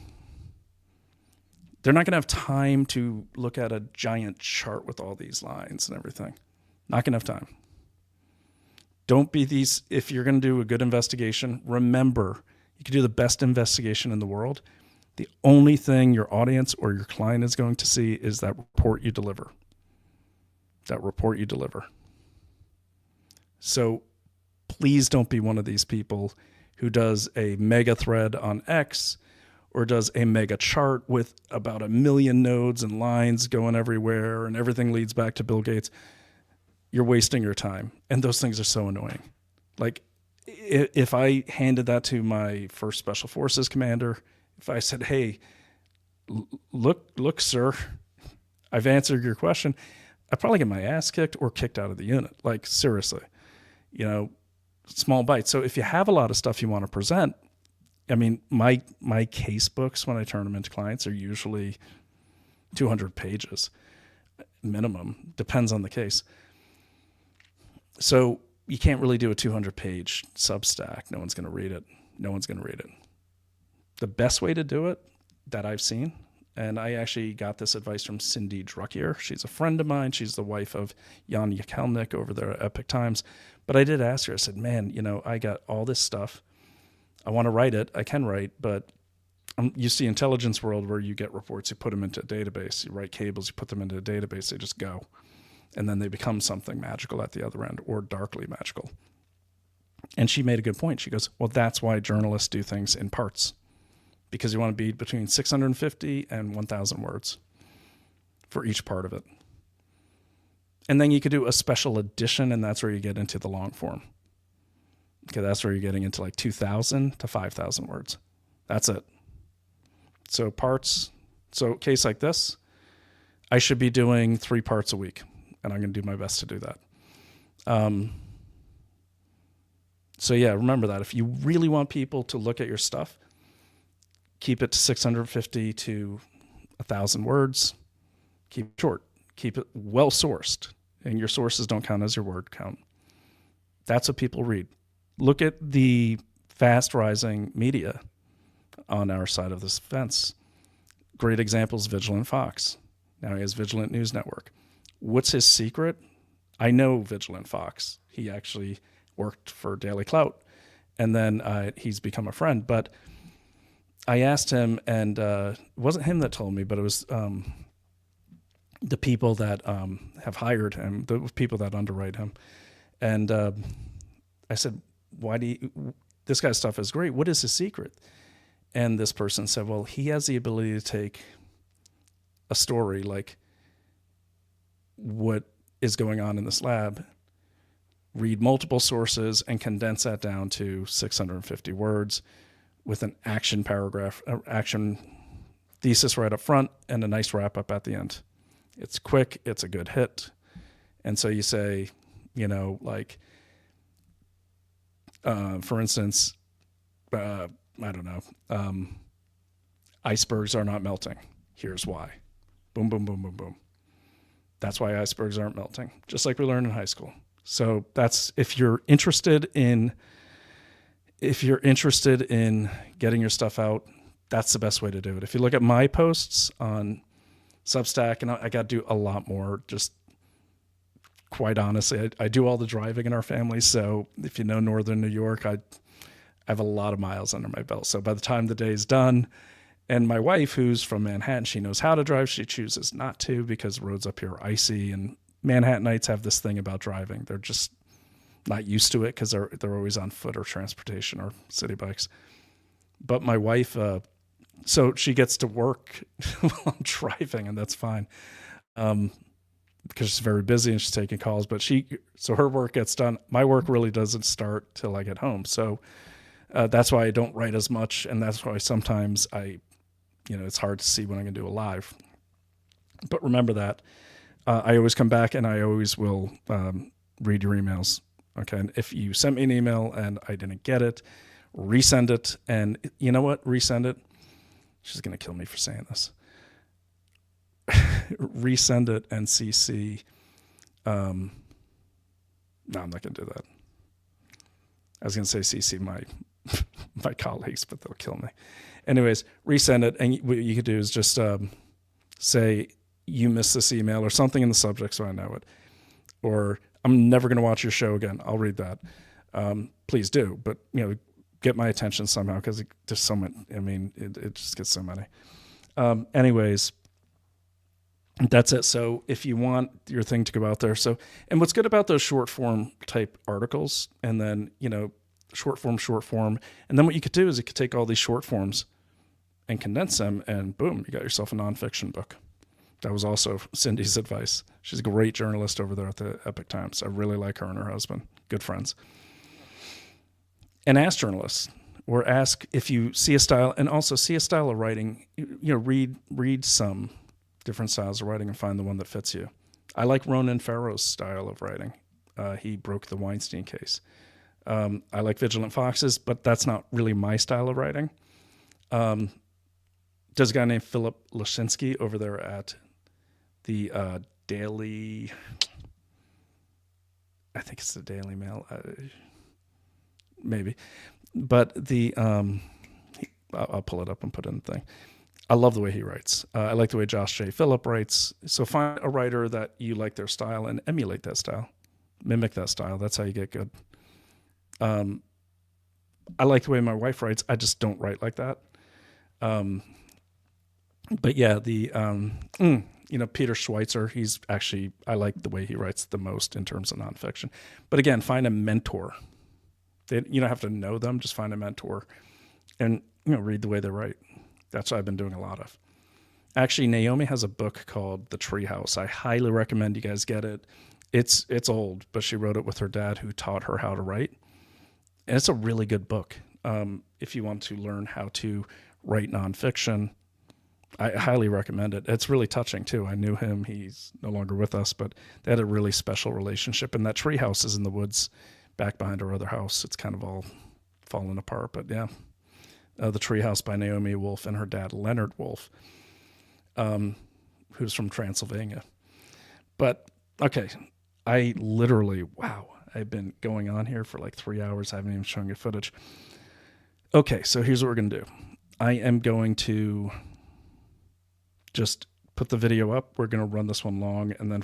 They're not going to have time to look at a giant chart with all these lines and everything. Not going to have time. Don't be these. If you're going to do a good investigation, remember, you can do the best investigation in the world. The only thing your audience or your client is going to see is that report you deliver. That report you deliver. So please don't be one of these people who does a mega thread on X or does a mega chart with about 1 million nodes and lines going everywhere and everything leads back to Bill Gates. you're wasting your time. And those things are so annoying. Like if I handed that to my first special forces commander, if I said, hey, look, sir, I've answered your question, I'd probably get my ass kicked or kicked out of the unit. Like seriously, small bites. So if you have a lot of stuff you want to present, I mean, my case books, when I turn them into clients, are usually 200 pages minimum, depends on the case. So you can't really do a 200-page Substack. No one's going to read it. The best way to do it that I've seen, and I actually got this advice from Cindy Druckier. She's a friend of mine. She's the wife of Jan Jekelnik over there at Epic Times. But I did ask her, I said, man, I got all this stuff. I want to write it. I can write, but you see intelligence world where you get reports, you put them into a database, you write cables, you put them into a database, they just go. And then they become something magical at the other end, or darkly magical. And she made a good point. She goes, well, that's why journalists do things in parts, because you want to be between 650 and 1,000 words for each part of it. And then you could do a special edition, and that's where you get into the long form. Okay, that's where you're getting into like 2,000 to 5,000 words. That's it. So parts, so case like this, I should be doing 3 parts a week, and I'm going to do my best to do that. So yeah, remember that. If you really want people to look at your stuff, keep it to 650 to 1,000 words. Keep it short. Keep it well-sourced, and your sources don't count as your word count. That's what people read. Look at the fast-rising media on our side of this fence. Great examples, Vigilant Fox. Now he has Vigilant News Network. What's his secret? I know Vigilant Fox. He actually worked for Daily Clout, and then he's become a friend. But I asked him, and it wasn't him that told me, but it was the people that have hired him, the people that underwrite him. And I said, this guy's stuff is great. What is his secret? And this person said, well, he has the ability to take a story like what is going on in this lab, read multiple sources, and condense that down to 650 words with an action paragraph, action thesis right up front, and a nice wrap up at the end. It's quick. It's a good hit. And so you say, for instance, I don't know, icebergs are not melting. Here's why. Boom, boom, boom, boom, boom. That's why icebergs aren't melting, just like we learned in high school. So that's, if you're interested in getting your stuff out, that's the best way to do it. If you look at my posts on Substack, and I got to do a lot more, just quite honestly, I do all the driving in our family. So if you know Northern New York, I have a lot of miles under my belt. So by the time the day is done, and my wife, who's from Manhattan, she knows how to drive. She chooses not to because roads up here are icy, and Manhattanites have this thing about driving. They're just not used to it because they're always on foot or transportation or city bikes. But my wife, so she gets to work while I'm driving, and that's fine. Because she's very busy and she's taking calls, but so her work gets done. My work really doesn't start till I get home. So that's why I don't write as much. And that's why sometimes it's hard to see when I'm going to do a live. But remember that I always come back and I always will read your emails. Okay. And if you sent me an email and I didn't get it, resend it. And you know what? Resend it. She's going to kill me for saying this. Resend it and CC. No, I'm not going to do that. I was going to say CC my colleagues, but they'll kill me. Anyways, resend it, and what you could do is just say you missed this email or something in the subject so I know it. Or I'm never going to watch your show again. I'll read that. Please do, but get my attention somehow, because there's so many. I mean, it just gets so many. Anyways. That's it. So if you want your thing to go out there. And what's good about those short form type articles, and then, short form. And then what you could do is you could take all these short forms and condense them, and boom, you got yourself a nonfiction book. That was also Cindy's advice. She's a great journalist over there at the Epic Times. I really like her and her husband. Good friends. And ask journalists, or ask if you see a style, and also see a style of writing. Read some different styles of writing and find the one that fits you. I like Ronan Farrow's style of writing. He broke the Weinstein case. I like Vigilant Foxes, but that's not really my style of writing. There's a guy named Philip Lashinsky over there at the Daily, I think it's the Daily Mail, maybe. But I'll pull it up and put it in the thing. I love the way he writes. I like the way Josh J. Phillip writes. So find a writer that you like their style and emulate that style. Mimic that style. That's how you get good. I like the way my wife writes. I just don't write like that. But yeah, Peter Schweitzer, I like the way he writes the most in terms of nonfiction. But again, find a mentor. You don't have to know them, just find a mentor and, read the way they write. That's what I've been doing a lot of. Actually, Naomi has a book called The Treehouse. I highly recommend you guys get it. It's old, but she wrote it with her dad who taught her how to write. And it's a really good book. If you want to learn how to write nonfiction, I highly recommend it. It's really touching too. I knew him. He's no longer with us, but they had a really special relationship. And that treehouse is in the woods back behind our other house. It's kind of all fallen apart, but yeah. The Treehouse by Naomi Wolf and her dad, Leonard Wolf, who's from Transylvania. But, okay, I've been going on here for like 3 hours. I haven't even shown you footage. Okay, so here's what we're going to do. I am going to just put the video up. We're going to run this one long, and then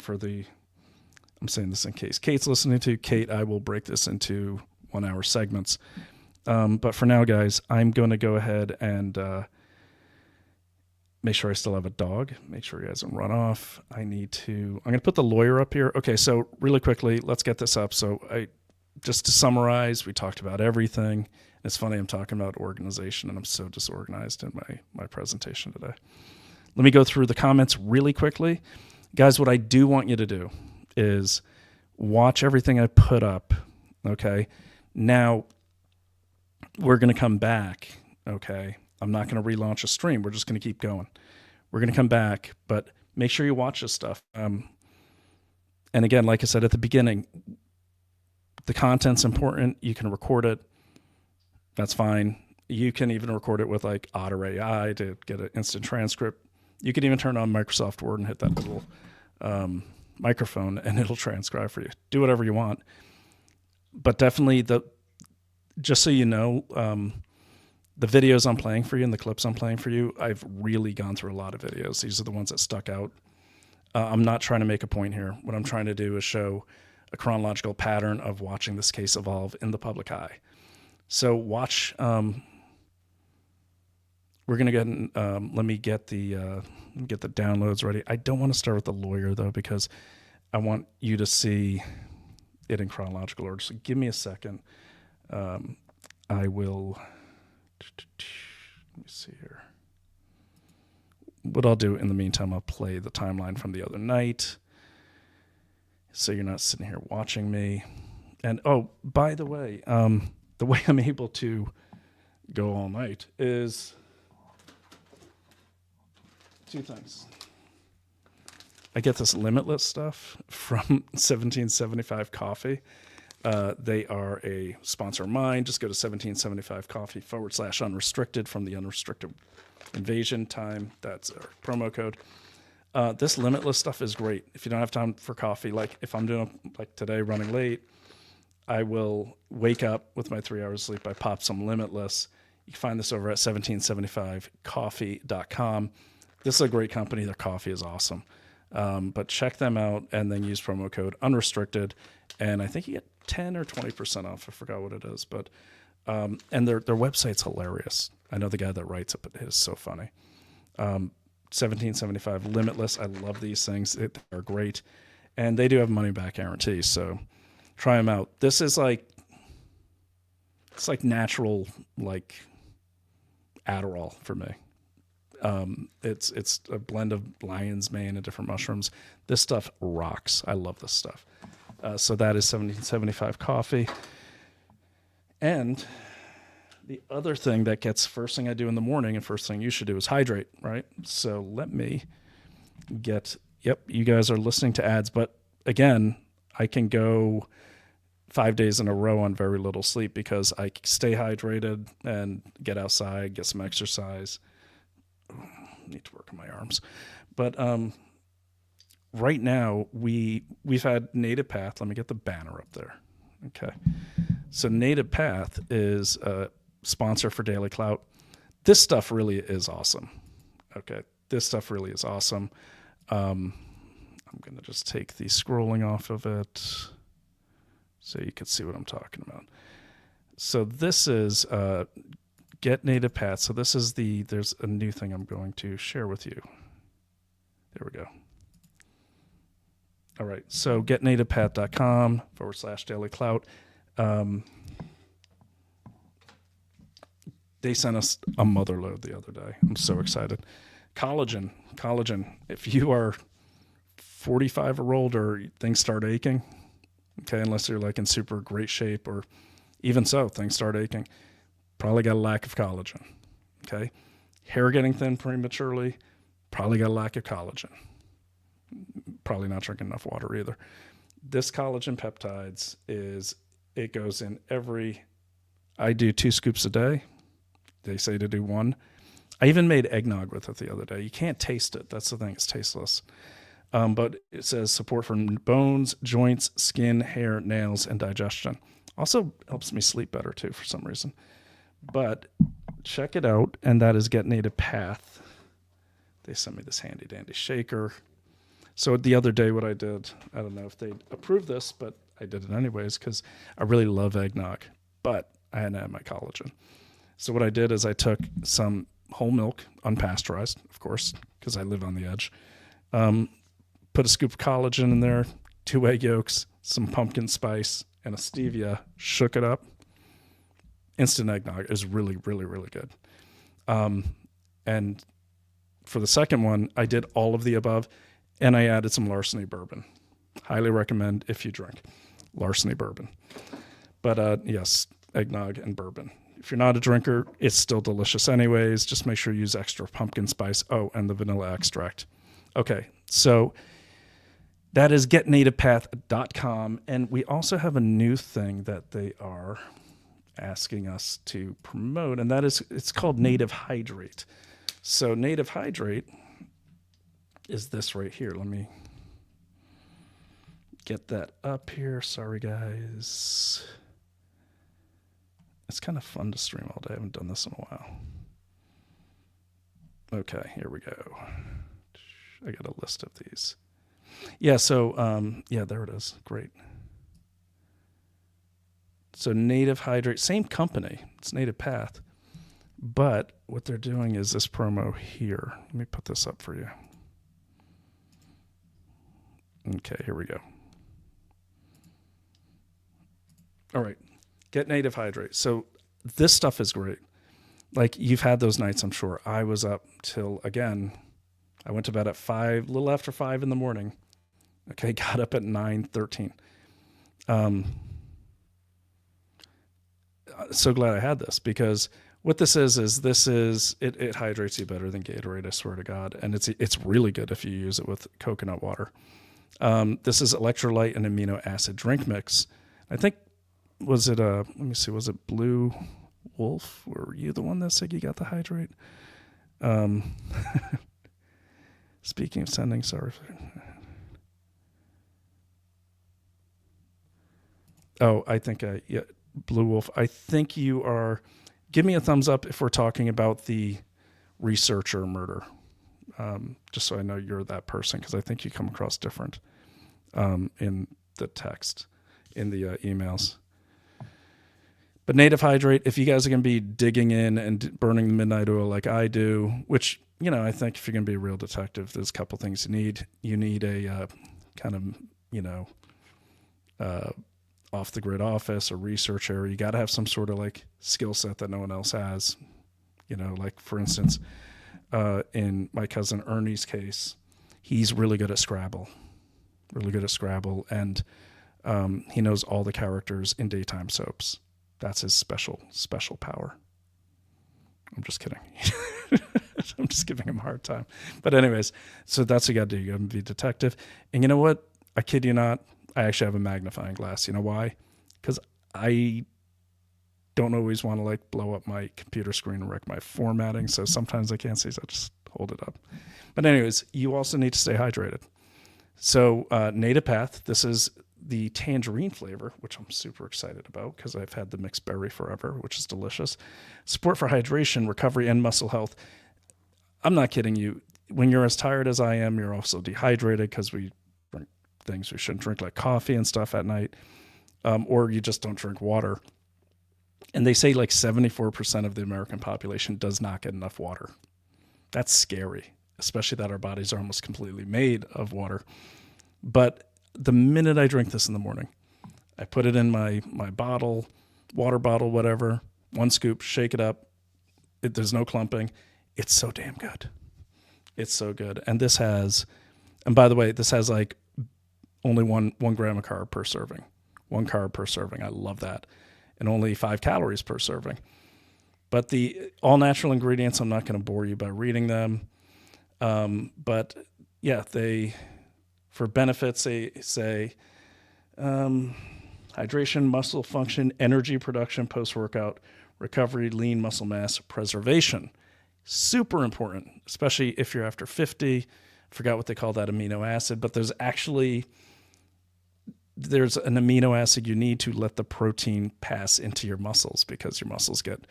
I'm saying this in case Kate's listening to. Kate, I will break this into 1 hour segments. But for now, guys, I'm going to go ahead and make sure I still have a dog. Make sure he hasn't run off. I'm going to put the lawyer up here. Okay, so really quickly, let's get this up. So just to summarize, we talked about everything. It's funny, I'm talking about organization, and I'm so disorganized in my presentation today. Let me go through the comments really quickly. Guys, what I do want you to do is watch everything I put up, okay? Now, we're going to come back, okay? I'm not going to relaunch a stream. We're just going to keep going. We're going to come back, but make sure you watch this stuff. And again, like I said at the beginning, the content's important. You can record it. That's fine. You can even record it with like Otter AI to get an instant transcript. You can even turn on Microsoft Word and hit that little microphone, and it'll transcribe for you. Do whatever you want. But definitely, just so you know, the videos I'm playing for you and the clips I'm playing for you, I've really gone through a lot of videos. These are the ones that stuck out. I'm not trying to make a point here. What I'm trying to do is show a chronological pattern of watching this case evolve in the public eye. So watch. We're gonna get. Let me get the downloads ready. I don't want to start with the lawyer though, because I want you to see it in chronological order. So give me a second. I will. Let me see here. What I'll do in the meantime, I'll play the timeline from the other night, so you're not sitting here watching me. And oh, by the way, the way I'm able to go all night is two things. I get this Limitless stuff from 1775 Coffee. They are a sponsor of mine. Just go to 1775coffee/unrestricted from the unrestricted invasion time. That's our promo code. This Limitless stuff is great. If you don't have time for coffee, like if I'm doing like today running late, I will wake up with my 3 hours sleep. I pop some Limitless. You can find this over at 1775coffee.com. This is a great company. Their coffee is awesome. But check them out and then use promo code unrestricted. And I think you get 10 or 20% off. I forgot what it is. But and their website's hilarious. I know the guy that writes it, but it is so funny. 1775 Limitless. I love these things. They're great. And they do have money back guarantee. So try them out. This is like, it's like natural, like Adderall for me. It's a blend of lion's mane and different mushrooms. This stuff rocks. I love this stuff. So that is 1775 coffee. And the other thing that gets first thing I do in the morning and first thing you should do is hydrate, right? So let me yep, you guys are listening to ads, but again, I can go 5 days in a row on very little sleep because I stay hydrated and get outside, get some exercise. Need to work on my arms. But right now we've had Native Path. Let me get the banner up there. Okay. So Native Path is a sponsor for Daily Clout. This stuff really is awesome. Okay. This stuff really is awesome. I'm going to just take the scrolling off of it so you can see what I'm talking about. So this is Get Native Path. So this is there's a new thing I'm going to share with you. There we go. All right. So getnativepath.com/Daily Clout. They sent us a motherload the other day. I'm so excited. Collagen. If you are 45 or older, things start aching. Okay, unless you're like in super great shape, or even so, things start aching. Probably got a lack of collagen. Okay, hair getting thin prematurely. Probably got a lack of collagen. Probably not drinking enough water either. This collagen peptides it goes in I do 2 scoops a day. They say to do 1. I even made eggnog with it the other day. You can't taste it. That's the thing. It's tasteless. But it says support for bones, joints, skin, hair, nails, and digestion. Also helps me sleep better too for some reason. But check it out, and that is Get Native Path. They sent me this handy dandy shaker. So the other day what I did, I don't know if they approved this, but I did it anyways because I really love eggnog, but I hadn't had my collagen. So what I did is I took some whole milk, unpasteurized, of course, because I live on the edge. Put a scoop of collagen in there, 2 egg yolks, some pumpkin spice, and a stevia, shook it up. Instant eggnog is really, really, really good. And for the second one, I did all of the above, and I added some Larceny bourbon. Highly recommend if you drink Larceny bourbon. But yes, eggnog and bourbon. If you're not a drinker, it's still delicious anyways. Just make sure you use extra pumpkin spice. Oh, and the vanilla extract. Okay, so that is getnativepath.com. And we also have a new thing that they are asking us to promote, and that is, it's called Native Hydrate. So Native Hydrate is this right here. Let me get that up here. Sorry, guys. It's kind of fun to stream all day. I haven't done this in a while. Okay, here we go. I got a list of these. Yeah, so, yeah, there it is. Great. So Native Hydrate, same company. It's Native Path. But what they're doing is this promo here. Let me put this up for you. Okay, here we go. All right. Get Native Hydrate. So this stuff is great. Like, you've had those nights, I'm sure. I was up till, again, I went to bed at 5, a little after 5 in the morning. Okay, got up at 9:13. So glad I had this, because what this is it hydrates you better than Gatorade, I swear to God. And it's really good if you use it with coconut water. This is electrolyte and amino acid drink mix. I think, was it Blue Wolf? Were you the one that said you got the hydrate? Speaking of sending, sorry. Oh, I think yeah, Blue Wolf. I think you are. Give me a thumbs up if we're talking about the researcher murder, just so I know you're that person, because I think you come across different in the text, in the emails. But Native Hydrate, if you guys are going to be digging in and burning the midnight oil like I do, which, you know, I think if you're going to be a real detective, there's a couple things you need. You need a kind of, you know, off the grid office or research area. You got to have some sort of like skill set that no one else has. You know, like, for instance, in my cousin Ernie's case, he's really good at Scrabble, and he knows all the characters in daytime soaps. That's his special power. I'm just kidding. I'm just giving him a hard time. But anyways, so that's what you got to do. You got to be a detective. And you know what? I kid you not. I actually have a magnifying glass. You know why? Because I don't always want to like blow up my computer screen and wreck my formatting. So sometimes I can't see, so I just hold it up. But anyways, you also need to stay hydrated. So Native Path, this is the tangerine flavor, which I'm super excited about because I've had the mixed berry forever, which is delicious. Support for hydration, recovery, and muscle health. I'm not kidding you. When you're as tired as I am, you're also dehydrated because we drink things we shouldn't drink, like coffee and stuff at night, or you just don't drink water. And they say like 74% of the American population does not get enough water. That's scary, especially that our bodies are almost completely made of water. But the minute I drink this in the morning, I put it in my bottle, water bottle, whatever, 1 scoop, shake it up. There's no clumping. It's so damn good. It's so good. And this has, and by the way, this has like only one gram of carb per serving. 1 carb per serving. I love that. And only 5 calories per serving. But the all natural ingredients, I'm not going to bore you by reading them. But yeah, for benefits, they say hydration, muscle function, energy production, post-workout, recovery, lean muscle mass, preservation. Super important, especially if you're after 50. Forgot what they call that amino acid, but there's an amino acid you need to let the protein pass into your muscles because your muscles get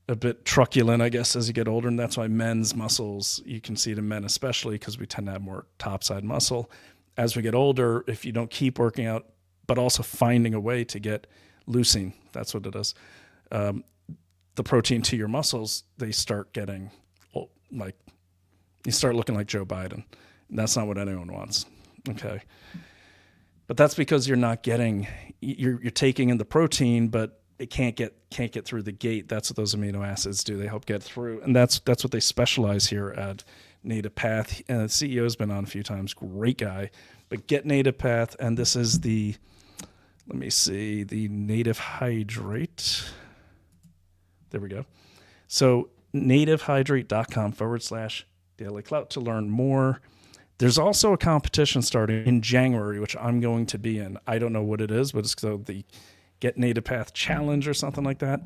a bit truculent, I guess, as you get older. And that's why men's muscles, you can see it in men especially because we tend to have more topside muscle. As we get older, if you don't keep working out, but also finding a way to get leucine, that's what it is, the protein to your muscles, they start getting like, you start looking like Joe Biden. And that's not what anyone wants. Okay. But that's because you're not getting, you're taking in the protein, but it can't get through the gate. That's what those amino acids do. They help get through. And that's what they specialize here at Native Path. And the CEO's been on a few times. Great guy. But get Native Path. And this is the Native Hydrate. There we go. So nativehydrate.com/Daily Clout to learn more. There's also a competition starting in January, which I'm going to be in. I don't know what it is, but it's the Get Native Path Challenge or something like that.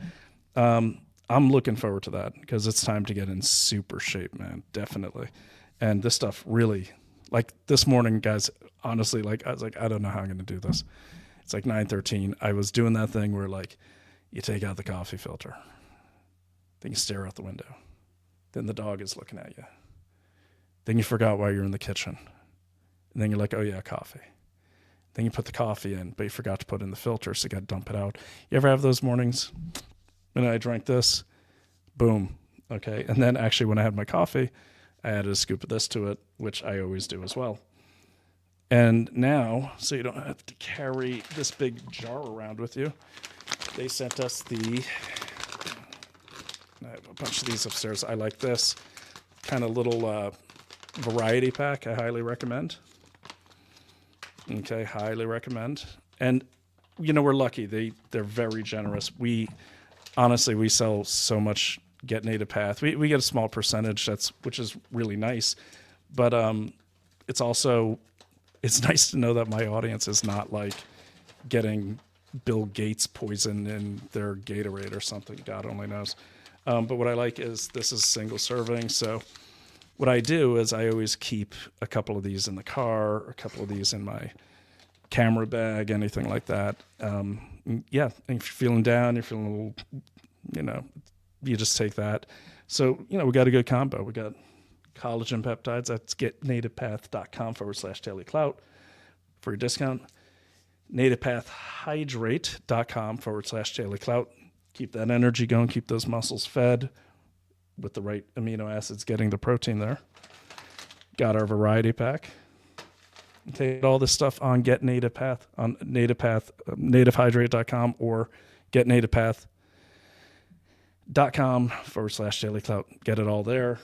I'm looking forward to that because it's time to get in super shape, man. Definitely. And this stuff really, like this morning, guys, honestly, like I was like, I don't know how I'm going to do this. It's like 9:13. I was doing that thing where like you take out the coffee filter, then you stare out the window, then the dog is looking at you. Then you forgot why you're in the kitchen. And then you're like, oh yeah, coffee. Then you put the coffee in, but you forgot to put in the filter, so you got to dump it out. You ever have those mornings? When I drank this, boom. Okay. And then actually when I had my coffee, I added a scoop of this to it, which I always do as well. And now, so you don't have to carry this big jar around with you, they sent us I have a bunch of these upstairs. I like this kind of little variety pack. I highly recommend. Okay, highly recommend. And we're lucky. They're very generous. We sell so much Get Native Path. We get a small percentage, which is really nice. But it's nice to know that my audience is not like getting Bill Gates poison in their Gatorade or something. God only knows. But what I like is this is single serving. So what I do is I always keep a couple of these in the car, a couple of these in my camera bag, anything like that. Yeah, and if you're feeling down, you're feeling a little, you just take that. So, we got a good combo. We got collagen peptides. That's getnativepath.com/Daily Clout for your discount. nativepathhydrate.com/Daily Clout. Keep that energy going, keep those muscles fed with the right amino acids getting the protein there. Got our variety pack. Take all this stuff on Get Native Path, on Native Path, nativehydrate.com or getnativepath.com/Daily Clout. Get it all there.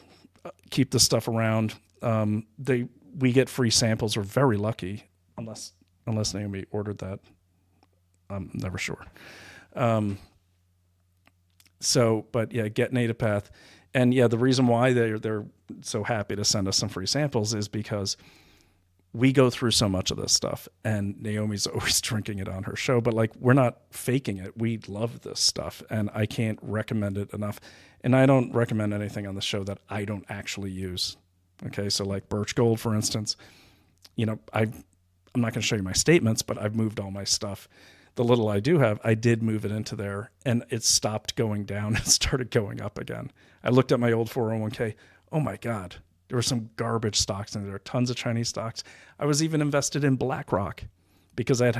keep this stuff around. We get free samples. We're very lucky, unless Naomi ordered that. I'm never sure. But yeah, get Native Path. And yeah, the reason why they're so happy to send us some free samples is because we go through so much of this stuff, and Naomi's always drinking it on her show, but like, we're not faking it. We love this stuff, and I can't recommend it enough. And I don't recommend anything on the show that I don't actually use. Okay. So like Birch Gold, for instance, I'm not going to show you my statements, but I've moved all my stuff. The little I do have, I did move it into there, and it stopped going down and started going up again. I looked at my old 401k. Oh my God. There were some garbage stocks in there, tons of Chinese stocks. I was even invested in BlackRock because I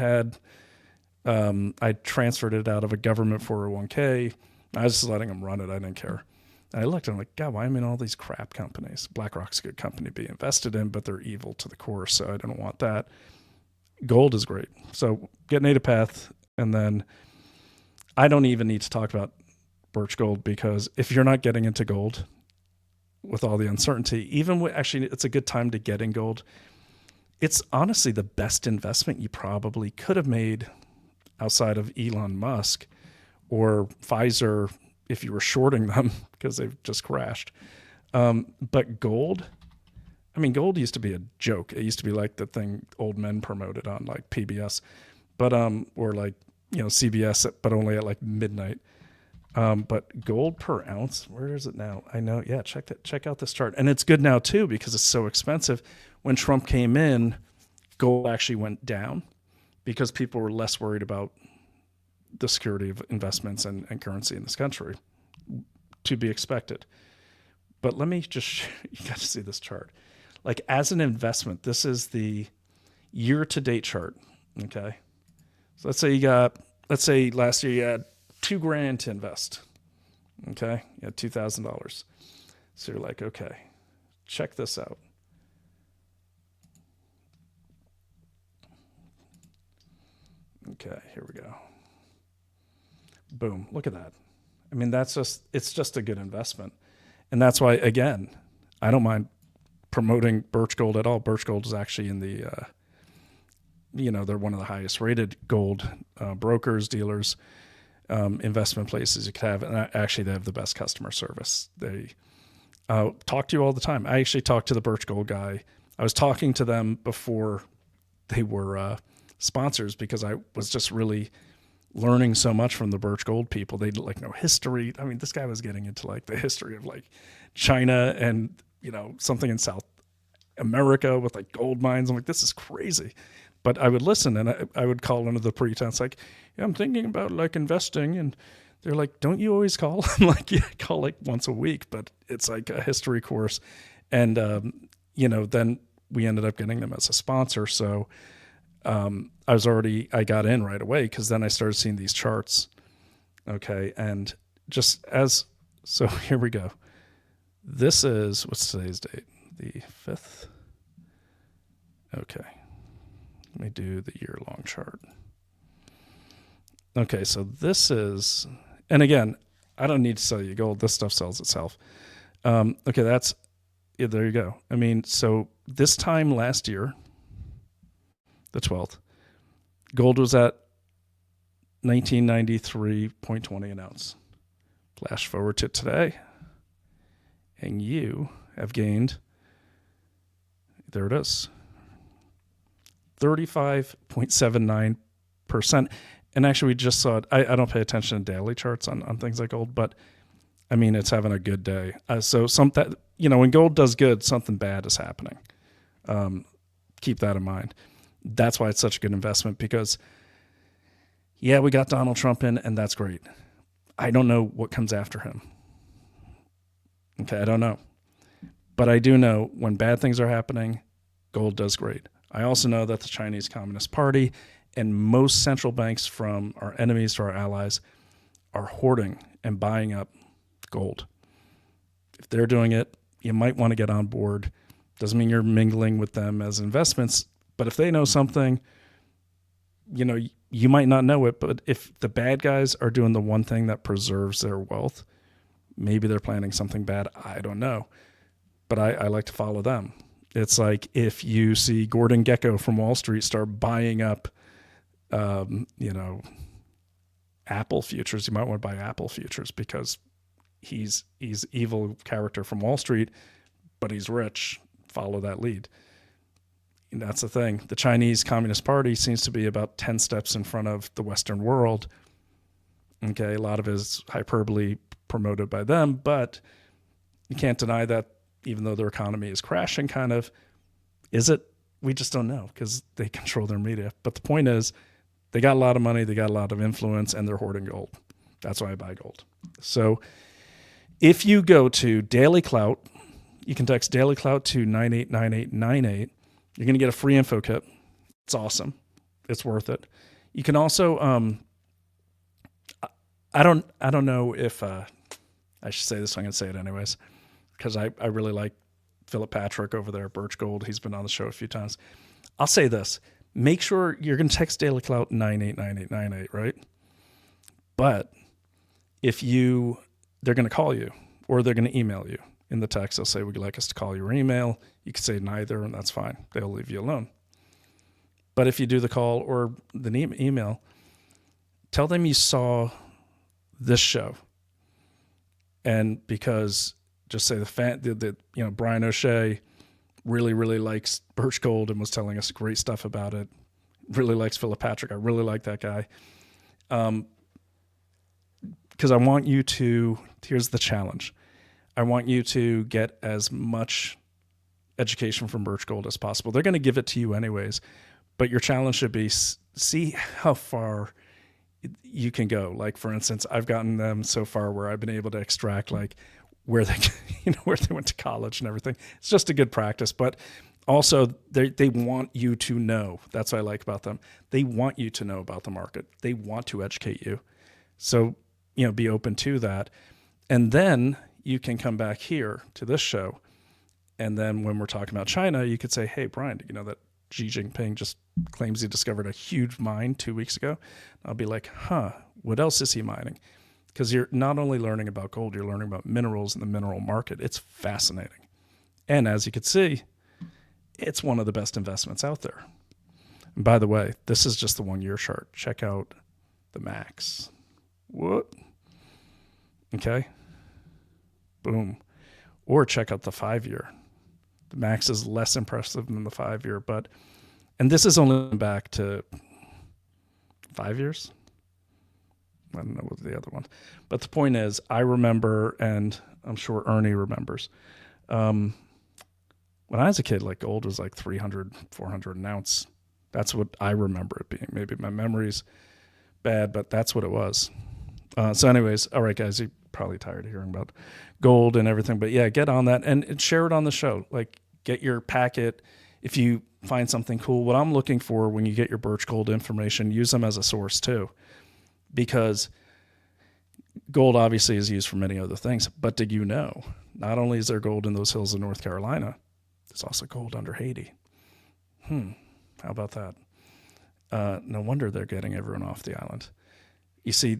transferred it out of a government 401k. I was just letting them run it. I didn't care. And I looked and I'm like, God, why am I in all these crap companies? BlackRock's a good company to be invested in, but they're evil to the core, so I don't want that. Gold is great. So get Native Path, and then I don't even need to talk about Birch Gold, because if you're not getting into gold with all the uncertainty, actually, it's a good time to get in gold. It's honestly the best investment you probably could have made outside of Elon Musk or Pfizer if you were shorting them because they've just crashed. But gold, gold used to be a joke. It used to be like the thing old men promoted on like PBS, but or like CBS, but only at like midnight. But gold per ounce, where is it now? I know. Yeah. Check out this chart. And it's good now too, because it's so expensive. When Trump came in, gold actually went down because people were less worried about the security of investments and currency in this country, to be expected. But let me just, you got to see this chart. Like, as an investment, this is the year-to-date chart. Okay. So let's say last year you had $2,000 to invest. Okay. You had $2,000. So you're like, okay, check this out. Okay, here we go. Boom. Look at that. It's just a good investment. And that's why, again, I don't mind promoting Birch Gold at all. Birch Gold is actually in the, they're one of the highest rated gold brokers, dealers, investment places you could have. And actually, they have the best customer service. They talk to you all the time. I actually talked to the Birch Gold guy. I was talking to them before they were sponsors, because I was just really learning so much from the Birch Gold people. They know history. This guy was getting into like the history of like China and, something in South America with like gold mines. I'm like, this is crazy. But I would listen, and I would call under the pretense, like, yeah, I'm thinking about like investing. And they're like, don't you always call? I'm like, yeah, I call like once a week, but it's like a history course. And, then we ended up getting them as a sponsor. So, I got in right away, because then I started seeing these charts. Okay. And so here we go. This is, what's today's date? The 5th. Okay. Let me do the year-long chart. Okay. So this is, and again, I don't need to sell you gold. This stuff sells itself. Okay. There you go. So this time last year, the 12th, gold was at 1993.20 an ounce. Flash forward to today, and you have gained, there it is, 35.79%. And actually, we just saw it. I don't pay attention to daily charts on things like gold, but it's having a good day. So when gold does good, something bad is happening. Keep that in mind. That's why it's such a good investment, because, yeah, we got Donald Trump in, and that's great. I don't know what comes after him. Okay, I don't know. But I do know when bad things are happening, gold does great. I also know that the Chinese Communist Party and most central banks, from our enemies to our allies, are hoarding and buying up gold. If they're doing it, you might want to get on board. Doesn't mean you're mingling with them as investments, but if they know something, you might not know it, but if the bad guys are doing the one thing that preserves their wealth, maybe they're planning something bad. I don't know. but I like to follow them. It's like if you see Gordon Gekko from Wall Street start buying up, Apple futures, you might want to buy Apple futures because he's evil character from Wall Street, but he's rich. Follow that lead. And that's the thing. The Chinese Communist Party seems to be about 10 steps in front of the Western world. Okay, a lot of it is hyperbole promoted by them, but you can't deny that even though their economy is crashing, kind of, is it? We just don't know because they control their media. But the point is, they got a lot of money, they got a lot of influence, and they're hoarding gold. That's why I buy gold. So if you go to Daily Clout, you can text Daily Clout to 989898. You're going to get a free info kit. It's awesome. It's worth it. You can also, I don't know if I should say this. I'm going to say it anyways because I really like Philip Patrick over there at Birch Gold. He's been on the show a few times. I'll say this. Make sure you're going to text Daily Clout 989898, right? But if they're going to call you or they're going to email you. In the text, they'll say, would you like us to call you or email? You can say neither, and that's fine. They'll leave you alone. But if you do the call or the email, tell them you saw this show. And because just say Brian O'Shea really, really likes Birch Gold and was telling us great stuff about it. Really likes Philip Patrick. I really like that guy. Because I want you to, here's the challenge. I want you to get as much education from Birch Gold as possible. They're going to give it to you anyways, but your challenge should be see how far you can go. Like, for instance, I've gotten them so far where I've been able to extract like where they, where they went to college and everything. It's just a good practice, but also they want you to know. That's what I like about them. They want you to know about the market. They want to educate you. So, be open to that. And then you can come back here to this show. And then when we're talking about China, you could say, hey, Brian, do you know that Xi Jinping just claims he discovered a huge mine 2 weeks ago? I'll be like, what else is he mining? Because you're not only learning about gold, you're learning about minerals and the mineral market. It's fascinating. And as you can see, it's one of the best investments out there. And by the way, this is just the 1 year chart. Check out the max. What? Okay. Boom. Or check out the 5 year. The max is less impressive than the 5 year, and this is only back to 5 years. I don't know what the other one, but the point is, I remember, and I'm sure Ernie remembers, when I was a kid, like gold was like 300, 400 an ounce. That's what I remember it being. Maybe my memory's bad, but that's what it was. So anyways, all right, guys, you're probably tired of hearing about gold and everything, but yeah, get on that and share it on the show. Like, get your packet. If you find something cool, what I'm looking for when you get your Birch Gold information, use them as a source too, because gold obviously is used for many other things. But did you know, not only is there gold in those hills in North Carolina, there's also gold under Haiti. How about that? No wonder they're getting everyone off the island. You see,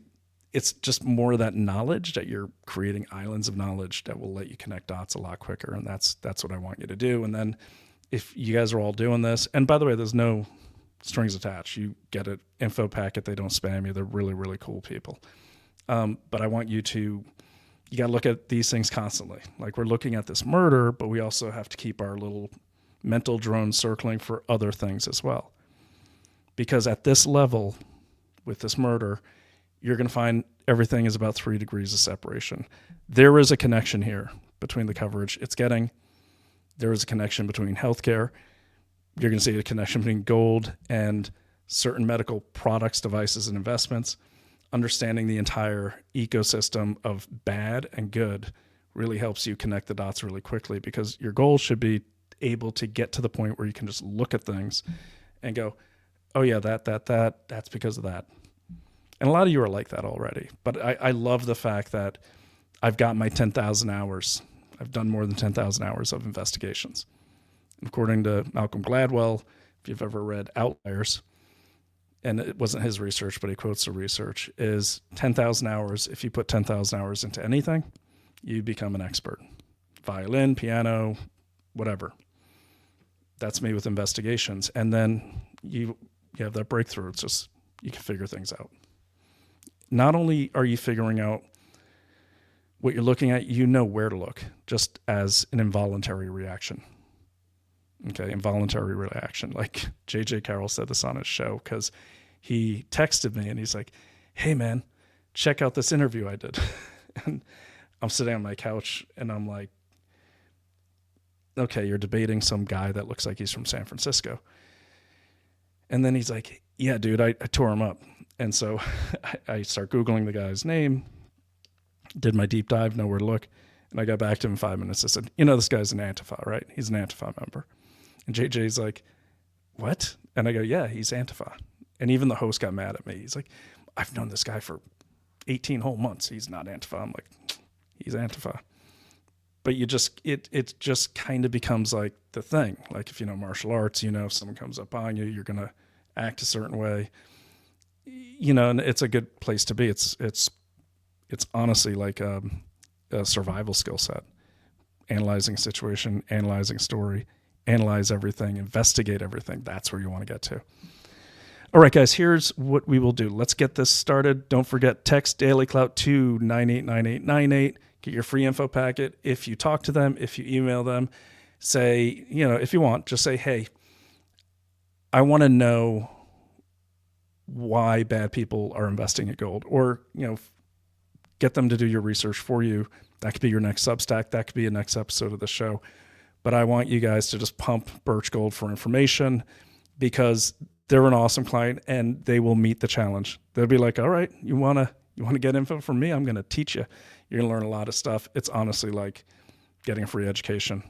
it's just more of that knowledge that you're creating islands of knowledge that will let you connect dots a lot quicker. And that's what I want you to do. And then if you guys are all doing this, and by the way, there's no strings attached. You get an info packet. They don't spam you. They're really, really cool people. But I want you got to look at these things constantly. Like, we're looking at this murder, but we also have to keep our little mental drone circling for other things as well. Because at this level with this murder, you're going to find everything is about 3 degrees of separation. There is a connection here between the coverage it's getting. There is a connection between healthcare. You're going to see a connection between gold and certain medical products, devices, and investments. Understanding the entire ecosystem of bad and good really helps you connect the dots really quickly, because your goal should be able to get to the point where you can just look at things and go, oh yeah, that's because of that. And a lot of you are like that already. But I love the fact that I've got my 10,000 hours. I've done more than 10,000 hours of investigations. And according to Malcolm Gladwell, if you've ever read Outliers, and it wasn't his research, but he quotes the research, is 10,000 hours. If you put 10,000 hours into anything, you become an expert. violin, piano, whatever. That's me with investigations. And then you have that breakthrough. It's just, you can figure things out. Not only are you figuring out what you're looking at, you know where to look, just as an involuntary reaction. Okay, involuntary reaction. Like J.J. Carroll said this on his show, because he texted me and he's like, hey man, check out this interview I did. And I'm sitting on my couch and I'm like, okay, you're debating some guy that looks like he's from San Francisco. And then he's like, yeah, dude, I tore him up. And so I start Googling the guy's name, did my deep dive, know where to look. And I got back to him in 5 minutes. I said, this guy's an Antifa, right? He's an Antifa member. And JJ's like, what? And I go, yeah, he's Antifa. And even the host got mad at me. He's like, I've known this guy for 18 whole months. He's not Antifa. I'm like, he's Antifa. But you just, it just kind of becomes like the thing. Like if you know martial arts, if someone comes up on you, you're going to act a certain way, and it's a good place to be. It's honestly like a survival skill set. Analyzing a situation, analyzing a story, analyze everything, investigate everything. That's where you want to get to. All right, guys, here's what we will do. Let's get this started. Don't forget, text Daily Clout to 989898. Get your free info packet. If you talk to them, if you email them, say, if you want, just say, hey, I want to know why bad people are investing in gold, or, get them to do your research for you. That could be your next Substack. That could be a next episode of the show. But I want you guys to just pump Birch Gold for information, because they're an awesome client and they will meet the challenge. They'll be like, all right, you want to get info from me? I'm going to teach you. You're going to learn a lot of stuff. It's honestly like getting a free education.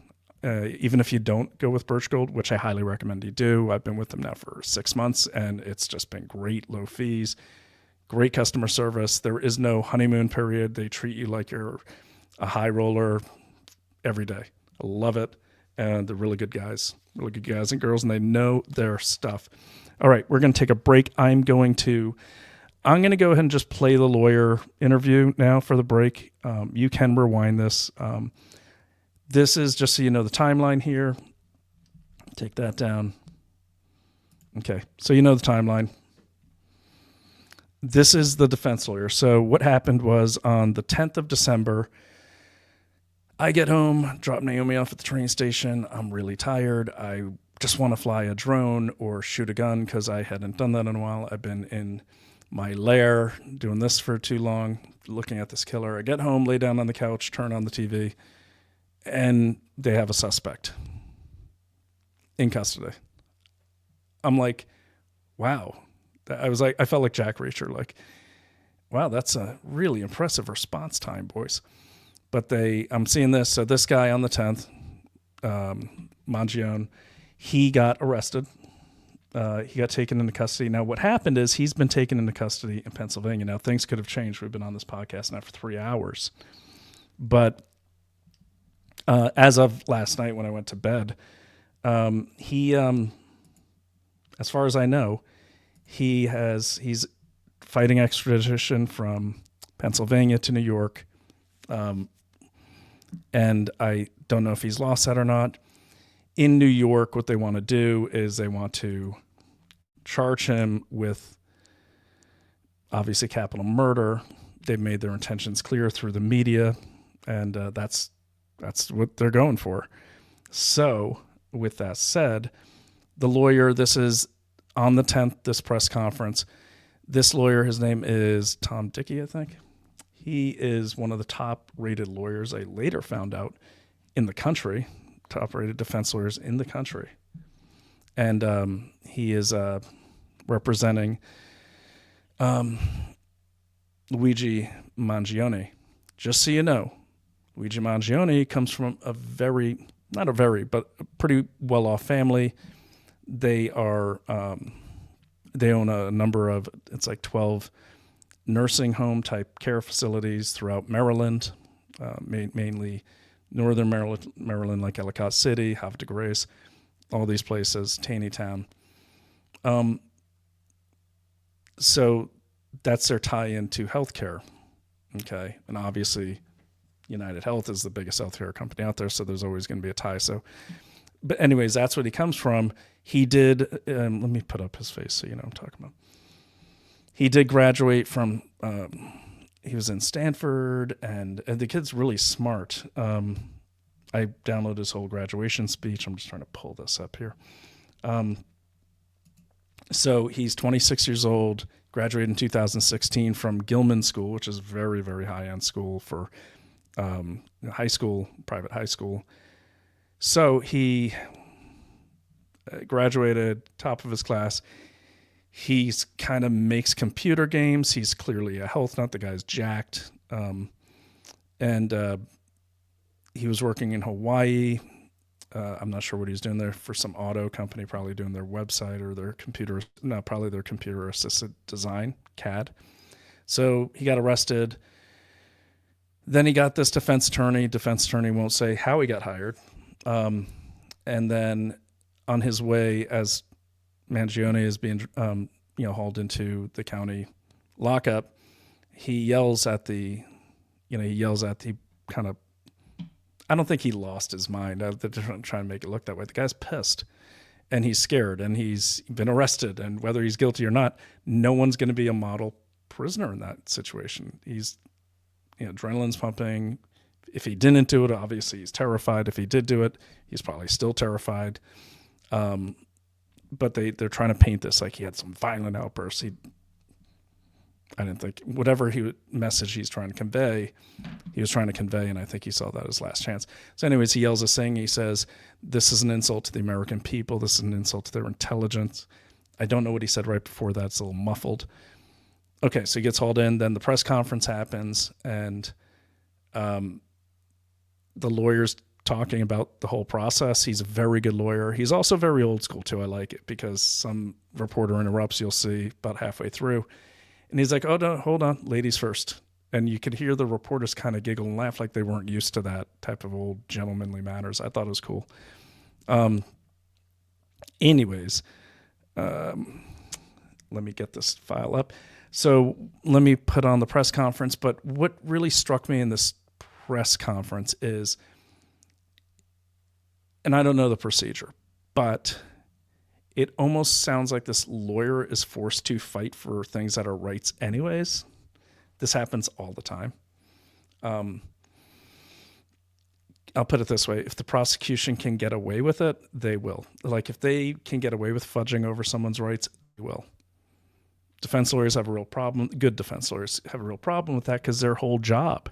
Even if you don't go with Birch Gold, which I highly recommend you do. I've been with them now for 6 months and it's just been great. Low fees, great customer service. There is no honeymoon period. They treat you like you're a high roller every day. I love it. And they're really good guys and girls, and they know their stuff. All right, we're going to take a break. I'm going to go ahead and just play the lawyer interview now for the break. You can rewind this. This is just so you know the timeline here. Take that down. Okay, so you know the timeline. This is the defense lawyer. So what happened was on the 10th of December, I get home, drop Naomi off at the train station. I'm really tired. I just want to fly a drone or shoot a gun because I hadn't done that in a while. I've been in my lair doing this for too long, looking at this killer. I get home, lay down on the couch, turn on the TV, and they have a suspect in custody. I'm like, wow. I felt like Jack Reacher, like, wow, that's a really impressive response time, boys. But I'm seeing this. So this guy on the 10th, Mangione, he got arrested. He got taken into custody. Now, what happened is he's been taken into custody in Pennsylvania. Now, things could have changed. We've been on this podcast now for 3 hours. But as of last night when I went to bed, he, as far as I know, he's fighting extradition from Pennsylvania to New York. And I don't know if he's lost that or not. In New York, what they want to do is they want to charge him with obviously capital murder. They've made their intentions clear through the media, and that's what they're going for. So with that said, the lawyer, this is on the 10th, this press conference. This lawyer, his name is Tom Dickey, I think. He is one of the top-rated lawyers, I later found out, in the country, top-rated defense lawyers in the country. And he is representing Luigi Mangione. Just so you know, Luigi Mangione comes from a pretty well-off family. They are they own a number of, it's like 12 nursing home type care facilities throughout Maryland, mainly northern Maryland, like Ellicott City, Havre de Grace, all these places, Taneytown. So that's their tie into healthcare. Okay. And obviously United Health is the biggest healthcare company out there, so there's always going to be a tie. So, but anyways, that's what he comes from. He did. Let me put up his face so you know what I'm talking about. He did graduate from. He was in Stanford, and the kid's really smart. I downloaded his whole graduation speech. I'm just trying to pull this up here. So he's 26 years old, graduated in 2016 from Gilman School, which is a very, very high-end school for high school, private high school. So he graduated, top of his class. He's kind of makes computer games. He's clearly a health nut. The guy's jacked. And he was working in Hawaii. I'm not sure what he's doing there for some auto company, probably doing their website or their computer, no, probably their computer assisted design, CAD. So he got arrested. Then he got this defense attorney. Defense attorney won't say how he got hired. And then on his way, as Mangione is being, hauled into the county lockup, he yells at the kind of, I don't think he lost his mind. They're trying to make it look that way. The guy's pissed and he's scared and he's been arrested, and whether he's guilty or not, no one's going to be a model prisoner in that situation. He's, adrenaline's pumping. If he didn't do it, obviously he's terrified. If he did do it, he's probably still terrified. But they're trying to paint this like he had some violent outbursts. I didn't think whatever message he's trying to convey, he was trying to convey, and I think he saw that as last chance. So anyways, he yells a thing. He says, "This is an insult to the American people. This is an insult to their intelligence." I don't know what he said right before that. It's a little muffled. Okay, so he gets hauled in. Then the press conference happens, and the lawyer's talking about the whole process. He's a very good lawyer. He's also very old school too. I like it because some reporter interrupts, you'll see about halfway through. And he's like, "Oh, no, hold on, ladies first." And you could hear the reporters kind of giggle and laugh like they weren't used to that type of old gentlemanly manners. I thought it was cool. Anyways, let me get this file up. So let me put on the press conference. But what really struck me in this press conference is, and I don't know the procedure, but it almost sounds like this lawyer is forced to fight for things that are rights anyways. This happens all the time. I'll put it this way. If the prosecution can get away with it, they will. Like if they can get away with fudging over someone's rights, they will. Defense lawyers have a real problem. Good defense lawyers have a real problem with that because their whole job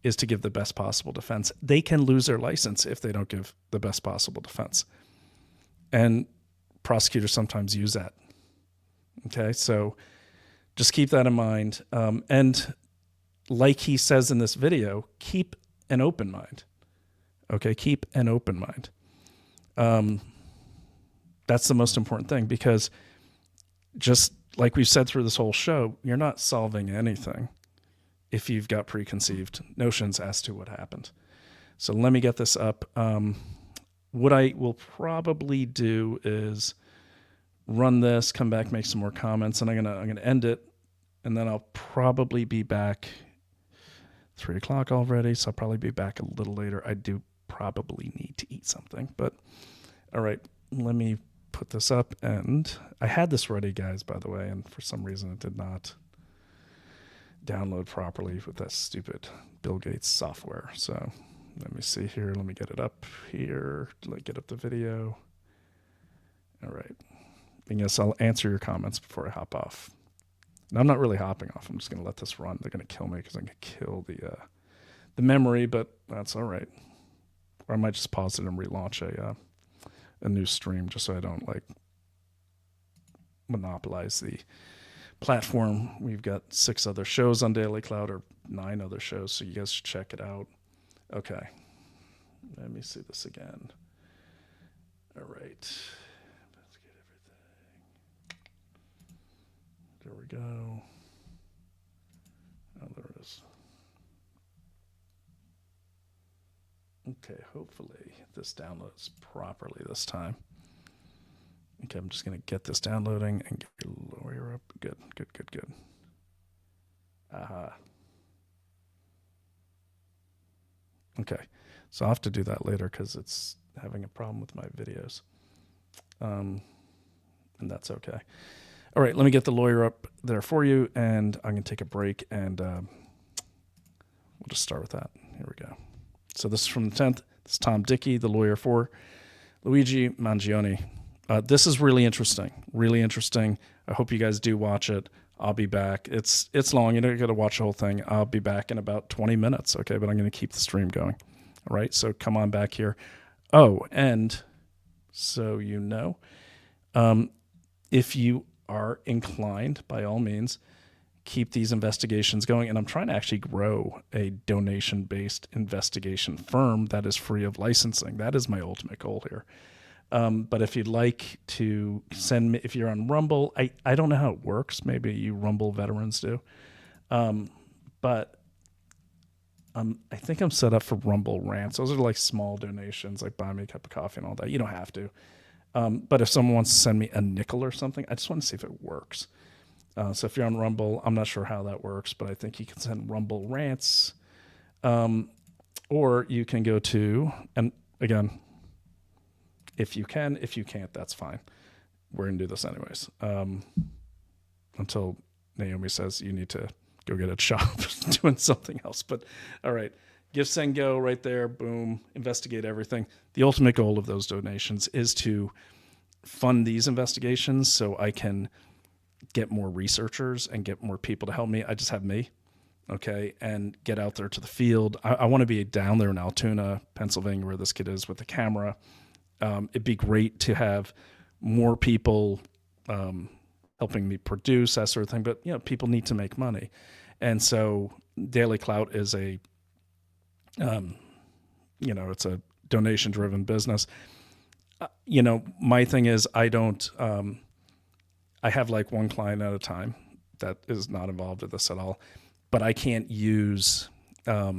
is to give the best possible defense. They can lose their license if they don't give the best possible defense. And prosecutors sometimes use that. Okay, so just keep that in mind. And like he says in this video, keep an open mind. Okay, keep an open mind. That's the most important thing, because just like we've said through this whole show, you're not solving anything if you've got preconceived notions as to what happened. So let me get this up. What I will probably do is run this, come back, make some more comments, and I'm gonna end it, and then I'll probably be back 3:00 already, so I'll probably be back a little later. I do probably need to eat something, but all right, let me put this up. And I had this ready, guys, by the way, and for some reason it did not download properly with that stupid Bill Gates software. So let me see here. Let me get it up here. Get up the video. All right. I guess I'll answer your comments before I hop off. And I'm not really hopping off. I'm just going to let this run. They're going to kill me because I'm going to kill the memory, but that's all right. Or I might just pause it and relaunch a new stream just so I don't monopolize the platform. We've got 6 other shows on Daily Cloud, or 9 other shows, so you guys should check it out. Okay. Let me see this again. All right. Let's get everything. There we go. Oh, there it is. Okay, hopefully this downloads properly this time. Okay, I'm just going to get this downloading and get your lawyer up. Good. Aha. Okay. So I'll have to do that later because it's having a problem with my videos. And that's okay. All right, let me get the lawyer up there for you, and I'm going to take a break, and we'll just start with that. Here we go. So this is from the 10th. This is Tom Dickey, the lawyer for Luigi Mangione. This is really interesting. Really interesting. I hope you guys do watch it. I'll be back. It's long. You don't got to watch the whole thing. I'll be back in about 20 minutes, okay? But I'm going to keep the stream going. All right, so come on back here. Oh, and so you know, if you are inclined, by all means, keep these investigations going. And I'm trying to actually grow a donation-based investigation firm that is free of licensing. That is my ultimate goal here. But if you'd like to send me, if you're on Rumble, I don't know how it works. Maybe you Rumble veterans do. But I think I'm set up for Rumble rants. Those are like small donations, like buy me a cup of coffee and all that. You don't have to. But if someone wants to send me a nickel or something, I just want to see if it works. So if you're on Rumble, I'm not sure how that works, but I think you can send Rumble rants. Or you can go to, and again, if you can, if you can't, that's fine. We're going to do this anyways. Until Naomi says you need to go get a job doing something else. But all right, Give, Send, Go right there. Boom. Investigate everything. The ultimate goal of those donations is to fund these investigations so I can get more researchers and get more people to help me. I just have me. Okay. And get out there to the field. I want to be down there in Altoona, Pennsylvania, where this kid is with the camera. It'd be great to have more people helping me produce that sort of thing. But, you know, people need to make money. And so Daily Clout is a, it's a donation-driven business. My thing is I don't, I have like one client at a time that is not involved with this at all. But I can't use, a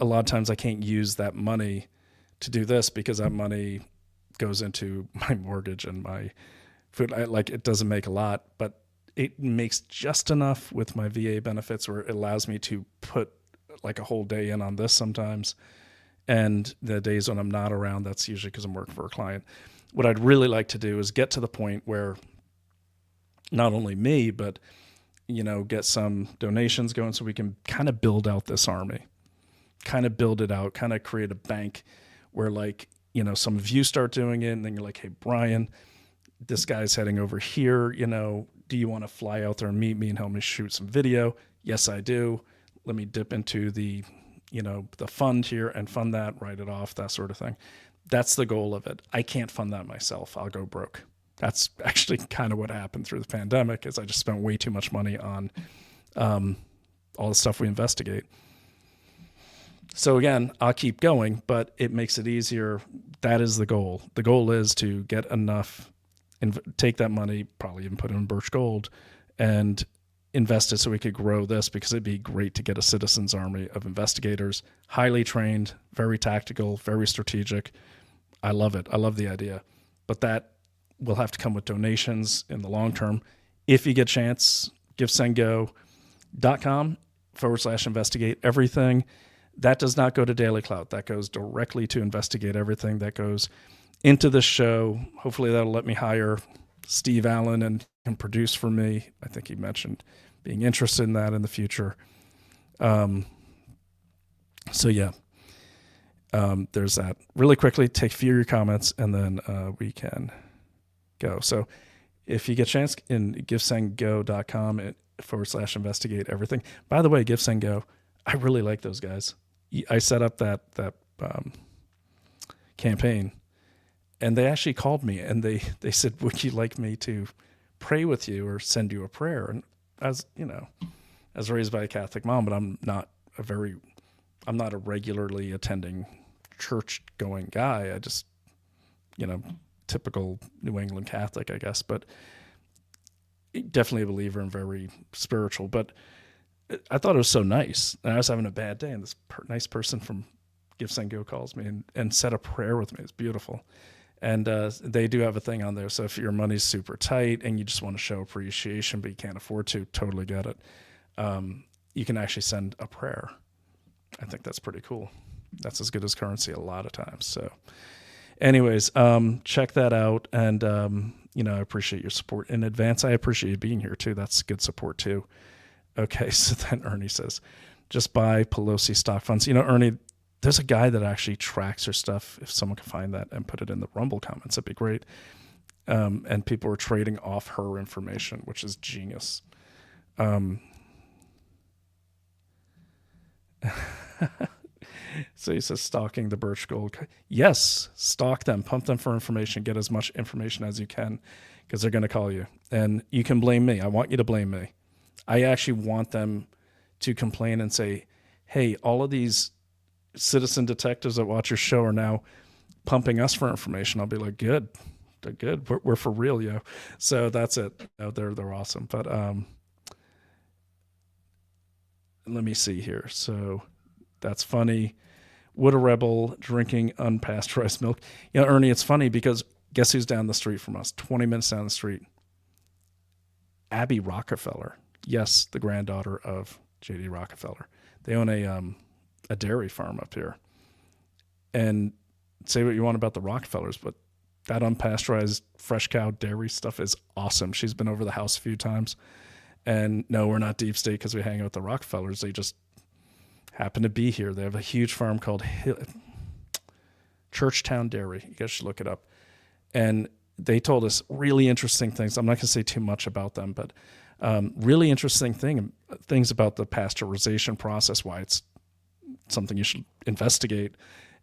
lot of times I can't use that money to do this because that money goes into my mortgage and my food. It doesn't make a lot, but it makes just enough with my VA benefits where it allows me to put like a whole day in on this sometimes. And the days when I'm not around, that's usually because I'm working for a client. What I'd really like to do is get to the point where not only me, but, get some donations going so we can kind of build out this army, kind of build it out, kind of create a bank where some of you start doing it. And then you're like, hey, Brian, this guy's heading over here. Do you want to fly out there and meet me and help me shoot some video? Yes, I do. Let me dip into the fund here and fund that, write it off, that sort of thing. That's the goal of it. I can't fund that myself. I'll go broke. That's actually kind of what happened through the pandemic is I just spent way too much money on all the stuff we investigate. So again, I'll keep going, but it makes it easier. That is the goal. The goal is to get enough and take that money, probably even put it in Birch Gold and invest it so we could grow this because it'd be great to get a citizens army of investigators, highly trained, very tactical, very strategic. I love it. I love the idea, but that will have to come with donations in the long term. If you get a chance, givesendgo.com/investigate everything. That does not go to Daily Clout. That goes directly to investigate everything. That goes into the show. Hopefully that'll let me hire Steve Allen and can produce for me. I think he mentioned being interested in that in the future. There's that. Really quickly, take a few of your comments and then we can go. So if you get a chance in givesendgo.com/investigate everything. By the way, GiveSendGo, I really like those guys. I set up that campaign and they actually called me and they said, would you like me to pray with you or send you a prayer? And as raised by a Catholic mom, but I'm not a regularly attending church going guy. I just, typical New England Catholic, I guess, but definitely a believer and very spiritual. But I thought it was so nice. And I was having a bad day, and this nice person from Give, Send, Go calls me and said a prayer with me. It's beautiful. And they do have a thing on there. So if your money's super tight and you just want to show appreciation, but you can't afford to, totally get it. You can actually send a prayer. I think that's pretty cool. That's as good as currency a lot of times. So anyways, check that out. And, I appreciate your support in advance. I appreciate you being here too. That's good support too. Okay. So then Ernie says, just buy Pelosi stock funds. Ernie, there's a guy that actually tracks her stuff. If someone can find that and put it in the Rumble comments, that'd be great. And people are trading off her information, which is genius. So he says stalking the Birch Gold. Yes, stalk them, pump them for information, get as much information as you can, because they're going to call you. And you can blame me. I want you to blame me. I actually want them to complain and say, hey, all of these citizen detectives that watch your show are now pumping us for information. I'll be like, good. They're good. We're for real, yo. So that's it. They're awesome. But let me see here. So that's funny. Would a rebel drinking unpasteurized milk? Ernie, it's funny because guess who's down the street from us? 20 minutes down the street. Abby Rockefeller. Yes, the granddaughter of J.D. Rockefeller. They own a dairy farm up here. And say what you want about the Rockefellers, but that unpasteurized fresh cow dairy stuff is awesome. She's been over the house a few times. And no, we're not deep state because we hang out with the Rockefellers. They just happen to be here. They have a huge farm called Churchtown Dairy. You guys should look it up. And they told us really interesting things. I'm not going to say too much about them, but really interesting things about the pasteurization process, why it's something you should investigate,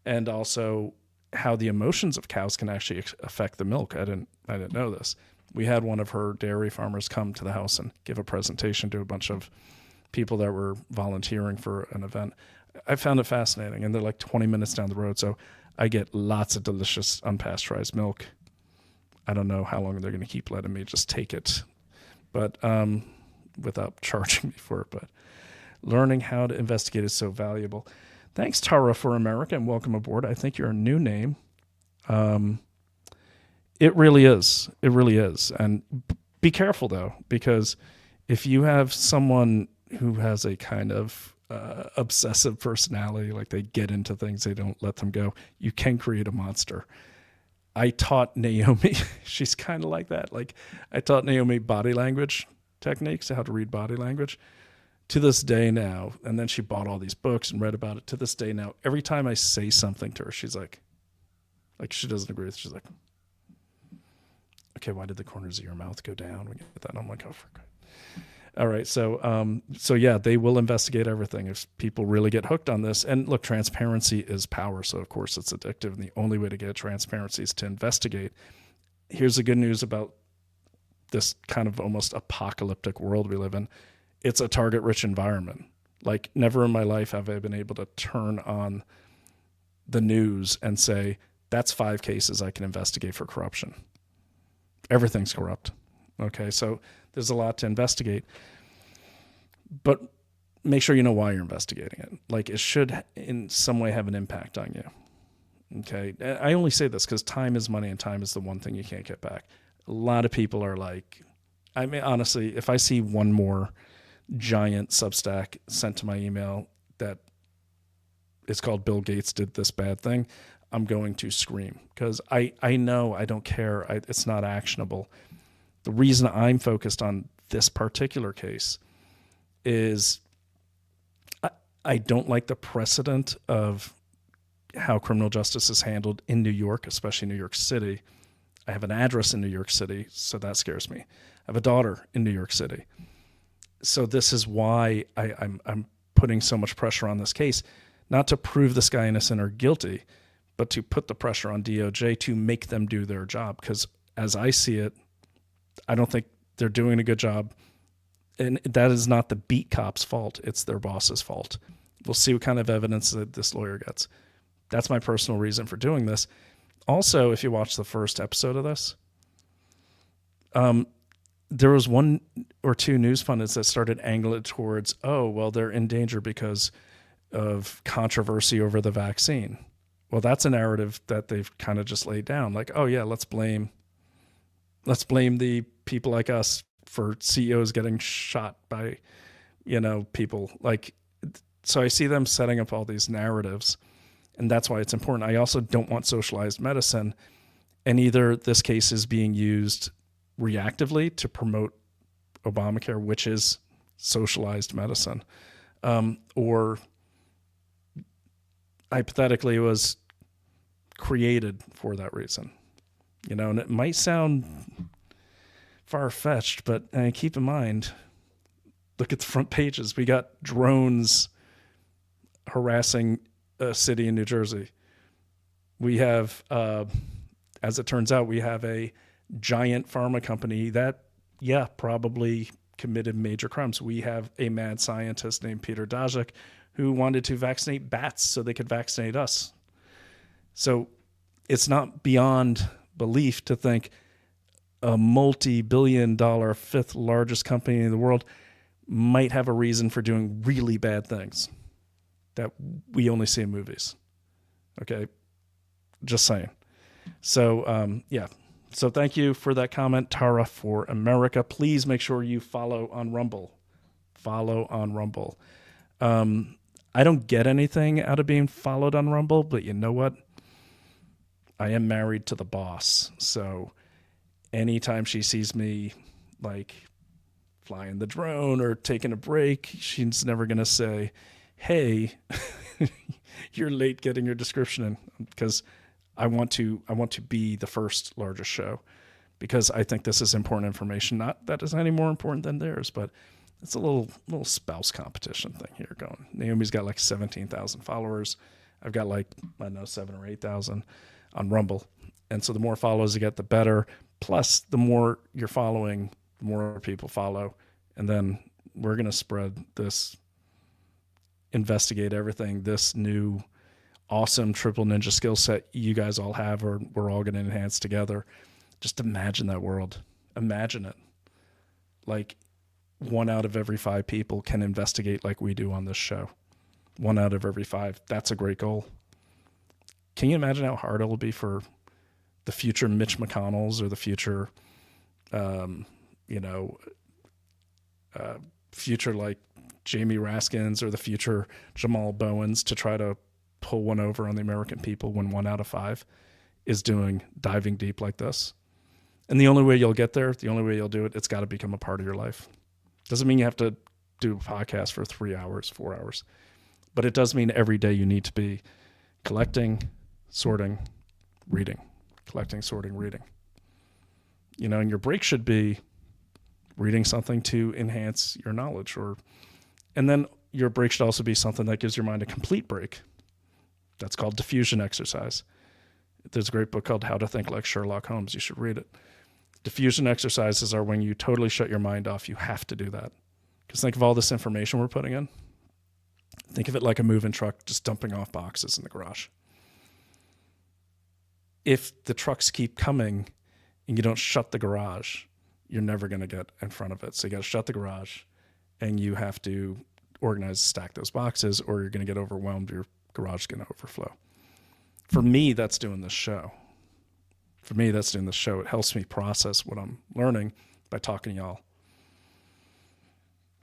and also how the emotions of cows can actually affect the milk. I didn't know this. We had one of her dairy farmers come to the house and give a presentation to a bunch of people that were volunteering for an event. I found it fascinating, and they're like 20 minutes down the road, so I get lots of delicious unpasteurized milk. I don't know how long they're going to keep letting me just take it, but without charging me for it. But learning how to investigate is so valuable. Thanks, Tara for America, and welcome aboard. I think you're a new name. It really is. It really is. And be careful, though, because if you have someone who has a kind of obsessive personality, like they get into things, they don't let them go, you can create a monster. I taught Naomi, she's kind of like that. Like I taught Naomi body language techniques, how to read body language. To this day now, and then she bought all these books and read about it. To this day now, every time I say something to her, she's like she doesn't agree with it. She's like, okay, why did the corners of your mouth go down? We get that. And I'm like, oh, for God. All right. So yeah, they will investigate everything if people really get hooked on this. And look, transparency is power. So of course it's addictive. And the only way to get transparency is to investigate. Here's the good news about this kind of almost apocalyptic world we live in. It's a target-rich environment. Like never in my life have I been able to turn on the news and say, that's 5 cases I can investigate for corruption. Everything's corrupt. Okay, so there's a lot to investigate. But make sure you know why you're investigating it. Like it should in some way have an impact on you. Okay, I only say this because time is money and time is the one thing you can't get back. A lot of people are like, I mean, honestly, if I see one more giant Substack sent to my email that is called Bill Gates did this bad thing, I'm going to scream because I know I don't care. It's not actionable. The reason I'm focused on this particular case is I don't like the precedent of how criminal justice is handled in New York, especially New York City. I have an address in New York City, so that scares me. I have a daughter in New York City. So this is why I'm putting so much pressure on this case, not to prove this guy innocent or guilty, but to put the pressure on DOJ to make them do their job. Because as I see it, I don't think they're doing a good job. And that is not the beat cop's fault. It's their boss's fault. We'll see what kind of evidence that this lawyer gets. That's my personal reason for doing this. Also, if you watch the first episode of this, there was 1 or 2 news pundits that started angling it towards, oh, well, they're in danger because of controversy over the vaccine. Well, that's a narrative that they've kind of just laid down. Like, oh yeah, let's blame the people like us for CEOs getting shot by, people. Like, So I see them setting up all these narratives, and that's why it's important. I also don't want socialized medicine, and either this case is being used reactively to promote Obamacare, which is socialized medicine, or hypothetically it was created for that reason. And it might sound far-fetched, but keep in mind, look at the front pages. We got drones harassing a city in New Jersey. We have, as it turns out, we have a giant pharma company that, probably committed major crimes. We have a mad scientist named Peter Daszak who wanted to vaccinate bats so they could vaccinate us. So it's not beyond belief to think a multi-billion-dollar fifth largest company in the world might have a reason for doing really bad things that we only see in movies. Okay? Just saying. So, So thank you for that comment, Tara for America. Please make sure you follow on Rumble. I don't get anything out of being followed on Rumble, but you know what? I am married to the boss. So anytime she sees me like flying the drone or taking a break, she's never going to say, hey, you're late getting your description in, because I want to be the first largest show, because I think this is important information. Not that it's any more important than theirs, but it's a little spouse competition thing here going. Naomi's got like 17,000 followers. I've got like, 7 or 8,000 on Rumble. And so the more followers you get, the better. Plus, the more you're following, the more people follow. And then we're going to spread this, investigate everything, this new awesome triple ninja skill set you guys all have, or we're all going to enhance together. Just imagine that world. Imagine it. Like 1 out of every 5 people can investigate like we do on this show. 1 out of every 5. That's a great goal. Can you imagine how hard it will be for the future Mitch McConnells or the future, future like Jamie Raskins or the future Jamal Bowens to try to pull one over on the American people when 1 out of 5 is diving deep like this? And the only way you'll get there, the only way you'll do it, it's got to become a part of your life. Doesn't mean you have to do a podcast for 3 hours, 4 hours, but it does mean every day you need to be collecting, sorting, reading, collecting, sorting, reading. And your break should be reading something to enhance your knowledge, and then your break should also be something that gives your mind a complete break. That's called diffusion exercise. There's a great book called How to Think Like Sherlock Holmes. You should read it. Diffusion exercises are when you totally shut your mind off. You have to do that. Because think of all this information we're putting in. Think of it like a moving truck just dumping off boxes in the garage. If the trucks keep coming and you don't shut the garage, you're never going to get in front of it. So you got to shut the garage, and you have to organize, stack those boxes, or you're going to get overwhelmed. Your garage is going to overflow. For me, that's doing this show. It helps me process what I'm learning by talking to y'all.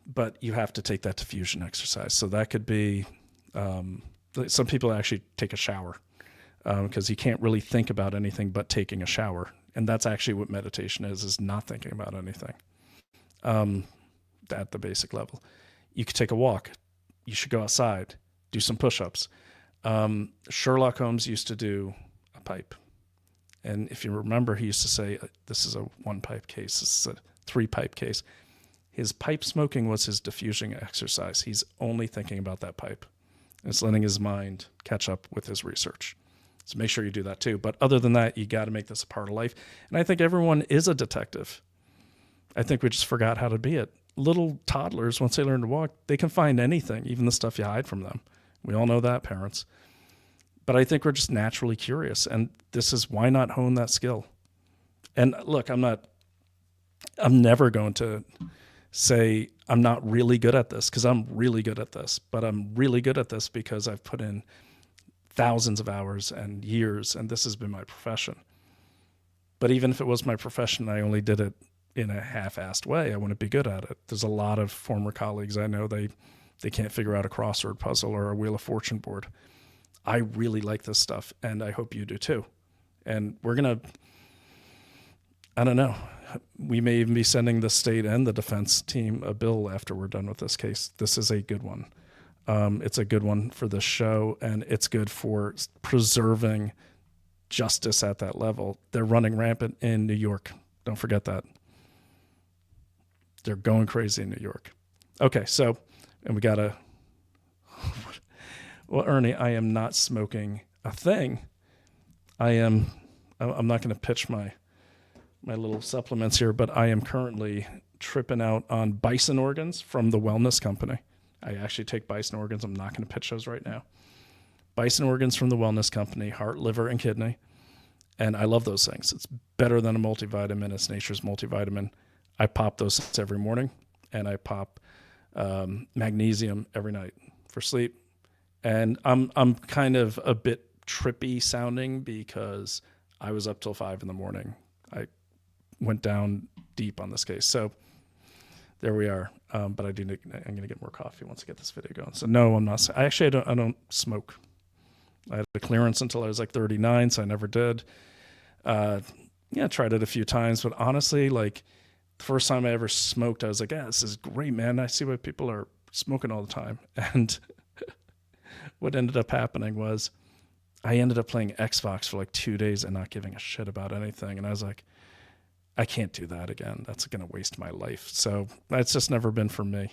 But you have to take that diffusion exercise. So that could be, some people actually take a shower, because you can't really think about anything but taking a shower. And that's actually what meditation is not thinking about anything at the basic level. You could take a walk. You should go outside, do some push-ups. Sherlock Holmes used to do a pipe. And if you remember, he used to say, this is a 1-pipe case. This is a 3-pipe case. His pipe smoking was his diffusing exercise. He's only thinking about that pipe. And it's letting his mind catch up with his research. So make sure you do that too. But other than that, you got to make this a part of life. And I think everyone is a detective. I think we just forgot how to be it. Little toddlers, once they learn to walk, they can find anything, even the stuff you hide from them. We all know that, parents. But I think we're just naturally curious. And this is, why not hone that skill? And look, I'm never going to say I'm not really good at this, because I'm really good at this. But I'm really good at this because I've put in thousands of hours and years, and this has been my profession. But even if it was my profession, I only did it in a half-assed way, I wouldn't be good at it. There's a lot of former colleagues I know, they they can't figure out a crossword puzzle or a Wheel of Fortune board. I really like this stuff, and I hope you do too. And we're going to, I don't know, we may even be sending the state and the defense team a bill after we're done with this case. This is a good one. It's a good one for this show, and it's good for preserving justice at that level. They're running rampant in New York. Don't forget that. They're going crazy in New York. Okay, so, and we got to, well, Ernie, I am not smoking a thing. I'm not going to pitch my little supplements here, but I am currently tripping out on bison organs from the Wellness Company. I actually take bison organs. I'm not going to pitch those right now. Bison organs from the Wellness Company, heart, liver, and kidney. And I love those things. It's better than a multivitamin. It's nature's multivitamin. I pop those every morning, and I pop magnesium every night for sleep. And I'm kind of a bit trippy sounding because I was up till 5 a.m. I went down deep on this case. So there we are. But I'm going to get more coffee once I get this video going. So no, I'm not. I don't smoke. I had a clearance until I was like 39, so I never did. I tried it a few times, but honestly, like the first time I ever smoked, I was like, this is great, man. I see why people are smoking all the time. And what ended up happening was I ended up playing Xbox for like 2 days and not giving a shit about anything. And I was like, I can't do that again. That's going to waste my life. So it's just never been for me.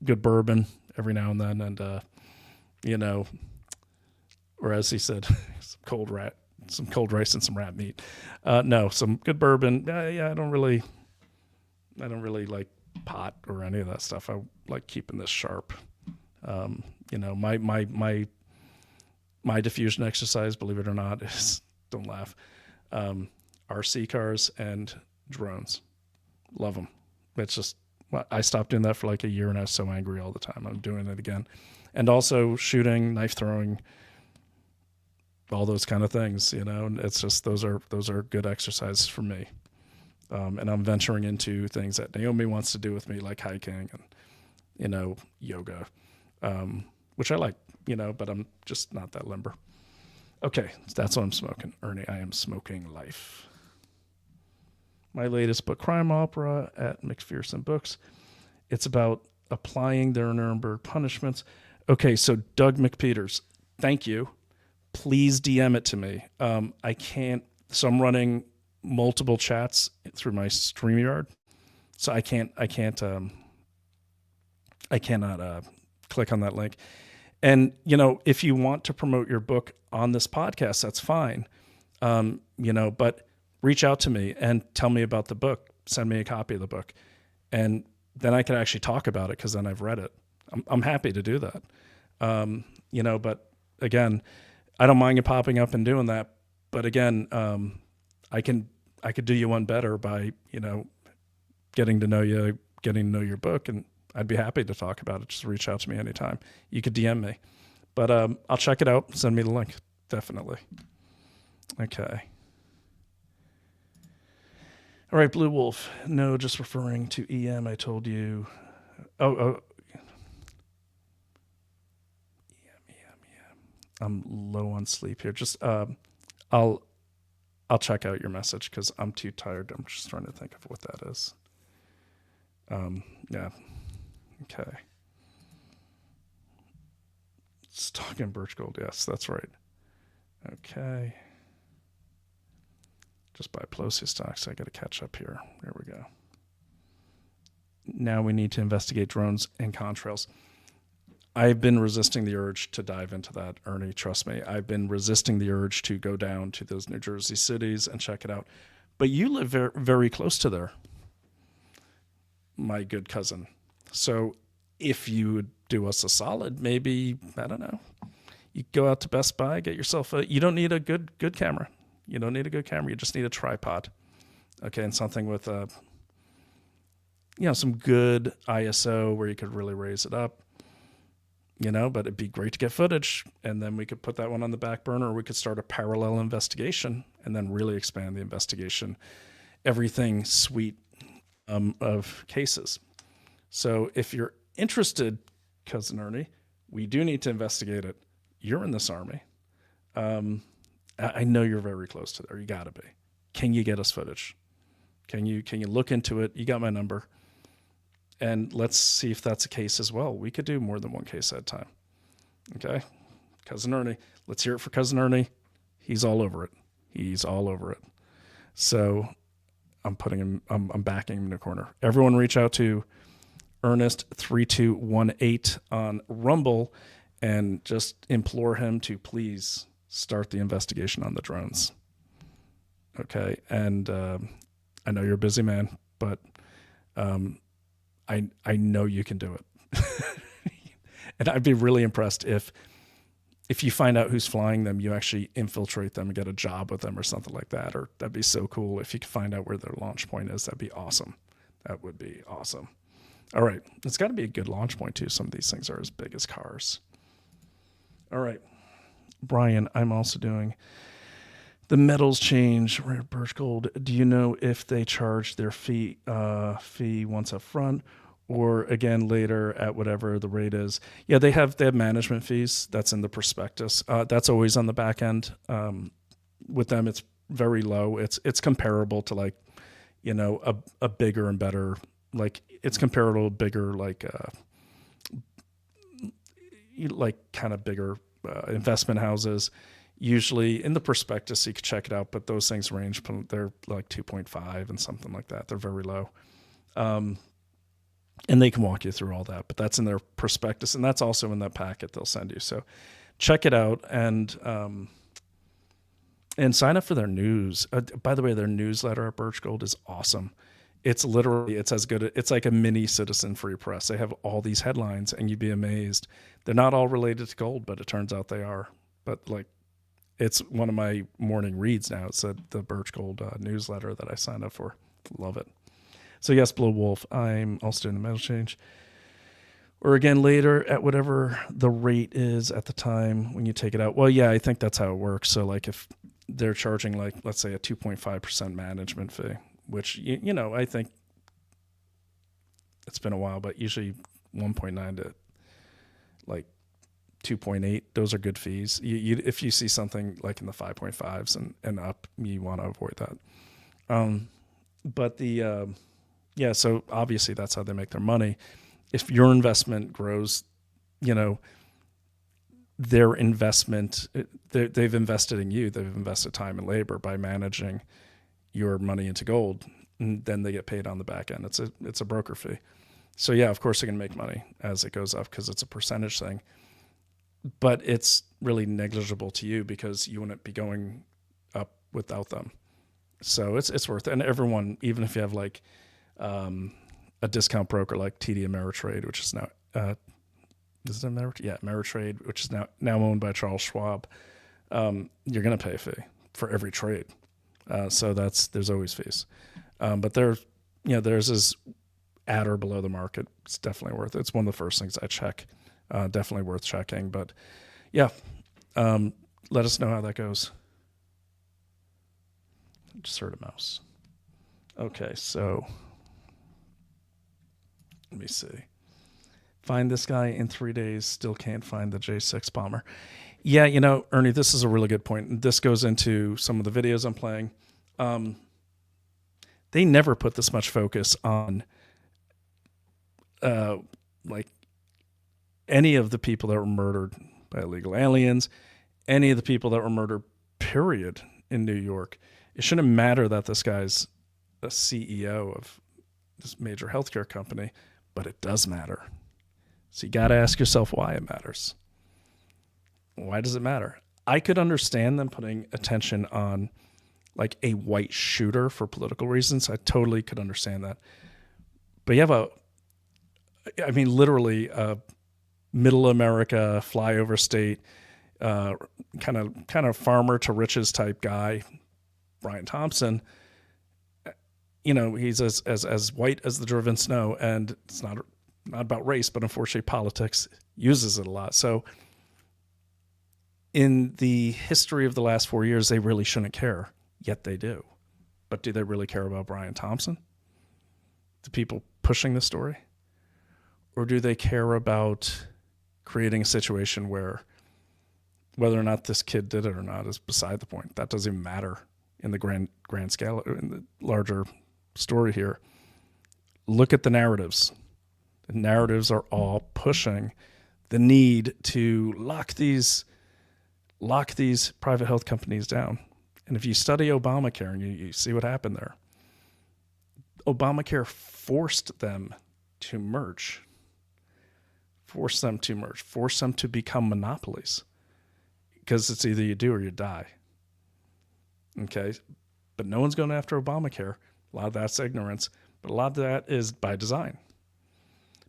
Good bourbon every now and then. And, or as he said, some cold rice and some rat meat. No, some good bourbon. I don't really like pot or any of that stuff. I like keeping this sharp. My diffusion exercise, believe it or not, is, don't laugh, RC cars and drones. Love them. It's just, I stopped doing that for like a year and I was so angry all the time. I'm doing it again. And also shooting, knife throwing, all those kind of things, and it's just, those are good exercises for me. And I'm venturing into things that Naomi wants to do with me, like hiking and, yoga, which I like, but I'm just not that limber. Okay. That's what I'm smoking. Ernie, I am smoking life. My latest book, Crime Opera at McPherson Books. It's about applying their Nuremberg punishments. Okay. So Doug McPeters, thank you. Please DM it to me. I can't, so I'm running multiple chats through my StreamYard. So I cannot click on that link. And, if you want to promote your book on this podcast, that's fine. But reach out to me and tell me about the book. Send me a copy of the book. And then I can actually talk about it because then I've read it. I'm happy to do that. But again, I don't mind you popping up and doing that. But again, I could do you one better by, getting to know you, getting to know your book, and I'd be happy to talk about it. Just reach out to me anytime. You could DM me. But I'll check it out. Send me the link. Definitely. Okay. All right, Blue Wolf. No, just referring to EM. I told you. Oh. I'm low on sleep here. Just I'll check out your message because I'm too tired. I'm just trying to think of what that is. Yeah. Okay. Stock and Birch Gold. Yes, that's right. Okay. Just buy Pelosi stocks. I got to catch up here. There we go. Now we need to investigate drones and contrails. I've been resisting the urge to dive into that, Ernie. Trust me. I've been resisting the urge to go down to those New Jersey cities and check it out. But you live very, very close to there, my good cousin. So if you would do us a solid, maybe, I don't know, you go out to Best Buy, get yourself you don't need a good camera. You don't need a good camera. You just need a tripod. Okay. And something with some good ISO where you could really raise it up. But it'd be great to get footage, and then we could put that one on the back burner, or we could start a parallel investigation and then really expand the investigation, everything suite of cases. So if you're interested, Cousin Ernie, we do need to investigate it. You're in this army. I know you're very close to there. You got to be. Can you get us footage? Can you look into it? You got my number. And let's see if that's a case as well. We could do more than one case at a time. Okay? Cousin Ernie. Let's hear it for Cousin Ernie. He's all over it. He's all over it. So I'm backing him in the corner. Everyone reach out to Ernest3218 on Rumble and just implore him to please start the investigation on the drones. Okay. And I know you're a busy man, but I know you can do it. And I'd be really impressed if you find out who's flying them, you actually infiltrate them and get a job with them or something like that. Or that'd be so cool. If you could find out where their launch point is, that'd be awesome. That would be awesome. All right. It's got to be a good launch point too. Some of these things are as big as cars. All right. Brian, I'm also doing the metals change, rare birch gold. Do you know if they charge their fee once up front or again later at whatever the rate is? Yeah, they have management fees. That's in the prospectus. That's always on the back end. With them, it's very low. It's comparable to like, a bigger and better, like it's comparable to bigger, like kind of bigger investment houses. Usually in the prospectus, you can check it out, but those things range from, they're like 2.5 and something like that. They're very low. And they can walk you through all that, but that's in their prospectus. And that's also in that packet they'll send you. So check it out and sign up for their news. By the way, their newsletter at Birch Gold is awesome. It's as good. It's like a mini Citizen Free Press. They have all these headlines and you'd be amazed. They're not all related to gold, but it turns out they are. But like, it's one of my morning reads now. It's the Birch Gold newsletter that I signed up for. Love it. So yes, Blue Wolf, I'm also doing the metal change. Or again, later at whatever the rate is at the time when you take it out. Well, yeah, I think that's how it works. So like if they're charging like, let's say a 2.5% management fee, which, I think it's been a while, but usually 1.9 to like 2.8, those are good fees. If you see something like in the 5.5s and up, you want to avoid that. But so obviously that's how they make their money. If your investment grows, their investment, they've invested in you, they've invested time and labor by managing your money into gold, and then they get paid on the back end. It's a broker fee. So yeah, of course they're going to make money as it goes up because it's a percentage thing. But it's really negligible to you because you wouldn't be going up without them. So it's worth it. And everyone, even if you have like a discount broker like TD Ameritrade, which is now is it Ameritrade? Yeah, Ameritrade, which is now owned by Charles Schwab, you're going to pay a fee for every trade. So there's always fees. But theirs is at or below the market. It's definitely worth it. It's one of the first things I check. Definitely worth checking, but yeah, let us know how that goes. Just heard a mouse. Okay, so let me see. Find this guy in 3 days. Still can't find the J6 bomber. Yeah, Ernie, this is a really good point. This goes into some of the videos I'm playing. They never put this much focus on like any of the people that were murdered by illegal aliens, any of the people that were murdered, period, in New York. It shouldn't matter that this guy's a CEO of this major healthcare company, but it does matter. So you got to ask yourself why it matters. Why does it matter? I could understand them putting attention on like a white shooter for political reasons. I totally could understand that. But you have literally middle America, flyover state, kind of farmer to riches type guy, Brian Thompson. He's as white as the driven snow, and it's not about race, but unfortunately politics uses it a lot. So in the history of the last 4 years, they really shouldn't care, yet they do. But do they really care about Brian Thompson? The people pushing the story? Or do they care about creating a situation where whether or not this kid did it or not is beside the point? That doesn't even matter in the grand scale, in the larger story here. Look at the narratives. The narratives are all pushing the need to lock these private health companies down. And if you study Obamacare and you see what happened there, Obamacare forced them to merge, forced them to become monopolies, because it's either you do or you die. Okay? But no one's going after Obamacare. A lot of that's ignorance, but a lot of that is by design.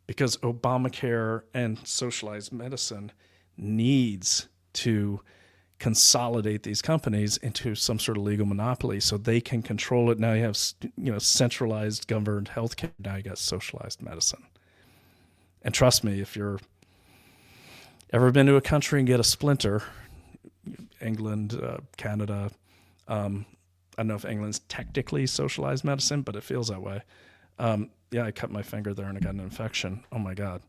Because Obamacare and socialized medicine needs to consolidate these companies into some sort of legal monopoly so they can control it. Now you have, centralized governed healthcare. Now you got socialized medicine. And trust me, if you're ever been to a country and get a splinter, England, Canada, I don't know if England's technically socialized medicine, but it feels that way. Yeah, I cut my finger there and I got an infection. Oh my God.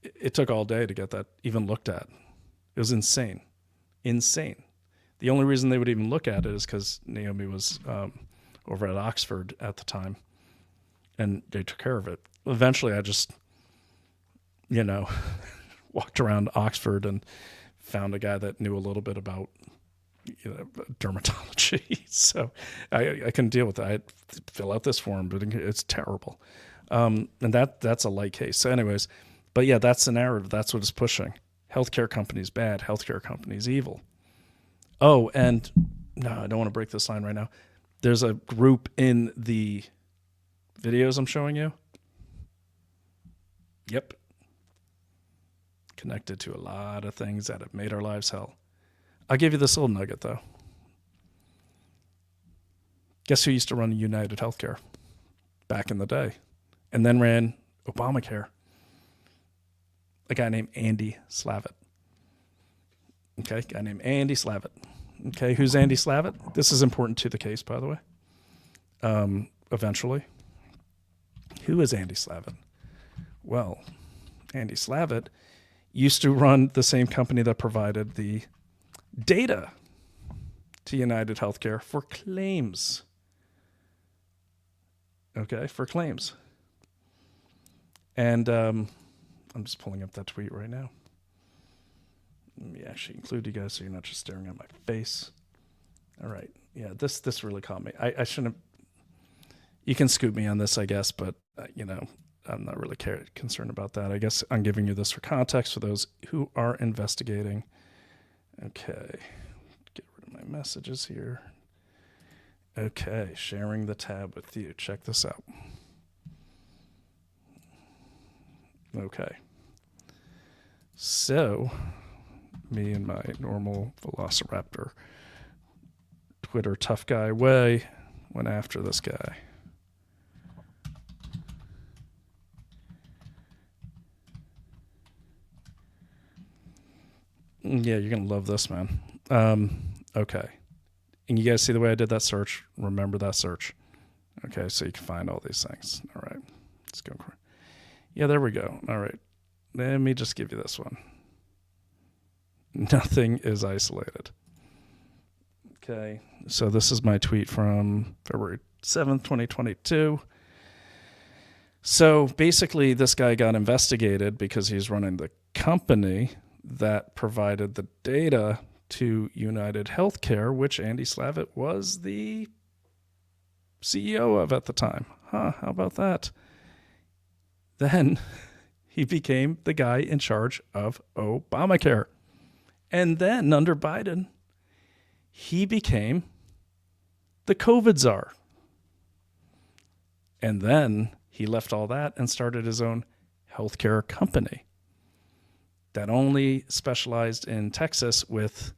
It took all day to get that even looked at. It was insane. The only reason they would even look at it is because Naomi was over at Oxford at the time, and they took care of it. Eventually, I just, walked around Oxford and found a guy that knew a little bit about dermatology. So I couldn't deal with it. I had to fill out this form, but it's terrible. And that's a light case. So anyways, but yeah, that's the narrative. That's what it's pushing. Healthcare companies bad. Healthcare companies evil. Oh, and no, I don't want to break this line right now. There's a group in the videos I'm showing you. Yep. Connected to a lot of things that have made our lives hell. I'll give you this little nugget, though. Guess who used to run United Healthcare back in the day and then ran Obamacare? A guy named Andy Slavitt. Okay, guy named Andy Slavitt. Okay, who's Andy Slavitt? This is important to the case, by the way. Eventually. Who is Andy Slavitt? Well, Andy Slavitt used to run the same company that provided the data to United Healthcare for claims. Okay, for claims. And I'm just pulling up that tweet right now. Let me actually include you guys so you're not just staring at my face. All right. Yeah, this really caught me. I shouldn't have... You can scoop me on this, I guess, but, I'm not really concerned about that. I guess I'm giving you this for context for those who are investigating. Okay. Get rid of my messages here. Okay. Sharing the tab with you. Check this out. Okay. So, me and my normal Velociraptor Twitter tough guy way went after this guy. Yeah, you're going to love this, man. Okay. And you guys see the way I did that search? Remember that search. Okay, so you can find all these things. All right. Let's go. Yeah, there we go. All right. Let me just give you this one. Nothing is isolated. Okay. So this is my tweet from February 7th, 2022. So basically, this guy got investigated because he's running the company that provided the data to United Healthcare, which Andy Slavitt was the CEO of at the time. How about that? Then he became the guy in charge of Obamacare. And then under Biden, he became the COVID czar. And then he left all that and started his own healthcare company that only specialized in Texas with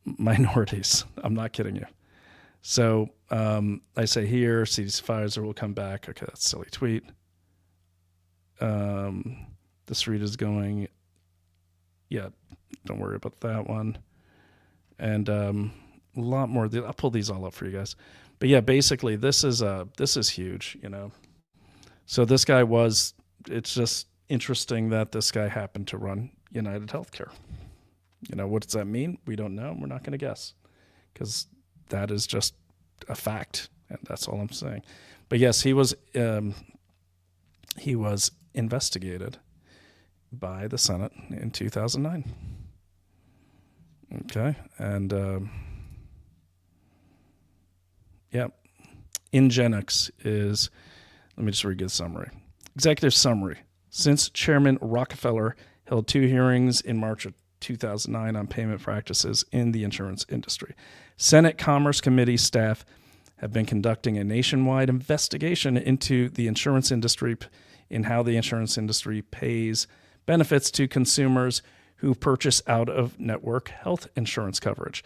minorities. I'm not kidding you. So I say here, CDC Pfizer will come back. Okay, that's a silly tweet. This read is going, yeah, don't worry about that one. And a lot more. I'll pull these all up for you guys. But yeah, basically this is huge, So this guy was it's just interesting that this guy happened to run United Healthcare. What does that mean? We don't know. We're not going to guess because that is just a fact, and that's all I'm saying. But yes, he was investigated by the Senate in 2009. Okay, and Ingenix is, let me just read the summary. Executive summary. Since Chairman Rockefeller held 2 hearings in March of 2009 on payment practices in the insurance industry, Senate Commerce Committee staff have been conducting a nationwide investigation into the insurance industry in how the insurance industry pays benefits to consumers who purchase out-of-network health insurance coverage.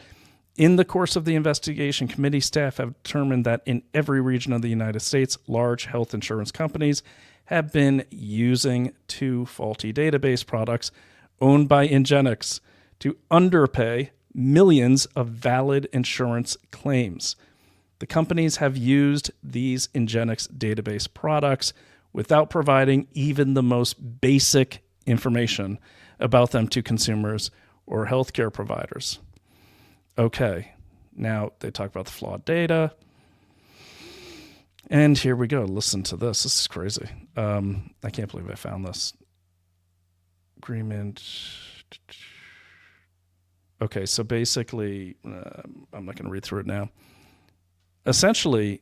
In the course of the investigation, committee staff have determined that in every region of the United States, large health insurance companies have been using 2 faulty database products owned by Ingenix to underpay millions of valid insurance claims. The companies have used these Ingenix database products without providing even the most basic information about them to consumers or healthcare providers. Okay, now they talk about the flawed data. And here we go. Listen to this. This is crazy. I can't believe I found this. Agreement. Okay, so basically, I'm not going to read through it now. Essentially,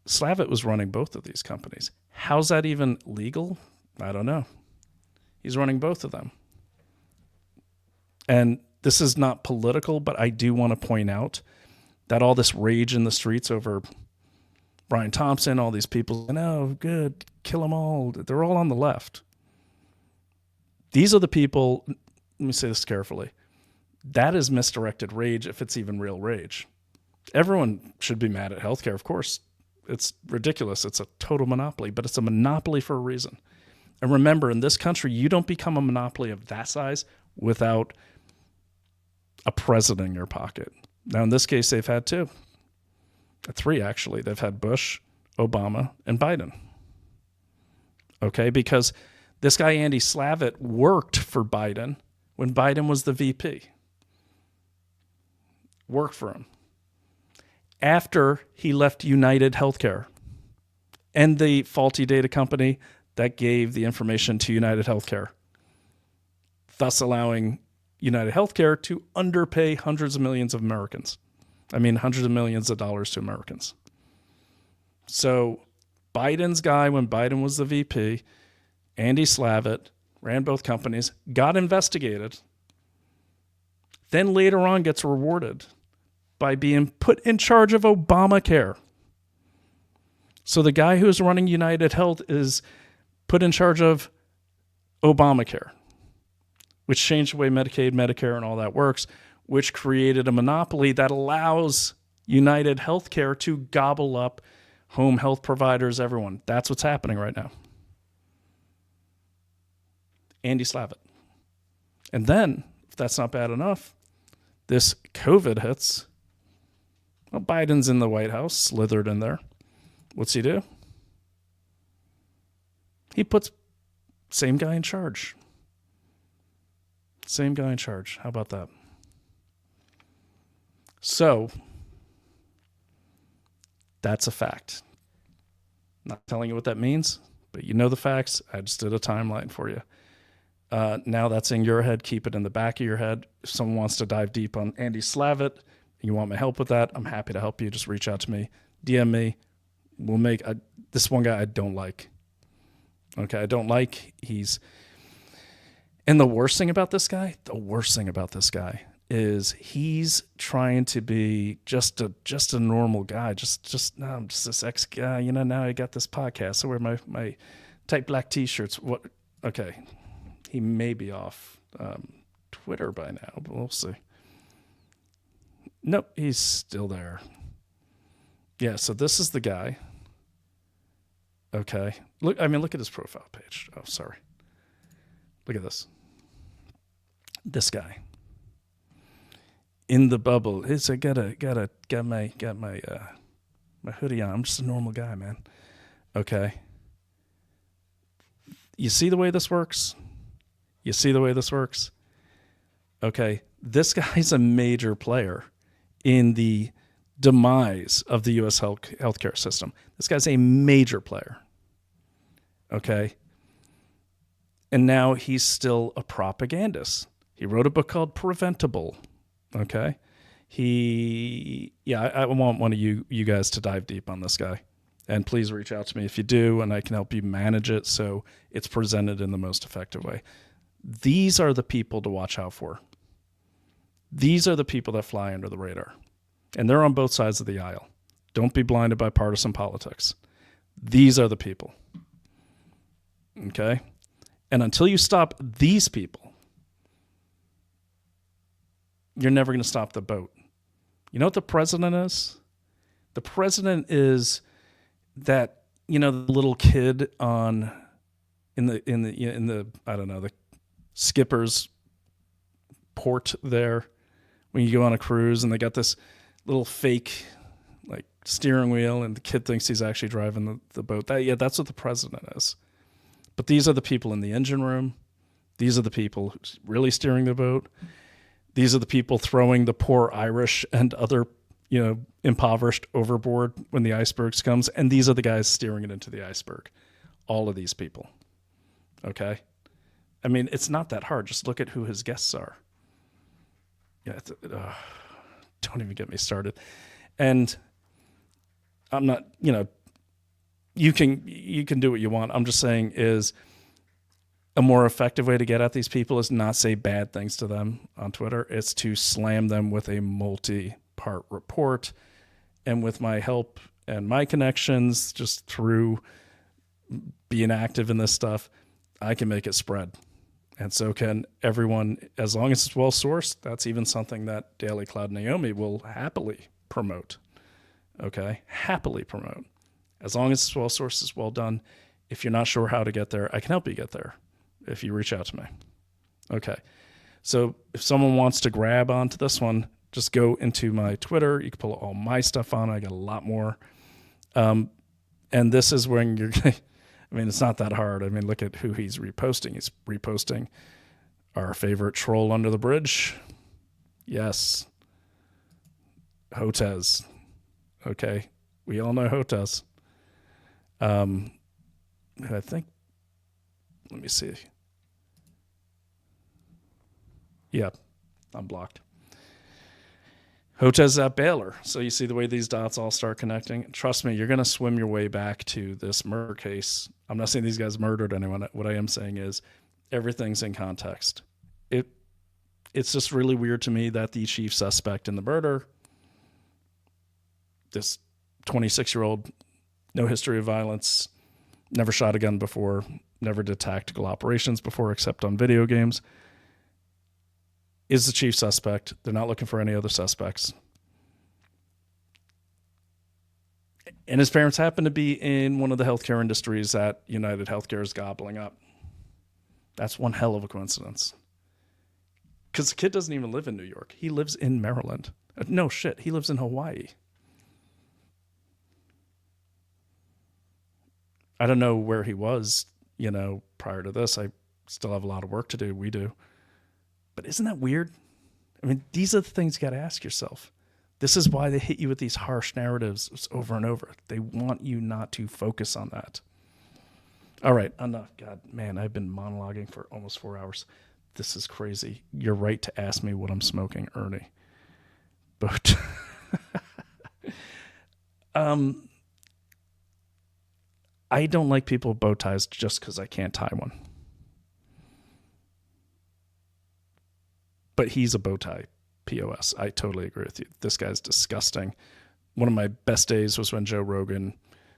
Slavitt was running both of these companies. How's that even legal? I don't know. He's running both of them. And this is not political, but I do want to point out that all this rage in the streets over Brian Thompson, all these people, oh, good, kill them all. They're all on the left. These are the people, let me say this carefully, that is misdirected rage if it's even real rage. Everyone should be mad at healthcare, of course. It's ridiculous. It's a total monopoly, but it's a monopoly for a reason. And remember, in this country, you don't become a monopoly of that size without a president in your pocket. Now, in this case, they've had 2. 3, actually. They've had Bush, Obama, and Biden. Okay, because this guy, Andy Slavitt, worked for Biden when Biden was the VP. Worked for him. After he left United Healthcare and the faulty data company that gave the information to United Healthcare, thus allowing United Healthcare to underpay hundreds of millions of Americans. Hundreds of millions of dollars to Americans. So Biden's guy, when Biden was the VP, Andy Slavitt, ran both companies, got investigated, then later on gets rewarded by being put in charge of Obamacare. So the guy who's running United Health is put in charge of Obamacare, which changed the way Medicaid, Medicare, and all that works, which created a monopoly that allows United Healthcare to gobble up home health providers, everyone. That's what's happening right now. Andy Slavitt. And then, if that's not bad enough, this COVID hits. Well, Biden's in the White House, slithered in there. What's he do? He puts same guy in charge. Same guy in charge. How about that? So, that's a fact. Not telling you what that means, but you know the facts. I just did a timeline for you. Now that's in your head. Keep it in the back of your head. If someone wants to dive deep on Andy Slavitt, you want my help with that, I'm happy to help you. Just reach out to me. DM me. We'll make this one guy I don't like. Okay, I don't like. And the worst thing about this guy is he's trying to be just a normal guy. No, I'm just this ex guy. Now I got this podcast. I wear my tight black t-shirts. What? Okay, he may be off Twitter by now, but we'll see. Nope, he's still there. Yeah, so this is the guy. Okay, look at his profile page. Oh, sorry. Look at this. This guy. In the bubble. I got my hoodie on. I'm just a normal guy, man. Okay. You see the way this works? You see the way this works? Okay, this guy's a major player in the demise of the U.S. healthcare system. This guy's a major player. Okay? And now he's still a propagandist. He wrote a book called Preventable. Okay? I want one of you guys to dive deep on this guy. And please reach out to me if you do, and I can help you manage it so it's presented in the most effective way. These are the people to watch out for. These are the people that fly under the radar. And they're on both sides of the aisle. Don't be blinded by partisan politics. These are the people. Okay? And until you stop these people, you're never going to stop the boat. You know what the president is? The president is that, the little kid in the I don't know, the skipper's port there when you go on a cruise and they got this little fake like steering wheel and the kid thinks he's actually driving the boat. That's what the president is. But these are the people in the engine room. These are the people really steering the boat. These are the people throwing the poor Irish and other, impoverished overboard when the icebergs comes. And these are the guys steering it into the iceberg. All of these people. Okay? I mean, it's not that hard. Just look at who his guests are. Yeah, don't even get me started. And I'm not, you can do what you want. I'm just saying is a more effective way to get at these people is not say bad things to them on Twitter. It's to slam them with a multi-part report. And with my help and my connections, just through being active in this stuff, I can make it spread. And so can everyone, as long as it's well-sourced. That's even something that Daily Cloud Naomi will happily promote. Okay? Happily promote. As long as it's well-sourced, it's well done. If you're not sure how to get there, I can help you get there if you reach out to me. Okay. So if someone wants to grab onto this one, just go into my Twitter. You can pull all my stuff on. I got a lot more. And this is when you're I mean, it's not that hard. I mean, look at who he's reposting. He's reposting our favorite troll under the bridge. Yes. Hotez. Okay. We all know Hotez. I think, let me see. Yeah, I'm blocked. Hotez at Baylor. So you see the way these dots all start connecting. Trust me, you're going to swim your way back to this murder case. I'm not saying these guys murdered anyone. What I am saying is everything's in context. It's just really weird to me that the chief suspect in the murder, this 26-year-old, no history of violence, never shot a gun before, never did tactical operations before except on video games, is the chief suspect. They're not looking for any other suspects. And his parents happen to be in one of the healthcare industries that United Healthcare is gobbling up. That's one hell of a coincidence. Because the kid doesn't even live in New York. He lives in Maryland. No shit, he lives in Hawaii. I don't know where he was, prior to this. I still have a lot of work to do. We do. But isn't that weird? I mean, these are the things you got to ask yourself. This is why they hit you with these harsh narratives over and over. They want you not to focus on that. All right, enough. God, man, I've been monologuing for almost 4 hours. This is crazy. You're right to ask me what I'm smoking, Ernie. But I don't like people with bow ties just because I can't tie one. But he's a bow tie POS. I totally agree with you. This guy's disgusting. One of my best days was when Joe Rogan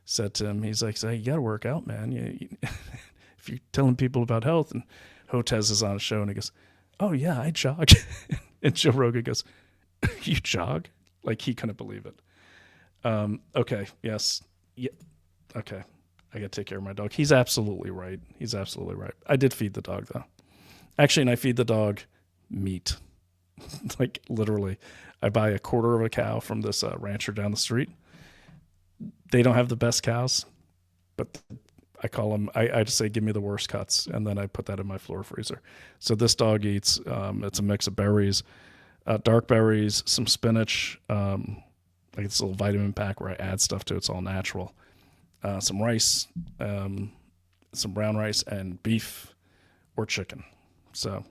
said to him, he's like, you got to work out, man. If you're telling people about health, and Hotez is on a show and he goes, oh yeah, I jog. And Joe Rogan goes, you jog? Like he couldn't believe it. Okay. Yes. Yeah. Okay. I got to take care of my dog. He's absolutely right. I did feed the dog though. Actually, and I feed the dog meat. Like literally, I buy a quarter of a cow from this rancher down the street. They don't have the best cows, but I call them, I just say, give me the worst cuts. And then I put that in my floor freezer. So this dog eats, it's a mix of berries, dark berries, some spinach, like this little vitamin pack where I add stuff to it. It's all natural. Some rice, some brown rice, and beef or chicken. So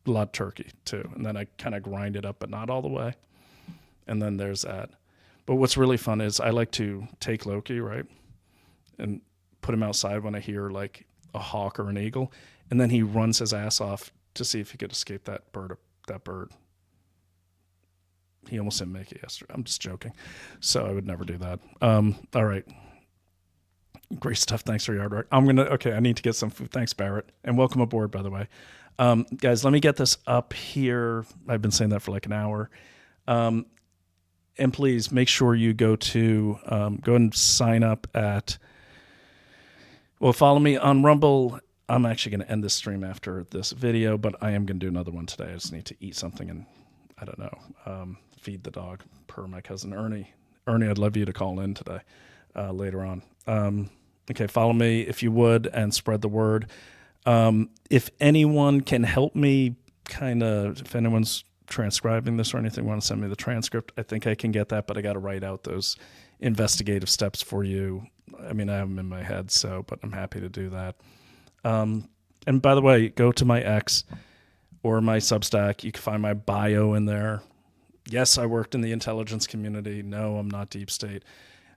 a lot of turkey too. And then I kind of grind it up, but not all the way. And then there's that. But what's really fun is I like to take Loki, right, and put him outside when I hear like a hawk or an eagle, and then he runs his ass off to see if he could escape that bird. He almost didn't make it yesterday. I'm just joking. So I would never do that. All right. Great stuff. Thanks for your hard work. I need to get some food. Thanks, Barrett. And welcome aboard, by the way. Guys, let me get this up here. I've been saying that for like an hour. And please make sure you go and sign up follow me on Rumble. I'm actually going to end this stream after this video, but I am going to do another one today. I just need to eat something and, I don't know, feed the dog per my cousin Ernie. Ernie, I'd love you to call in today, later on. Okay, follow me if you would and spread the word. If anyone can help me if anyone's transcribing this or anything, want to send me the transcript, I think I can get that, but I got to write out those investigative steps for you. I mean, I have them in my head, but I'm happy to do that. And by the way, go to my X or my Substack. You can find my bio in there. Yes, I worked in the intelligence community. No, I'm not deep state.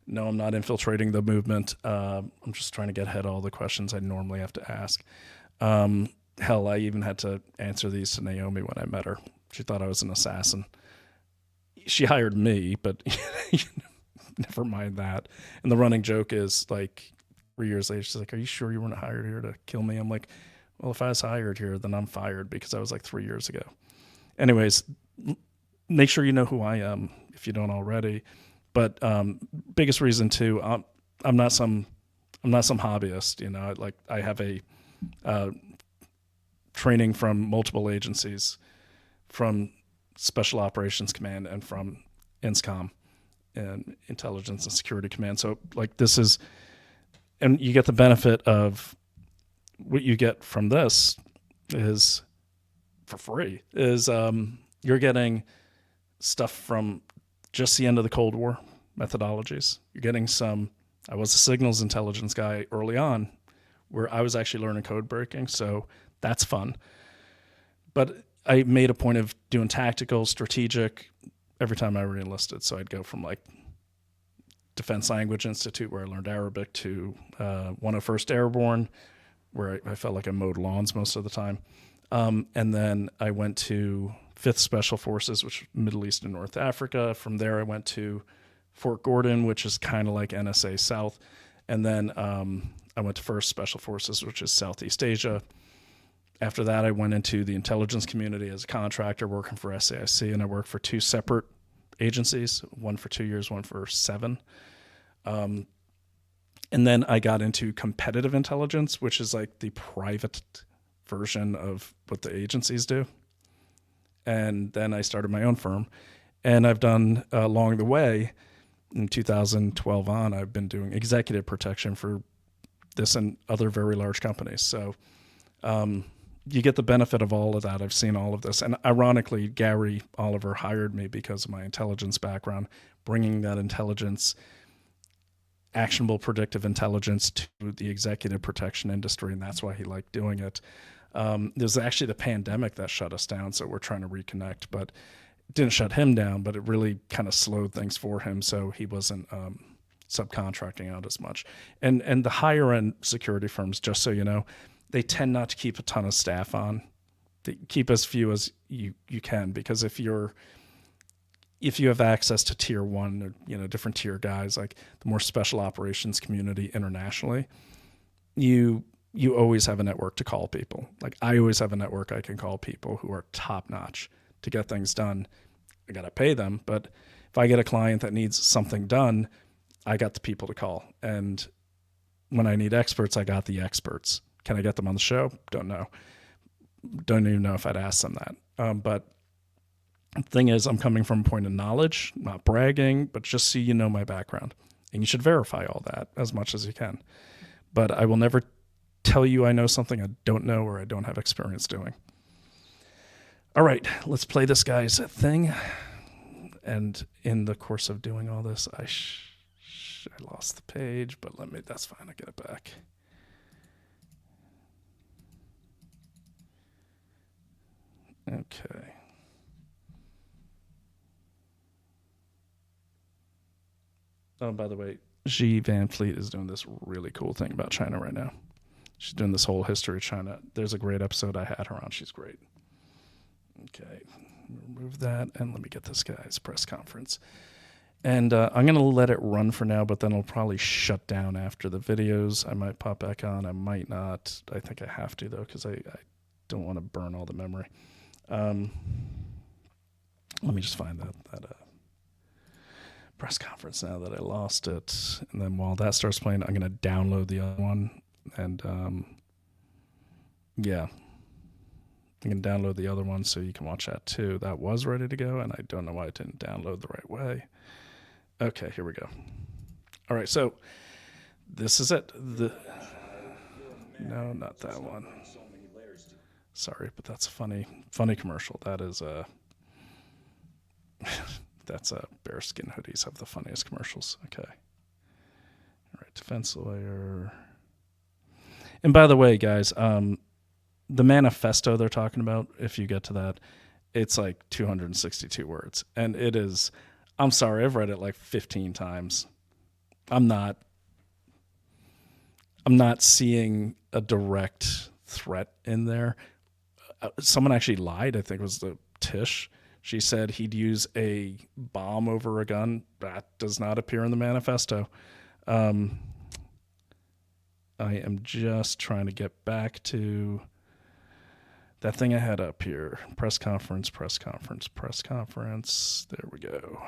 No, I'm not infiltrating the movement. I'm just trying to get ahead of all the questions I normally have to ask. Hell, I even had to answer these to Naomi when I met her. She thought I was an assassin. She hired me, but never mind that. And the running joke is like 3 years later, she's like, "Are you sure you weren't hired here to kill me?" I'm like, "Well, if I was hired here, then I'm fired because I was like 3 years ago." Anyways, make sure you know who I am if you don't already. But biggest reason too, I'm not some hobbyist. You know, like I have a training from multiple agencies, from Special Operations Command and from INSCOM and Intelligence and Security Command. So like this is, and you get the benefit of what you get from this is for free is you're getting stuff from just the end of the Cold War methodologies. You're getting I was a signals intelligence guy early on where I was actually learning code breaking. So that's fun. But I made a point of doing tactical, strategic every time I re-enlisted. So I'd go from like Defense Language Institute where I learned Arabic to 101st Airborne where I felt like I mowed lawns most of the time. And then I went to 5th Special Forces, which is Middle East and North Africa. From there, I went to Fort Gordon, which is kind of like NSA South. And then I went to 1st Special Forces, which is Southeast Asia. After that, I went into the intelligence community as a contractor working for SAIC, and I worked for 2 separate agencies, one for 2 years, one for 7. And then I got into competitive intelligence, which is like the private version of what the agencies do. And then I started my own firm. And I've done, along the way, in 2012 on, I've been doing executive protection for this and other very large companies. So you get the benefit of all of that. I've seen all of this. And ironically, Gary Oliver hired me because of my intelligence background, bringing that intelligence, actionable predictive intelligence to the executive protection industry. And that's why he liked doing it. There's actually the pandemic that shut us down. So we're trying to reconnect, but it didn't shut him down, but it really kind of slowed things for him. So he wasn't subcontracting out as much. And the higher end security firms, just so you know, they tend not to keep a ton of staff on. They keep as few as you can, because if you have access to tier 1 or different tier guys, like the more special operations community internationally, you always have a network to call people. Like I always have a network I can call people who are top notch to get things done. I got to pay them, but if I get a client that needs something done, I got the people to call. And when I need experts, I got the experts. Can I get them on the show? Don't know. Don't even know if I'd ask them that. But the thing is, I'm coming from a point of knowledge, not bragging, but just so you know my background. And you should verify all that as much as you can. but I will never tell you I know something I don't know or I don't have experience doing. All right, let's play this guy's thing. And in the course of doing all this, I lost the page, but that's fine. I'll get it back. Okay. Oh, by the way, G Van Fleet is doing this really cool thing about China right now. She's doing this whole history of China. There's a great episode I had her on. She's great. Okay, remove that, and let me get this guy's press conference. And I'm going to let it run for now, but then it'll probably shut down after the videos. I might pop back on. I might not. I think I have to, though, because I don't want to burn all the memory. Let me just find that press conference now that I lost it. And then while that starts playing, I'm going to download the other one. And, yeah. You can download the other one so you can watch that too. That was ready to go, and I don't know why it didn't download the right way. Okay, here we go. All right, so this is it. No, not that one. Sorry, but that's a funny commercial. That is that's bearskin hoodies have the funniest commercials. Okay. All right, defense lawyer. And by the way, guys, the manifesto they're talking about, if you get to that, it's like 262 words. And it is, I'm sorry, I've read it like 15 times. I'm not seeing a direct threat in there. Someone actually lied, I think it was the Tish. She said he'd use a bomb over a gun. That does not appear in the manifesto. I am just trying to get back to that thing I had up here. Press conference. There we go.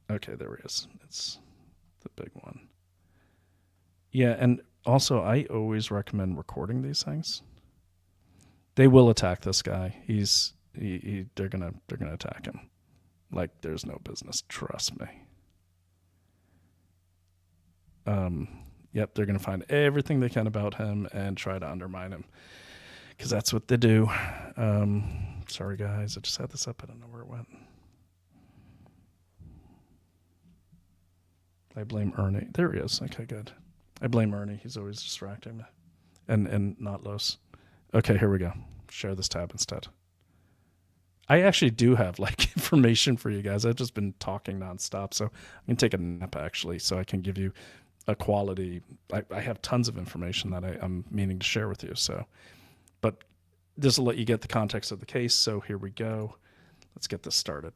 Okay, there he is. It's the big one. Yeah, and also I always recommend recording these things. They will attack this guy. They're gonna attack him. Like there's no business. Trust me. Yep, they're going to find everything they can about him and try to undermine him because that's what they do. Sorry, guys. I just had this up. I don't know where it went. I blame Ernie. There he is. Okay, good. I blame Ernie. He's always distracting me. And not Los. Okay, here we go. Share this tab instead. I actually do have like information for you guys. I've just been talking nonstop, so I can take a nap actually, so I can give you a quality. I have tons of information that I'm meaning to share with you. So, but this will let you get the context of the case. So here we go. Let's get this started.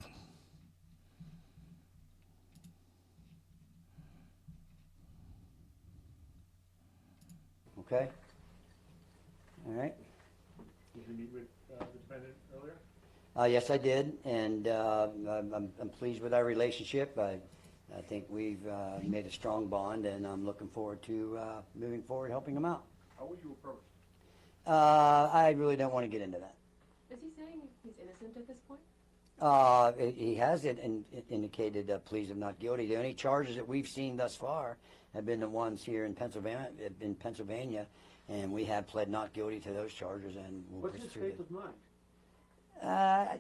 Okay. All right. Did you meet with the defendant earlier? Yes, I did, and I'm pleased with our relationship. I think we've made a strong bond, and I'm looking forward to moving forward, helping him out. How were you approached? I really don't want to get into that. Is he saying he's innocent at this point? He has indicated pleas of not guilty. The only charges that we've seen thus far have been the ones here in Pennsylvania, and we have pled not guilty to those charges. And we'll What's his state of mind? I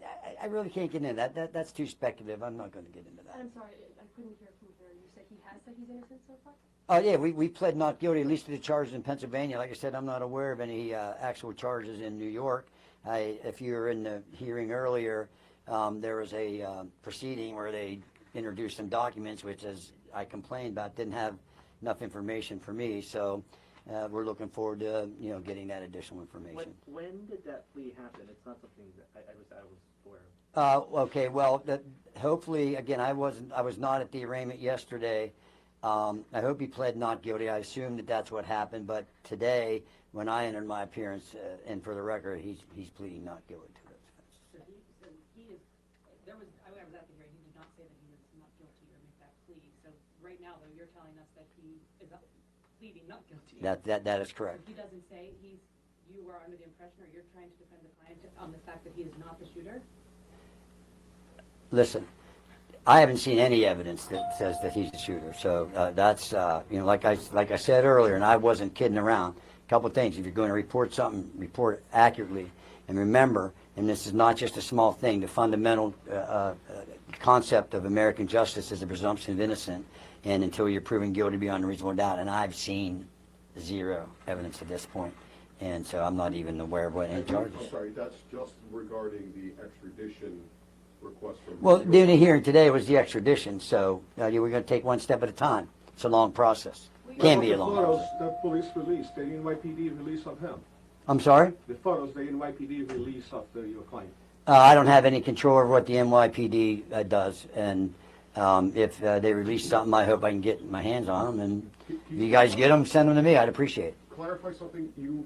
really can't get into that. That's too speculative. I'm not going to get into that. I'm sorry, I couldn't hear from here. You said he has said he's innocent so far? Yeah, we pled not guilty, at least to the charges in Pennsylvania. Like I said, I'm not aware of any actual charges in New York. If you were in the hearing earlier, there was a proceeding where they introduced some documents, which, as I complained about, didn't have enough information for me. So we're looking forward to getting that additional information. When did that plea happen? It's not something that I was aware of. Okay, well, hopefully, again, I was not at the arraignment yesterday. I hope he pled not guilty. I assume that's what happened. But today, when I entered my appearance, and for the record, he's pleading not guilty to those offenses. So he is, I was at the hearing, he did not say that he was not guilty or make that plea. So right now, though, you're telling us that he is pleading not guilty. That is correct. So he doesn't say you were under the impression, or you're trying to defend the client on the fact that he is not the shooter? Listen, I haven't seen any evidence that says that he's the shooter. So that's like I said earlier, and I wasn't kidding around. A couple of things: if you're going to report something, report it accurately, and remember. And this is not just a small thing. The fundamental concept of American justice is the presumption of innocence, and until you're proven guilty beyond a reasonable doubt. And I've seen zero evidence at this point, and so I'm not even aware of what any charges. I'm sorry, that's just regarding the extradition request from. Well, the only hearing today was the extradition, so we're going to take one step at a time. It's a long process. Can be a long process. The photos the police released, the NYPD release of him. I'm sorry? The photos the NYPD release of your client. I don't have any control over what the NYPD does, and if they release something, I hope I can get my hands on them. And if you guys get them, send them to me. I'd appreciate it. Clarify something. You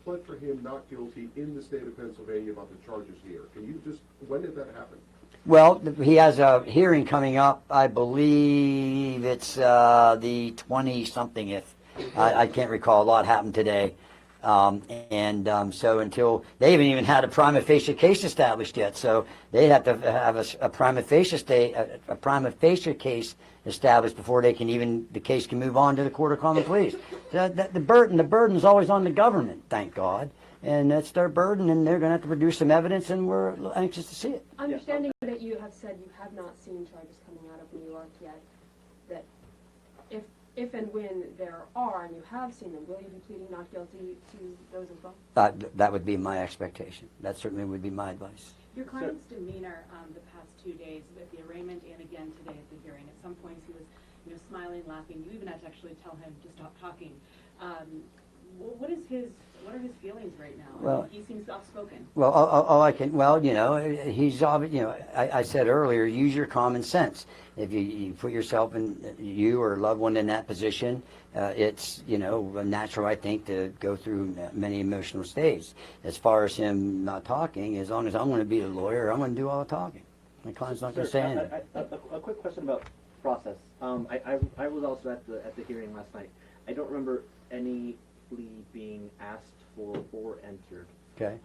pled for him not guilty in the state of Pennsylvania about the charges here. Can you just, when did that happen? Well, he has a hearing coming up. I believe it's the 20-something. I can't recall. A lot happened today. So until they haven't even had a prima facie case established yet, so they have to have a prima facie case established before they can the case can move on to the Court of Common Pleas. The burden is always on the government, thank God, and that's their burden, and they're going to have to produce some evidence, and we're anxious to see it. Understanding that you have said you have not seen charges coming out of New York yet, that if and when there are, and you have seen them, will you be pleading not guilty to those as well? That would be my expectation. That certainly would be my advice. Your client's demeanor the past 2 days with the arraignment and again today at the hearing. At some points he was, smiling, laughing. You even had to actually tell him to stop talking. What are his feelings right now? Well, he seems soft-spoken. Well, he's I said earlier, use your common sense. If you put yourself you or a loved one in that position, it's, natural, I think, to go through many emotional states. As far as him not talking, as long as I'm going to be the lawyer, I'm going to do all the talking. My client's not going to say anything. A quick question about process. I was also at the hearing last night. I don't remember any plea being asked for or entered. Okay.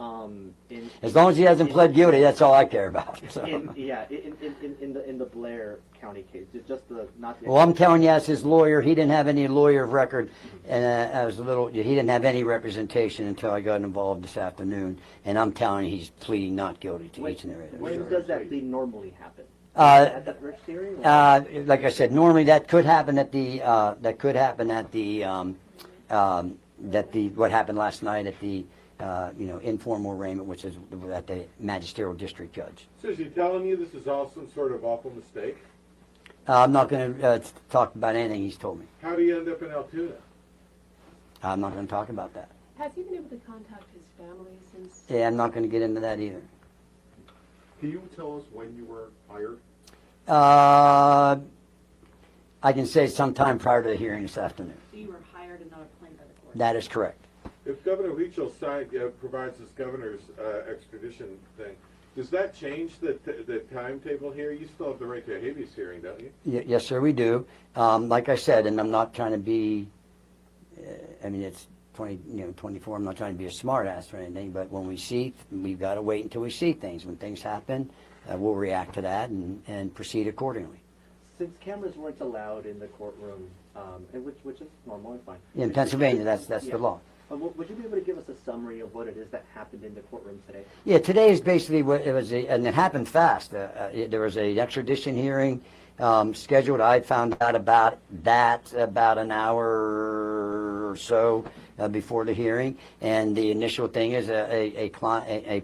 As long as he hasn't pled guilty, that's all I care about. So. In the Blair County case, just the not. The well, I'm telling you, as his lawyer, he didn't have any lawyer of record, and he didn't have any representation until I got involved this afternoon. And I'm telling you, he's pleading not guilty to each and every. When does that plea normally happen? At that first hearing? Like I said, normally that could happen at what happened last night at the. Informal arraignment, which is at the magisterial district judge. So is he telling you this is all some sort of awful mistake? I'm not going to talk about anything he's told me. How do you end up in Altoona? I'm not going to talk about that. Has he been able to contact his family since? Yeah, I'm not going to get into that either. Can you tell us when you were hired? I can say sometime prior to the hearing this afternoon. So you were hired and not appointed by the court? That is correct. If Governor Leachell provides this governor's extradition thing, does that change the timetable here? You still have the right to a habeas hearing, don't you? Yes, sir, we do. Like I said, and I'm not trying to be. It's 24. I'm not trying to be a smartass or anything. But when we've got to wait until we see things. When things happen, we'll react to that and proceed accordingly. Since cameras weren't allowed in the courtroom, and which is normal and fine. In Pennsylvania, that's the law. Would you be able to give us a summary of what it is that happened in the courtroom today? Yeah, today is basically what it was, and it happened fast. There was an extradition hearing scheduled. I found out about that about an hour or so before the hearing, and the initial thing is a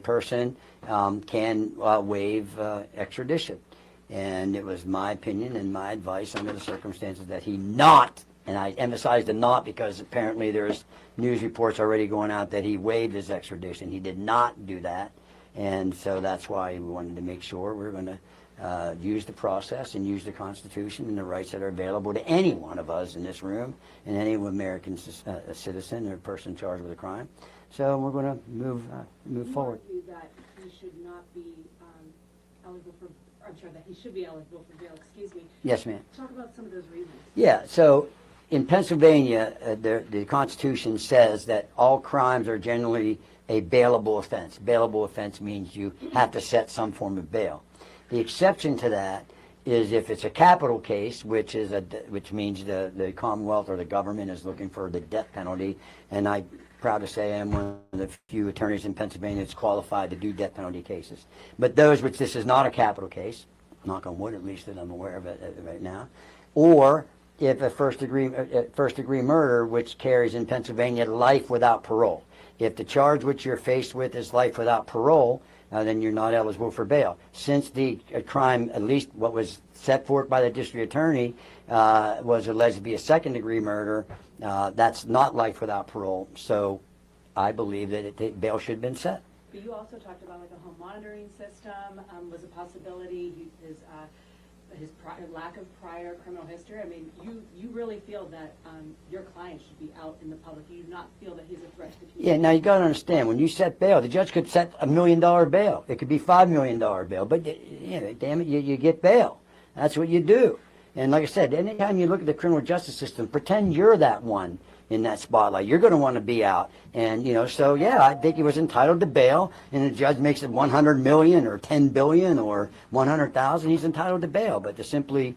person can waive extradition, and it was my opinion and my advice under the circumstances that he not. And I emphasize the not because apparently there's news reports already going out that he waived his extradition. He did not do that. And so that's why we wanted to make sure we're going to use the process and use the Constitution and the rights that are available to any one of us in this room and any American citizen or person charged with a crime. So we're going to move forward. You argue that he should not be eligible for, that he should be eligible for bail, excuse me. Yes, ma'am. Talk about some of those reasons. Yeah, so in Pennsylvania, the Constitution says that all crimes are generally a bailable offense. Bailable offense means you have to set some form of bail. The exception to that is if it's a capital case, which means the Commonwealth or the government is looking for the death penalty, and I'm proud to say I'm one of the few attorneys in Pennsylvania that's qualified to do death penalty cases. But those which this is not a capital case, knock on wood at least that I'm aware of it right now, or if a first degree murder, which carries in Pennsylvania life without parole. If the charge which you're faced with is life without parole, then you're not eligible for bail. Since the crime, at least what was set forth by the district attorney, was alleged to be a second degree murder, that's not life without parole. So I believe that bail should have been set. But you also talked about like a home monitoring system was a possibility. His lack of prior criminal history. I mean, you really feel that your client should be out in the public. You do not feel that he's a threat to the community. Yeah, now you got to understand, when you set bail, the judge could set $1 million bail. It could be $5 million bail, but damn it, you get bail. That's what you do. And like I said, anytime you look at the criminal justice system, pretend you're that one in that spotlight. You're going to want to be out. And, so yeah, I think he was entitled to bail, and the judge makes it 100 million or 10 billion or 100,000, he's entitled to bail. But to simply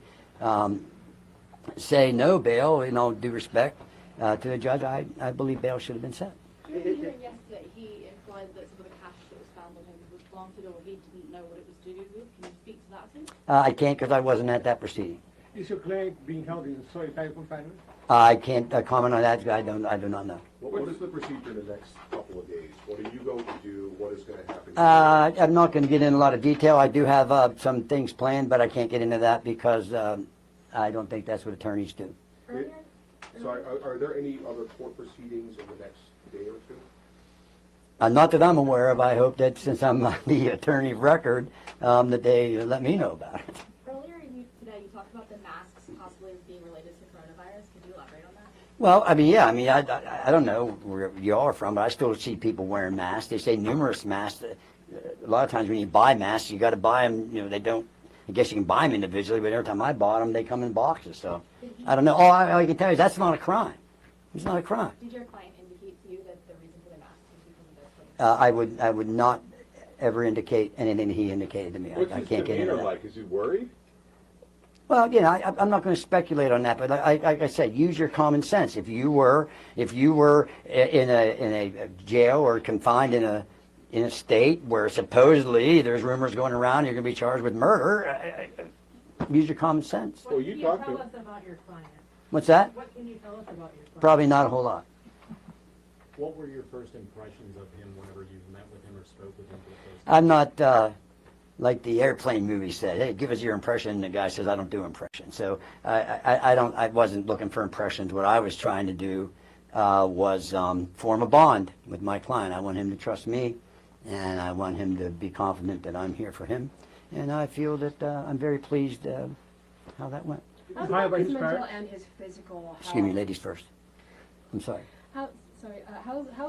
say no bail, in all due respect to the judge, I believe bail should have been set. During the hearing yesterday, he implied that some of the cash that was found on him was planted, or he didn't know what it was to do with. Can you speak to that, please? I can't because I wasn't at that proceeding. Is your client being held in solitary confinement? I can't comment on that. I do not know. What is the procedure in the next couple of days? What are you going to do? What is going to happen? I'm not going to get into a lot of detail. I do have some things planned, but I can't get into that because I don't think that's what attorneys do. So are there any other court proceedings in the next day or two? Not that I'm aware of. I hope that since I'm the attorney of record, that they let me know about it. Earlier today, you talked about the masks possibly as being related to coronavirus. Could you elaborate on that? Well, I don't know where you all are from, but I still see people wearing masks. They say numerous masks. A lot of times when you buy masks, you got to buy them. They don't. I guess you can buy them individually, but every time I bought them, they come in boxes. So I don't know. All I can tell you is that's not a crime. It's not a crime. Did your client indicate to you that the reason for the mask was because of this thing? I would not ever indicate anything that he indicated to me. I can't get into that. Like, is he worried? Well, I'm not going to speculate on that, but like I said, use your common sense. If you were in a jail or confined in a state where supposedly there's rumors going around you're going to be charged with murder, use your common sense. Well, you talk to Tell us about your client. What's that? What can you tell us about your client? Probably not a whole lot. What were your first impressions of him whenever you met with him or spoke with him for the first time? I'm not like the airplane movie said, hey, give us your impression, and the guy says, I don't do impressions. So I wasn't looking for impressions. What I was trying to do was form a bond with my client. I want him to trust me, and I want him to be confident that I'm here for him. And I feel that I'm very pleased how that went. How How about about his his mental parents? and his physical health? Excuse me, ladies first. I'm sorry. How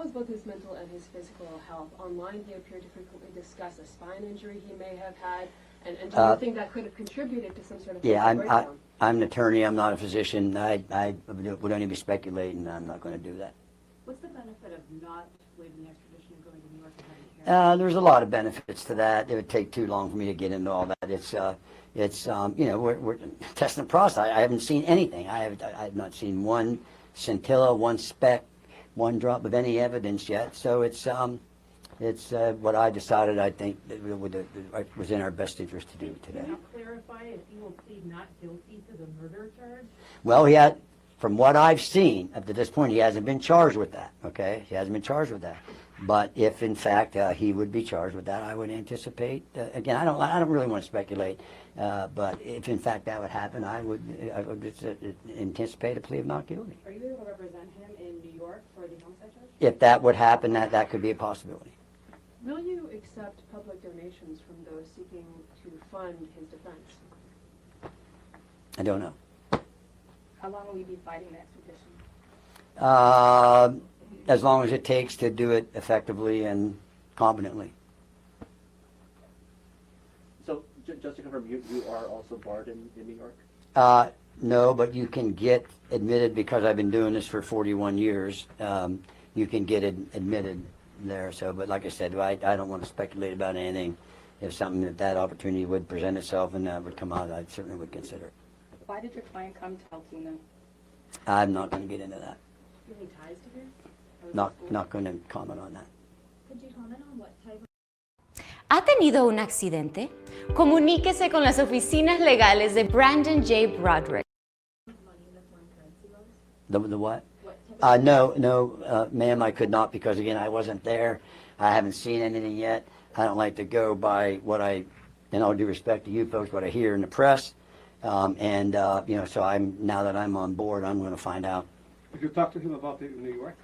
is both his mental and his physical health? Online, he appeared to frequently discuss a spine injury he may have had, and do you think that could have contributed to some sort of Yeah, mental breakdown? I'm an attorney. I'm not a physician. I would only be speculating. I'm not going to do that. What's the benefit of not waiving the extradition and going to New York and having a hearing? There's a lot of benefits to that. It would take too long for me to get into all that. It's we're testing the process. I haven't seen anything. I have not seen one scintilla, one speck, one drop of any evidence yet. So it's what I decided. I think that was in our best interest to do today. Can you clarify if he will plead not guilty to the murder charge? Well, from what I've seen up to this point, he hasn't been charged with that. Okay, he hasn't been charged with that. But if in fact he would be charged with that, I would anticipate. Again, I don't really want to speculate. But if in fact that would happen, I would anticipate a plea of not guilty. Are you able to represent him in New York for the homicide charge? If that would happen, that could be a possibility. Will you accept public donations from those seeking to fund his defense? I don't know. How long will you be fighting the extradition? As long as it takes to do it effectively and competently. So, just to confirm, you are also barred in New York? No, but you can get admitted because I've been doing this for 41 years. You can get admitted there. So, but like I said, I don't want to speculate about anything if that opportunity would present itself and that would come out, I certainly would consider it. Why did your client come tell Tina? I'm not going to get into that. Do you have any ties to her? Or was it Not school? going to comment on that. Could you comment on what type of ¿Ha tenido un accidente? Comuníquese con las oficinas legales de Brandon J. Broderick. money in the foreign currency laws? The what? What type of No, ma'am, I could not because, again, I wasn't there. I haven't seen anything yet. I don't like to go by what in all due respect to you folks, what I hear in the press. So now that I'm on board, I'm going to find out. Did you talk to him about it in New York?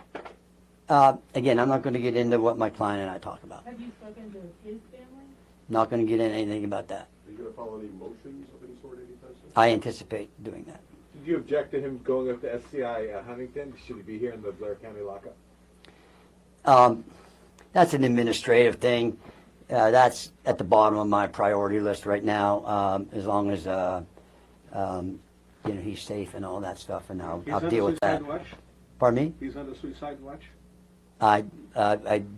Again, I'm not going to get into what my client and I talk about. Have you spoken to his family? Not going to get into anything about that. Are you going to follow any motions of any sort anytime soon? I anticipate doing that. Did you object to him going up to SCI Huntington? Should he be here in the Blair County lockup? That's an administrative thing. That's at the bottom of my priority list right now, as long as he's safe and all that stuff, and I'll deal with that. Watch? Pardon me? He's on the suicide watch? I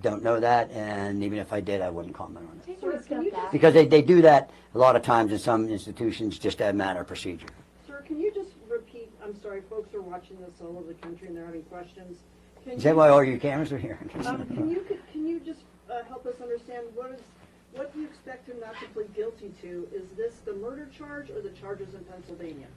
don't know that, and even if I did, I wouldn't comment on it. Taking a step back. Because they do that a lot of times in some institutions, just as a matter of procedure. Sir, can you just repeat, I'm sorry, folks are watching this all over the country and they're having questions. Is that why all your cameras are here? Can you just help us understand what do you expect him not to plead guilty to? Is this the murder charge or the charges in Pennsylvania?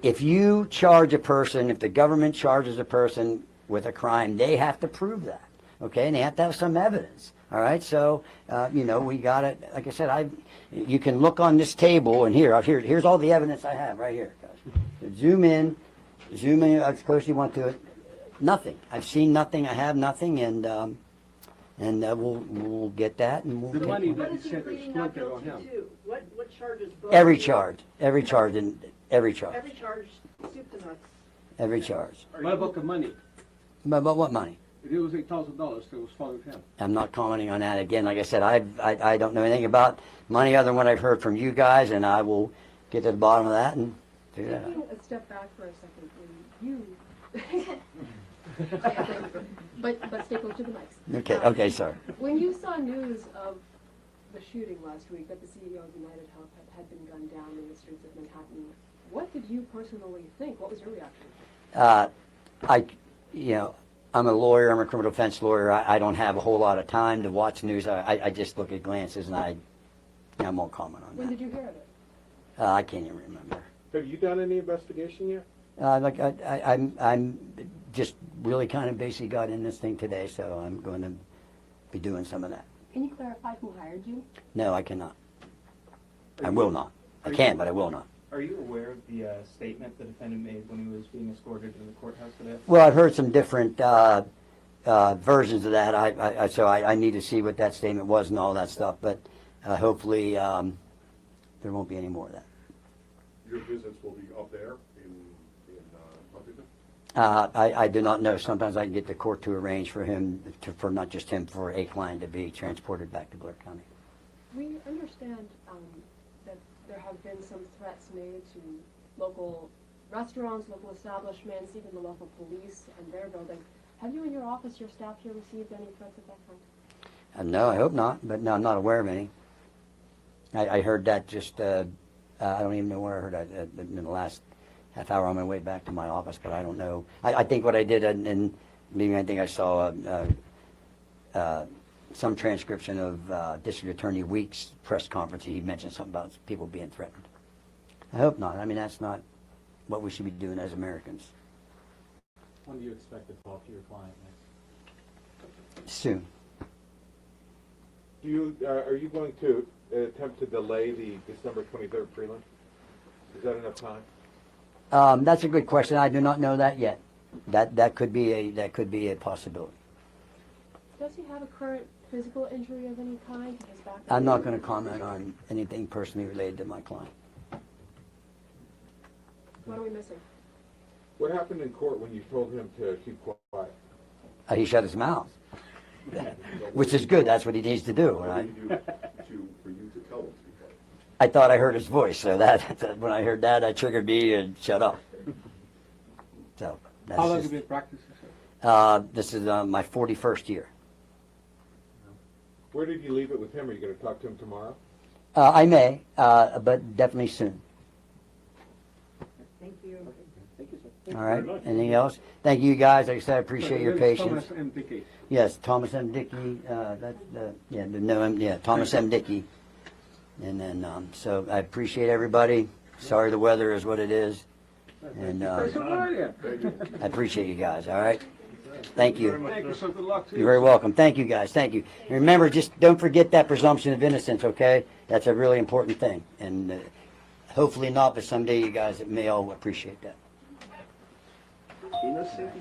If you charge a person, if the government charges a person with a crime, they have to prove that, okay? And they have to have some evidence, all right? So, we got it. Like I said, you can look on this table, and here's all the evidence I have right here, guys. Zoom in as close as you want to it. Nothing. I've seen nothing. I have nothing, and we'll get that, and we'll The take money it. that What he is he said pleading is not floated on guilty him. to? What charges? both? Every charge, every charge. Every charge, soup to nuts. Every charge. What about the money? But what money? It was $8,000 that was followed him. I'm not commenting on that. Again, like I said, I don't know anything about money other than what I've heard from you guys, and I will get to the bottom of that and figure that out. Taking a step back for a second, but stay close to the mics. Okay, sorry. When you saw news of the shooting last week that the CEO of United Health had been gunned down in the streets of Manhattan, what did you personally think? What was your reaction? I'm a lawyer. I'm a criminal defense lawyer. I don't have a whole lot of time to watch news. I just look at glances, and I won't comment on When that. did you hear of it? I can't even remember. Have you done any investigation yet? I'm just really kind of basically got in this thing today, so I'm going to be doing some of that. Can you clarify who hired you? No, I cannot. I will not. I can, but I will not. Are you aware of the statement the defendant made when he was being escorted to the courthouse today? Well, I've heard some different versions of that. So I need to see what that statement was and all that stuff. But hopefully there won't be any more of that. Your visits will be up there in Huntington? I do not know. Sometimes I can get the court to arrange for him, for not just him, for a client to be transported back to Blair County. We understand that there have been some threats made to local restaurants, local establishments, even the local police and their building. Have you in your office, your staff here, received any threats of that kind? No, I hope not, but no, I'm not aware of any. I heard that just, I don't even know where I heard that in the last half hour on my way back to my office, but I don't know. I think what I did, and maybe I think I saw some transcription of District Attorney Weeks' press conference. He mentioned something about people being threatened. I hope not. I mean, that's not what we should be doing as Americans. When do you expect to talk to your client next? Soon. Are you going to attempt to delay the December 23rd prelim? Is that enough time? That's a good question. I do not know that yet. That could be a possibility. Does he have a current physical injury of any kind to his back? I'm not going to comment on anything personally related to my client. What are we missing? What happened in court when you told him to keep quiet? He shut his mouth, which is good. That's what he needs to do. Right? For you to tell him to be quiet? I thought I heard his voice, so that when I heard that triggered me and shut up. So that's How long just, have you been practicing, sir? this is my 41st year. Where did you leave it with him? Are you going to talk to him tomorrow? I may, but definitely soon. Thank you. Thank you, sir. All right. Anything else? Thank you guys. Like I said, I appreciate your patience. Thomas M. Dickey. Yes, Thomas M. Dickey. That's Thomas M. Dickey. And then, so I appreciate everybody. Sorry the weather is what it is. And I appreciate you guys. All right. Thank you. Thank you, so good luck to you. You're very welcome. Thank you guys. Thank you. And remember, just don't forget that presumption of innocence, okay? That's a really important thing. And hopefully not, but someday you guys may all appreciate that. Innocent.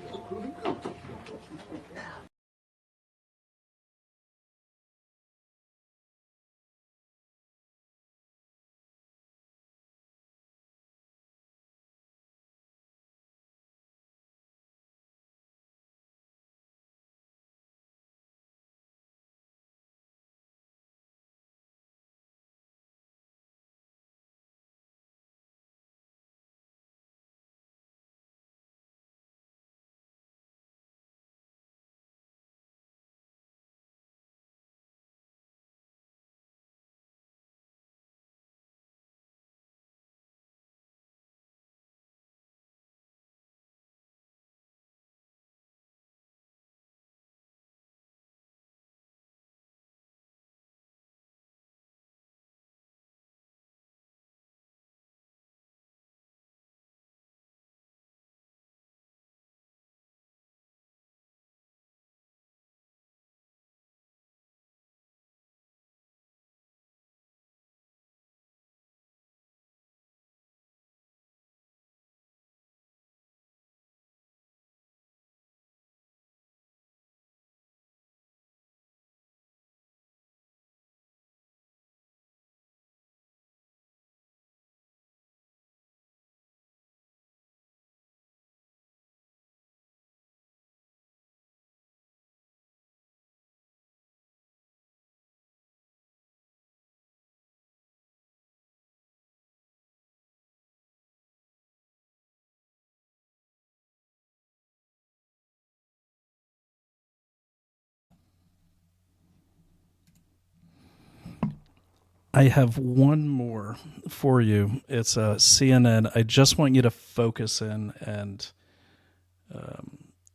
I have one more for you. It's a CNN. I just want you to focus in and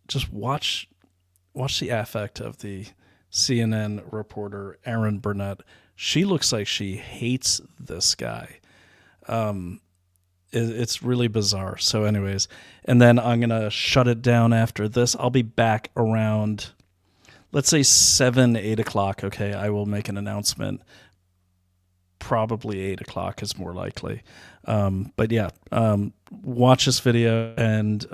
just watch the affect of the CNN reporter Erin Burnett. She looks like she hates this guy. It's really bizarre. So, anyways, and then I'm gonna shut it down after this. I'll be back around, let's say 7-8 o'clock. Okay, I will make an announcement. Probably 8 o'clock is more likely. But yeah, watch this video, and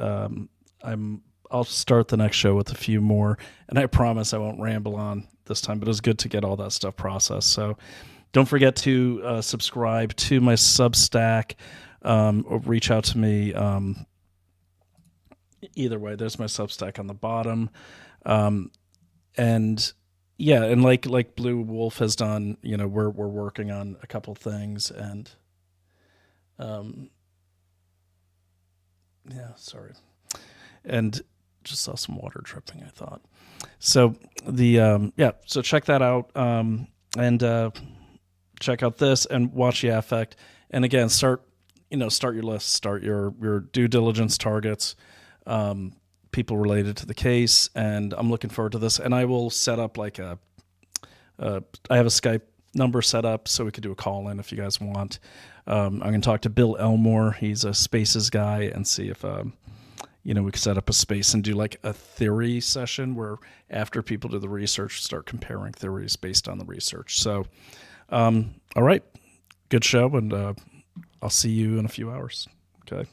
I'll start the next show with a few more, and I promise I won't ramble on this time, but it was good to get all that stuff processed. So don't forget to subscribe to my Substack, or reach out to me. Either way, there's my Substack on the bottom. And yeah, and like Blue Wolf has done, we're working on a couple things, and sorry. And just saw some water dripping, I thought. So so check that out, and check out this and watch the affect. And again, start your list, start your due diligence targets, people related to the case, and I'm looking forward to this. And I will set up I have a Skype number set up so we could do a call in if you guys want. I'm going to talk to Bill Elmore. He's a spaces guy, and see if we could set up a space and do like a theory session where after people do the research, start comparing theories based on the research. So, all right, good show, and I'll see you in a few hours. Okay.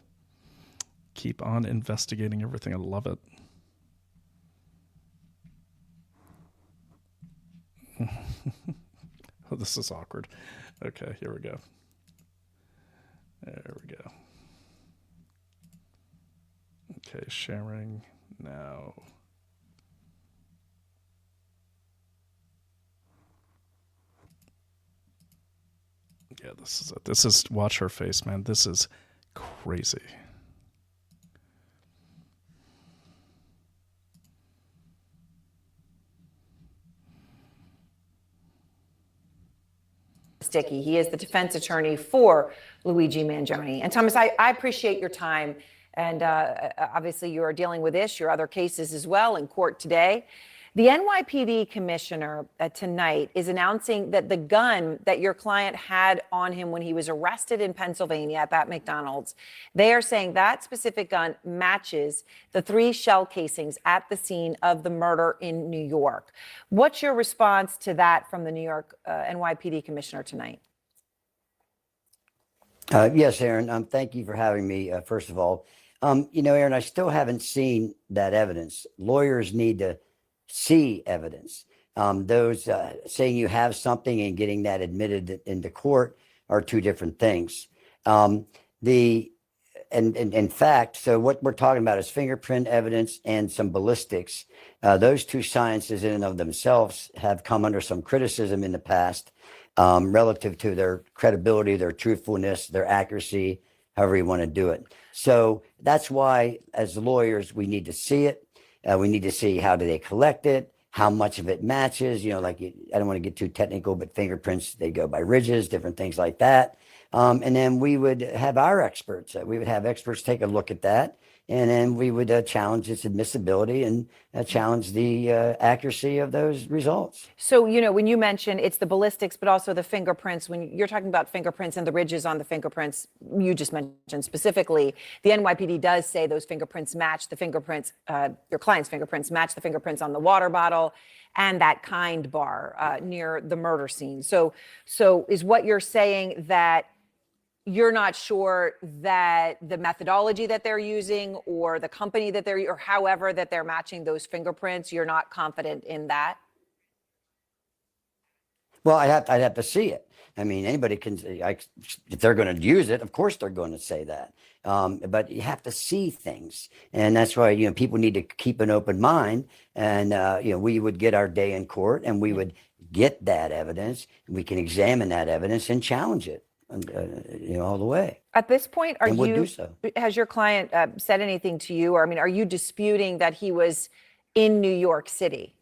Keep on investigating everything. I love it. Oh, this is awkward. Okay, here we go. There we go. Okay, sharing now. Yeah, this is it. This is, watch her face, man. This is crazy. Sticky. He is the defense attorney for Luigi Mangione. And Thomas, I appreciate your time. And obviously you are dealing with this, your other cases as well in court today. The NYPD commissioner tonight is announcing that the gun that your client had on him when he was arrested in Pennsylvania at that McDonald's, they are saying that specific gun matches the 3 shell casings at the scene of the murder in New York. What's your response to that from the New York NYPD commissioner tonight? Yes, Aaron, thank you for having me, first of all. Aaron, I still haven't seen that evidence. Lawyers need to see evidence. Those saying you have something and getting that admitted into court are 2 different things. In fact, so what we're talking about is fingerprint evidence and some ballistics. Those 2 sciences in and of themselves have come under some criticism in the past relative to their credibility, their truthfulness, their accuracy, however you want to do it. So that's why, as lawyers, we need to see it. We need to see how do they collect it, how much of it matches. I don't want to get too technical, but fingerprints, they go by ridges, different things like that. And then we would have our experts. We would have experts take a look at that. And then we would challenge its admissibility and challenge the accuracy of those results. So, when you mention it's the ballistics, but also the fingerprints, when you're talking about fingerprints and the ridges on the fingerprints, you just mentioned specifically, the NYPD does say those fingerprints match the fingerprints, your client's fingerprints match the fingerprints on the water bottle and that kind bar near the murder scene. So is what you're saying that you're not sure that the methodology that they're using or the company that or however that they're matching those fingerprints, you're not confident in that? Well, I'd have to see it. I mean, anybody can, if they're going to use it, of course they're going to say that. But you have to see things. And that's why, people need to keep an open mind. And, we would get our day in court and we would get that evidence. We can examine that evidence and challenge it. All the way. At this point, do so. Has your client said anything to you? Or, are you disputing that he was in New York City?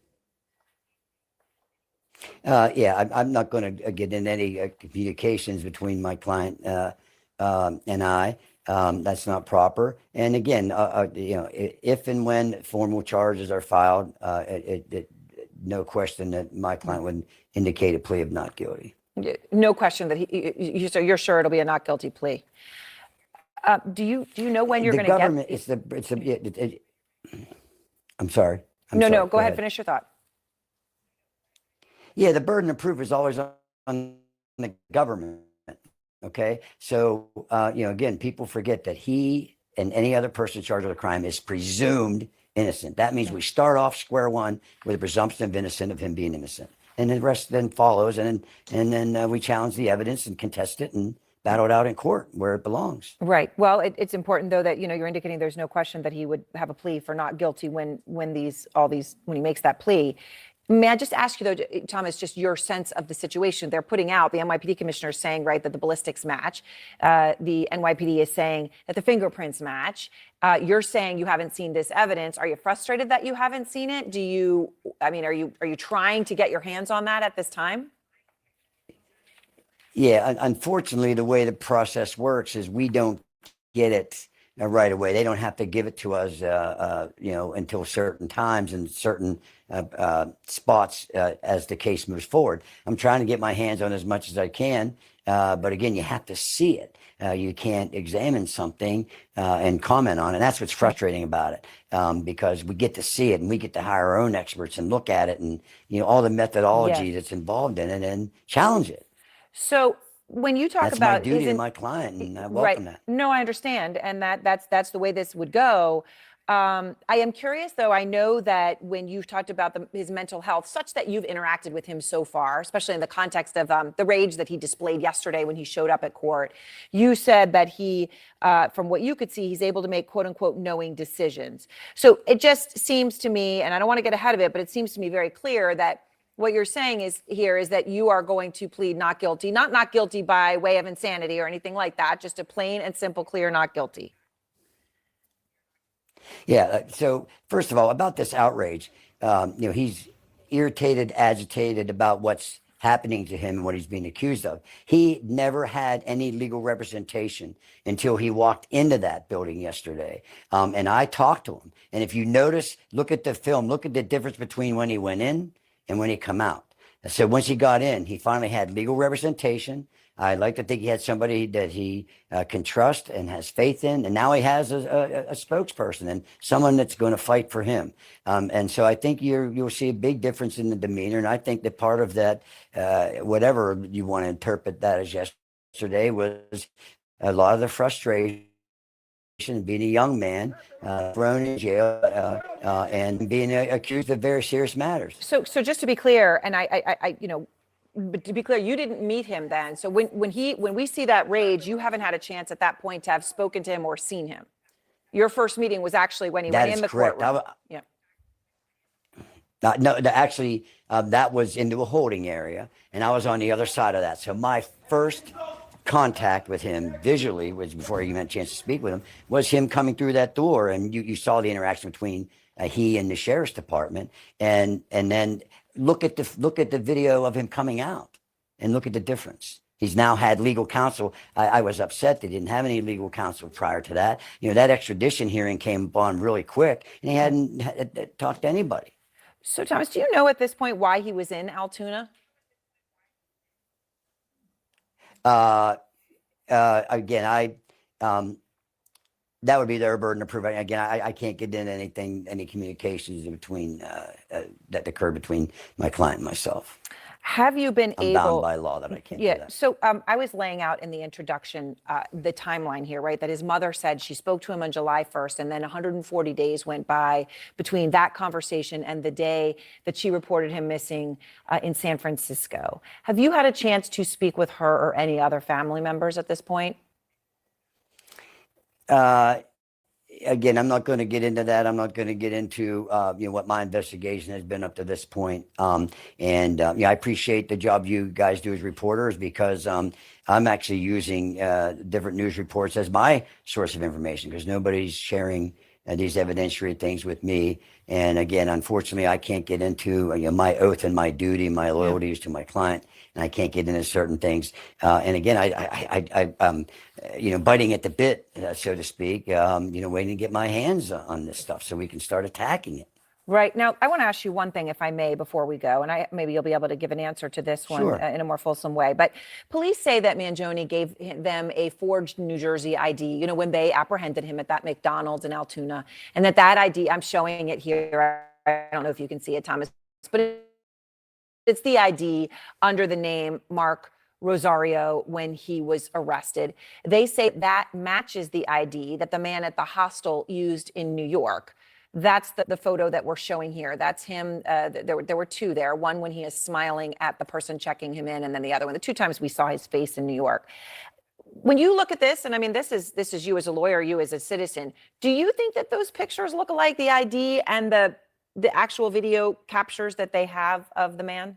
Yeah, I'm not going to get in any communications between my client and I. That's not proper. And again, if and when formal charges are filed, no question that my client would indicate a plea of not guilty. No question that so you're sure it'll be a not guilty plea. Do you know when you're going to get? I'm sorry. No, go ahead. Finish your thought. Yeah, the burden of proof is always on the government. Okay, so again, people forget that he and any other person charged with a crime is presumed innocent. That means we start off square one with a presumption of innocence of him being innocent. And the rest then follows, and then we challenge the evidence and contest it and battle it out in court where it belongs. Right. Well, it's important though that you're indicating there's no question that he would have a plea for not guilty when he makes that plea. May I just ask you though, Thomas, just your sense of the situation they're putting out? The NYPD commissioner is saying, right, that the ballistics match. The NYPD is saying that the fingerprints match. You're saying you haven't seen this evidence. Are you frustrated that you haven't seen it? Are you trying to get your hands on that at this time? Yeah, unfortunately, the way the process works is we don't get it right away. They don't have to give it to us, until certain times and certain spots as the case moves forward. I'm trying to get my hands on as much as I can, but again, you have to see it. You can't examine something and comment on it. That's what's frustrating about it, because we get to see it and we get to hire our own experts and look at it and all the methodology that's involved in it and challenge it. So when you talk that's about my duty to my client, and I welcome that. No, I understand, and that's the way this would go. I am curious, though. I know that when you've talked about his mental health, such that you've interacted with him so far, especially in the context of the rage that he displayed yesterday when he showed up at court, you said that he, from what you could see, he's able to make quote unquote knowing decisions. So it just seems to me, and I don't want to get ahead of it, but it seems to me very clear that what you're saying is that you are going to plead not guilty, not guilty by way of insanity or anything like that, just a plain and simple, clear not guilty. Yeah. So first of all, about this outrage, he's irritated, agitated about what's happening to him and what he's being accused of. He never had any legal representation until he walked into that building yesterday. And I talked to him. And if you notice, look at the film, look at the difference between when he went in and when he come out. So once he got in, he finally had legal representation. I like to think he had somebody that he can trust and has faith in. And now he has a spokesperson and someone that's going to fight for him. And so I think you'll see a big difference in the demeanor. And I think that part of that, whatever you want to interpret that as yesterday, was a lot of the frustration, being a young man, thrown in jail, and being accused of very serious matters. So just to be clear, and I but to be clear, you didn't meet him then. So when we see that rage, you haven't had a chance at that point to have spoken to him or seen him. Your first meeting was actually when he went in the courtroom. Yeah. No, actually, that was into a holding area, and I was on the other side of that. So my first contact with him visually, was before you had a chance to speak with him, was him coming through that door, and you saw the interaction between he and the sheriff's department, and then look at the video of him coming out, and look at the difference. He's now had legal counsel. I was upset they didn't have any legal counsel prior to that. That extradition hearing came upon really quick, and he hadn't talked to anybody. So Thomas, do you know at this point why he was in Altoona? Again, that would be their burden to prove. Again, I can't get into any communications in between that occurred between my client and myself. Have you been I'm able? bound by law that I can't do that. So I was laying out in the introduction the timeline here, right? That his mother said she spoke to him on July 1st, and then 140 days went by between that conversation and the day that she reported him missing in San Francisco. Have you had a chance to speak with her or any other family members at this point? Again, I'm not going to get into that. I'm not going to get into what my investigation has been up to this point. I appreciate the job you guys do as reporters, because I'm actually using different news reports as my source of information, because nobody's sharing these evidentiary things with me. And again, unfortunately, I can't get into my oath and my duty, my loyalties to my client, and I can't get into certain things. And again, I'm biting at the bit, so to speak, waiting to get my hands on this stuff so we can start attacking it. Right. Now, I want to ask you one thing, if I may, before we go, and maybe you'll be able to give an answer to this one Sure. In a more fulsome way. But police say that Mangione gave them a forged New Jersey ID, when they apprehended him at that McDonald's in Altoona, and that ID, I'm showing it here. I don't know if you can see it, Thomas, but it's the ID under the name Mark Rosario when he was arrested. They say that matches the ID that the man at the hostel used in New York. That's the photo that we're showing here. That's him. There were two there. One when he is smiling at the person checking him in, and then the other one, the two times we saw his face in New York. When you look at this, and I mean, this is you as a lawyer, you as a citizen, do you think that those pictures look alike, the ID and the actual video captures that they have of the man?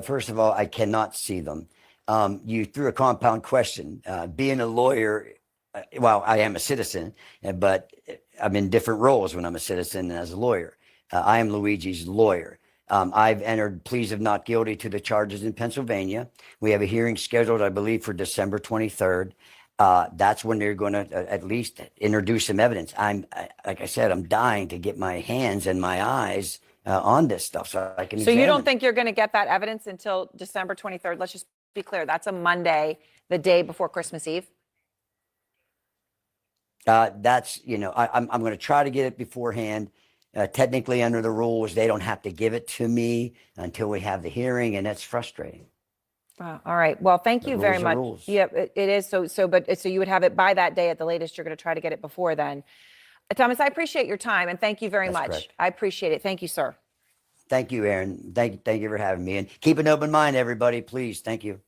First of all, I cannot see them. You threw a compound question. Being a lawyer, I am a citizen, but I'm in different roles when I'm a citizen and as a lawyer. I am Luigi's lawyer. I've entered pleas of not guilty to the charges in Pennsylvania. We have a hearing scheduled, I believe, for December 23rd. That's when they're going to at least introduce some evidence. Like I said, I'm dying to get my hands and my eyes on this stuff so I can. So you don't think you're going to get that evidence until December 23rd? Let's just be clear. That's a Monday, the day before Christmas Eve. I'm going to try to get it beforehand. Technically, under the rules, they don't have to give it to me until we have the hearing, and that's frustrating. Wow. All right. Well, thank you very much. Yeah, it is. So you would have it by that day at the latest. You're going to try to get it before then. Thomas, I appreciate your time, and thank you very much. Correct. I appreciate it. Thank you, sir. Thank you, Aaron. Thank you for having me, and keep an open mind, everybody, please. Thank you.